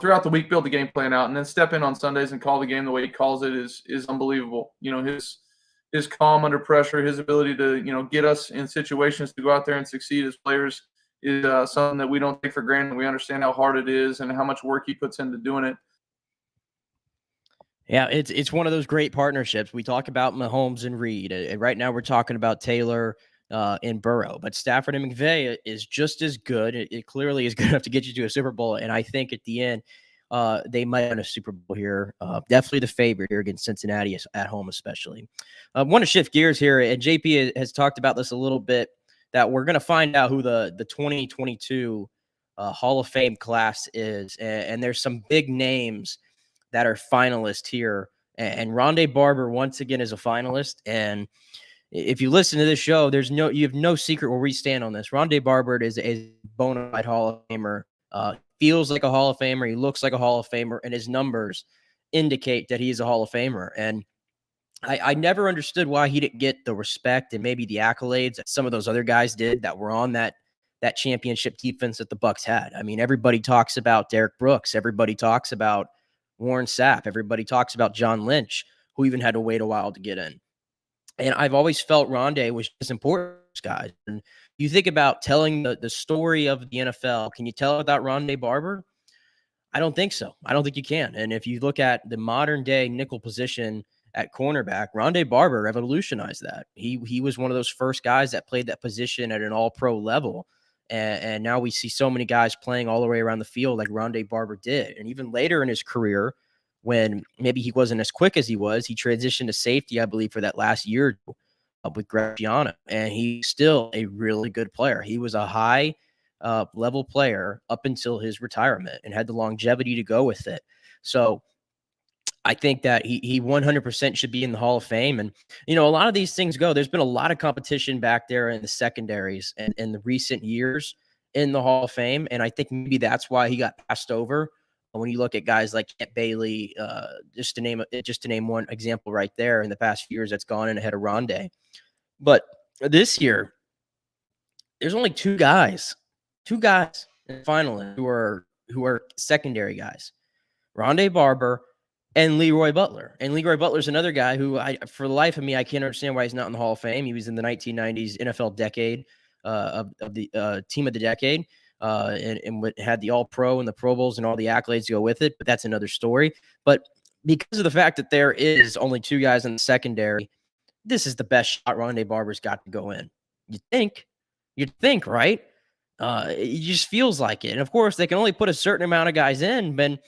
S9: throughout the week, build the game plan out, and then step in on Sundays and call the game the way he calls it is unbelievable. His calm under pressure, his ability to, get us in situations to go out there and succeed as players is something that we don't take for granted. We understand how hard it is and how much work he puts into doing it.
S6: Yeah, it's one of those great partnerships. We talk about Mahomes and Reed, and right now we're talking about Taylor and Burrow. But Stafford and McVay is just as good. It clearly is good enough to get you to a Super Bowl, and I think at the end they might win a Super Bowl here. Definitely the favorite here against Cincinnati at home, especially. I want to shift gears here, and JP has talked about this a little bit, that we're going to find out who the 2022 Hall of Fame class is, and there's some big names that are finalists here. And Rondé Barber, once again, is a finalist. And if you listen to this show, you have no secret where we stand on this. Rondé Barber is a bona fide Hall of Famer. Feels like a Hall of Famer. He looks like a Hall of Famer, and his numbers indicate that he's a Hall of Famer. And I never understood why he didn't get the respect and maybe the accolades that some of those other guys did that were on that championship defense that the Bucs had. I mean, everybody talks about Derek Brooks. Everybody talks about Warren Sapp. Everybody talks about John Lynch, who even had to wait a while to get in. And I've always felt Rondé was just important, guys. And you think about telling the story of the NFL. Can you tell without Rondé Barber? I don't think so. I don't think you can. And if you look at the modern day nickel position at cornerback, Rondé Barber revolutionized that. He was one of those first guys that played that position at an all-pro level. And now we see so many guys playing all the way around the field like Rondé Barber did. And even later in his career, when maybe he wasn't as quick as he transitioned to safety, I believe, for that last year with Graziano. And he's still a really good player. He was a high level player up until his retirement and had the longevity to go with it. So I think that he 100% should be in the Hall of Fame. And, a lot of these things go. There's been a lot of competition back there in the secondaries and in the recent years in the Hall of Fame. And I think maybe that's why he got passed over. When you look at guys like Kent Bailey, just to name one example right there in the past few years that's gone in ahead of Rondé. But this year, there's only two guys in the finalists who are secondary guys, Rondé Barber and Leroy Butler. And Leroy Butler's another guy who, for the life of me, I can't understand why he's not in the Hall of Fame. He was in the 1990s NFL decade of the team of the decade and had the All-Pro and the Pro Bowls and all the accolades to go with it. But that's another story. But because of the fact that there is only two guys in the secondary, this is the best shot Rondé Barber's got to go in. You'd think, right? It just feels like it. And, of course, they can only put a certain amount of guys in, but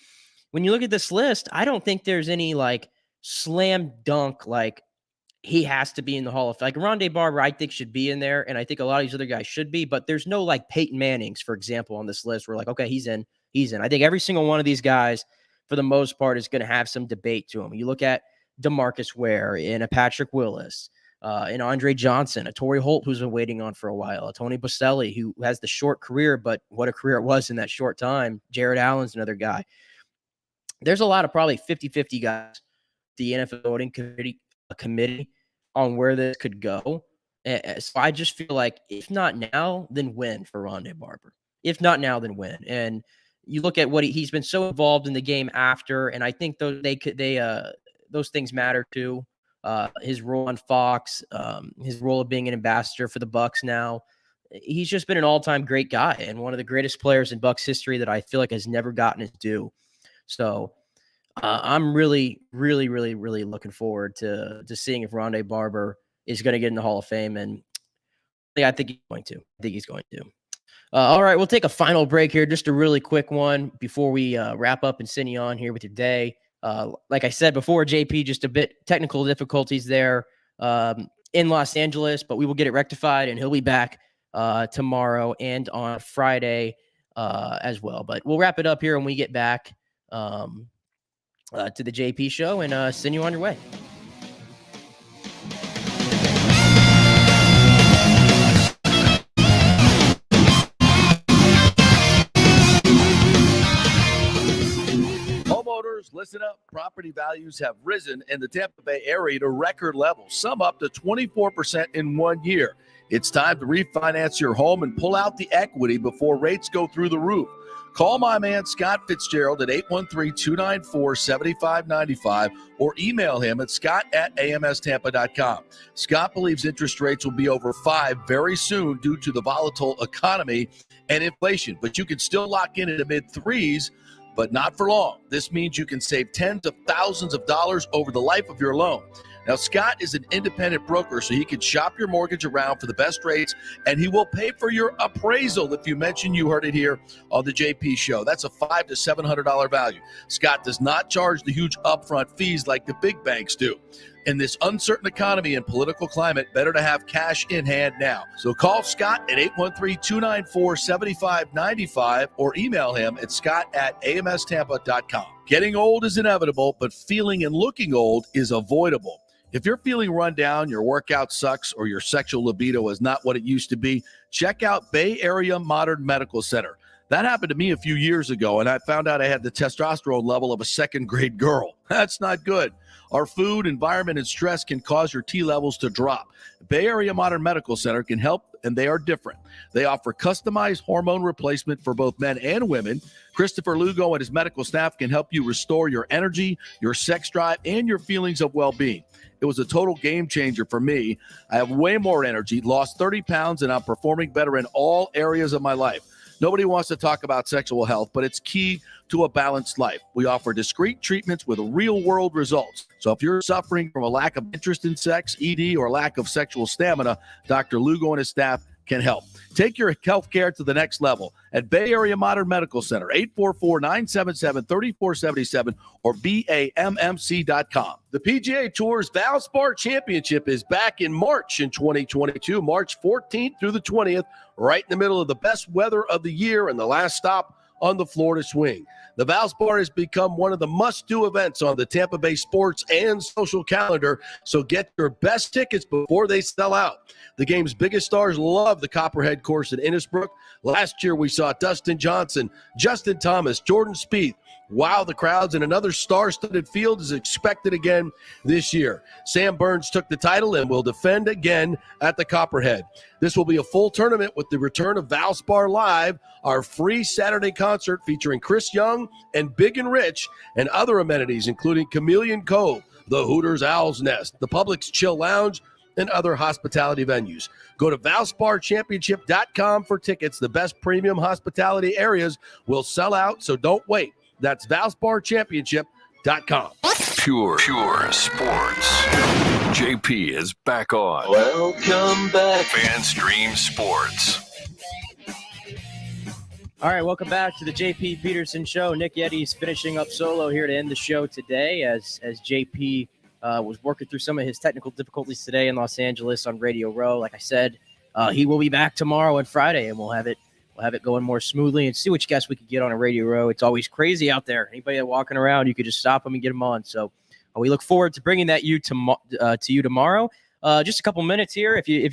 S6: when you look at this list, I don't think there's any slam dunk, he has to be in the Hall of Fame. Rondé Barber, I think, should be in there, and I think a lot of these other guys should be, but there's no Peyton Mannings, for example, on this list. We're okay, he's in. I think every single one of these guys, for the most part, is going to have some debate to him. You look at DeMarcus Ware and a Patrick Willis, and Andre Johnson, a Torrey Holt, who's been waiting on for a while, a Tony Boselli, who has the short career, but what a career it was in that short time. Jared Allen's another guy. There's a lot of probably 50-50 guys, the NFL voting committee on where this could go. So I just feel like if not now, then when for Rondé Barber? If not now, then when? And you look at what he's been so involved in the game after, and I think those things matter too. His role on Fox, his role of being an ambassador for the Bucs now. He's just been an all-time great guy and one of the greatest players in Bucs history that I feel like has never gotten his due. So I'm really, really, really, really looking forward to seeing if Rondé Barber is going to get in the Hall of Fame. And I think he's going to. All right, we'll take a final break here, just a really quick one before we wrap up and send you on here with your day. Like I said before, JP, just a bit technical difficulties there in Los Angeles, but we will get it rectified, and he'll be back tomorrow and on Friday as well. But we'll wrap it up here when we get back to the JP Show and send you on your way.
S13: listen up. Property values have risen in the Tampa Bay area to record levels, some up to 24% in 1 year. It's time to refinance your home and pull out the equity before rates go through the roof. Call my man Scott Fitzgerald at 813-294-7595 or email him at scott@amstampa.com. Scott believes interest rates will be over 5 very soon due to the volatile economy and inflation, but you can still lock in at the mid-3s, but not for long. This means you can save tens of thousands of dollars over the life of your loan. Now, Scott is an independent broker, so he can shop your mortgage around for the best rates, and he will pay for your appraisal if you mention you heard it here on the JP Show. That's a $500 to $700 value. Scott does not charge the huge upfront fees like the big banks do. In this uncertain economy and political climate, better to have cash in hand now. So call Scott at 813-294-7595 or email him at scott@amstampa.com. Getting old is inevitable, but feeling and looking old is avoidable. If you're feeling run down, your workout sucks, or your sexual libido is not what it used to be, check out Bay Area Modern Medical Center. That happened to me a few years ago, and I found out I had the testosterone level of a second-grade girl. That's not good. Our food, environment, and stress can cause your T levels to drop. Bay Area Modern Medical Center can help, and they are different. They offer customized hormone replacement for both men and women. Christopher Lugo and his medical staff can help you restore your energy, your sex drive, and your feelings of well-being. It was a total game changer for me. I have way more energy, lost 30 pounds, and I'm performing better in all areas of my life. Nobody wants to talk about sexual health, but it's key to a balanced life. We offer discreet treatments with real-world results. So if you're suffering from a lack of interest in sex, ED, or lack of sexual stamina, Dr. Lugo and his staff can help. Take your health care to the next level at Bay Area Modern Medical Center, 844-977-3477 or BAMMC.com. The PGA Tour's Valspar Championship is back in March in 2022, March 14th through the 20th, right in the middle of the best weather of the year and the last stop on the Florida swing. The Valspar has become one of the must-do events on the Tampa Bay sports and social calendar, so get your best tickets before they sell out. The game's biggest stars love the Copperhead course in Innisbrook. Last year, we saw Dustin Johnson, Justin Thomas, Jordan Spieth wow the crowds, and another star-studded field is expected again this year. Sam Burns took the title and will defend again at the Copperhead. This will be a full tournament with the return of Valspar Live, our free Saturday concert featuring Chris Young and Big and Rich, and other amenities including Chameleon Cove, the Hooters Owl's Nest, the Publix Chill Lounge, and other hospitality venues. Go to ValsparChampionship.com for tickets. The best premium hospitality areas will sell out, so don't wait. That's ValsparChampionship.com.
S1: Pure sports. JP is back on.
S6: Welcome back.
S1: FanStream Sports.
S6: All right, welcome back to the JP Peterson Show. Nick Yetty's finishing up solo here to end the show today as JP was working through some of his technical difficulties today in Los Angeles on Radio Row. Like I said, he will be back tomorrow and Friday, and we'll have it going more smoothly and see which guests we could get on a Radio Row. It's always crazy out there. Anybody walking around, you could just stop them and get them on. So we look forward to bringing that to you tomorrow. Just a couple minutes here. If you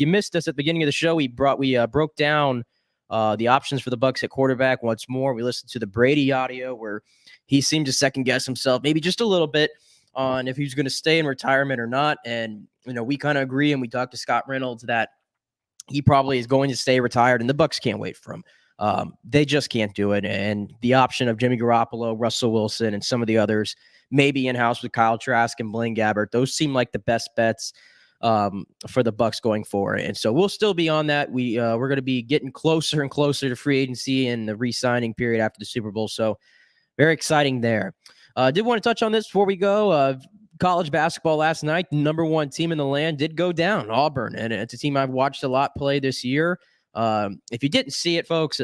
S6: missed us at the beginning of the show, we broke down the options for the Bucs at quarterback once more. We listened to the Brady audio where he seemed to second guess himself, maybe just a little bit, on if he was going to stay in retirement or not. And we kind of agree, and we talked to Scott Reynolds that he probably is going to stay retired, and the Bucs can't wait for him. They just can't do it. And the option of Jimmy Garoppolo, Russell Wilson, and some of the others, maybe in-house with Kyle Trask and Blaine Gabbert, those seem like the best bets for the Bucs going forward. And so we'll still be on that. We're going to be getting closer and closer to free agency and the re-signing period after the Super Bowl. So very exciting there. Did want to touch on this before we go. College basketball last night, the number one team in the land did go down, Auburn. And it's a team I've watched a lot play this year. If you didn't see it, folks,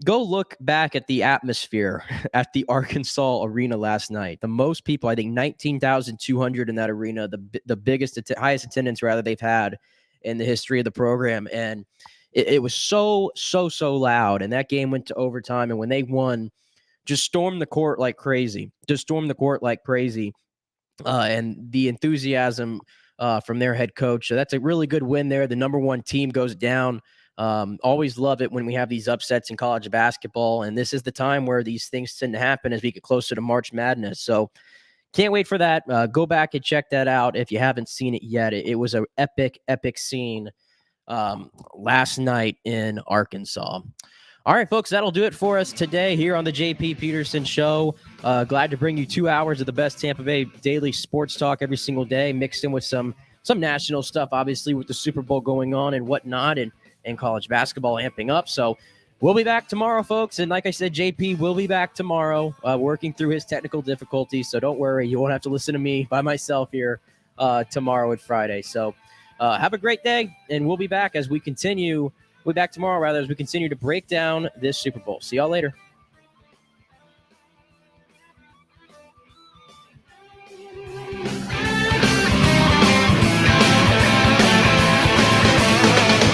S6: go look back at the atmosphere at the Arkansas Arena last night. The most people, I think 19,200 in that arena, the biggest, highest attendance rather they've had in the history of the program. And it was so loud. And that game went to overtime. And when they won, just stormed the court like crazy. And the enthusiasm from their head coach. So that's a really good win there. The number one team goes down Always love it when we have these upsets in college basketball, and this is the time where these things tend to happen as we get closer to March Madness. So can't wait for that. Go back and check that out if you haven't seen it yet. It was an epic scene last night in Arkansas. All right, folks, that'll do it for us today here on the JP Peterson Show. Glad to bring you 2 hours of the best Tampa Bay daily sports talk every single day, mixed in with some national stuff, obviously, with the Super Bowl going on and whatnot, and college basketball amping up. So we'll be back tomorrow, folks. And like I said, JP will be back tomorrow working through his technical difficulties. So don't worry. You won't have to listen to me by myself here tomorrow and Friday. So have a great day, and we'll be back as we continue. We'll be back tomorrow, rather, as we continue to break down this Super Bowl. See y'all later.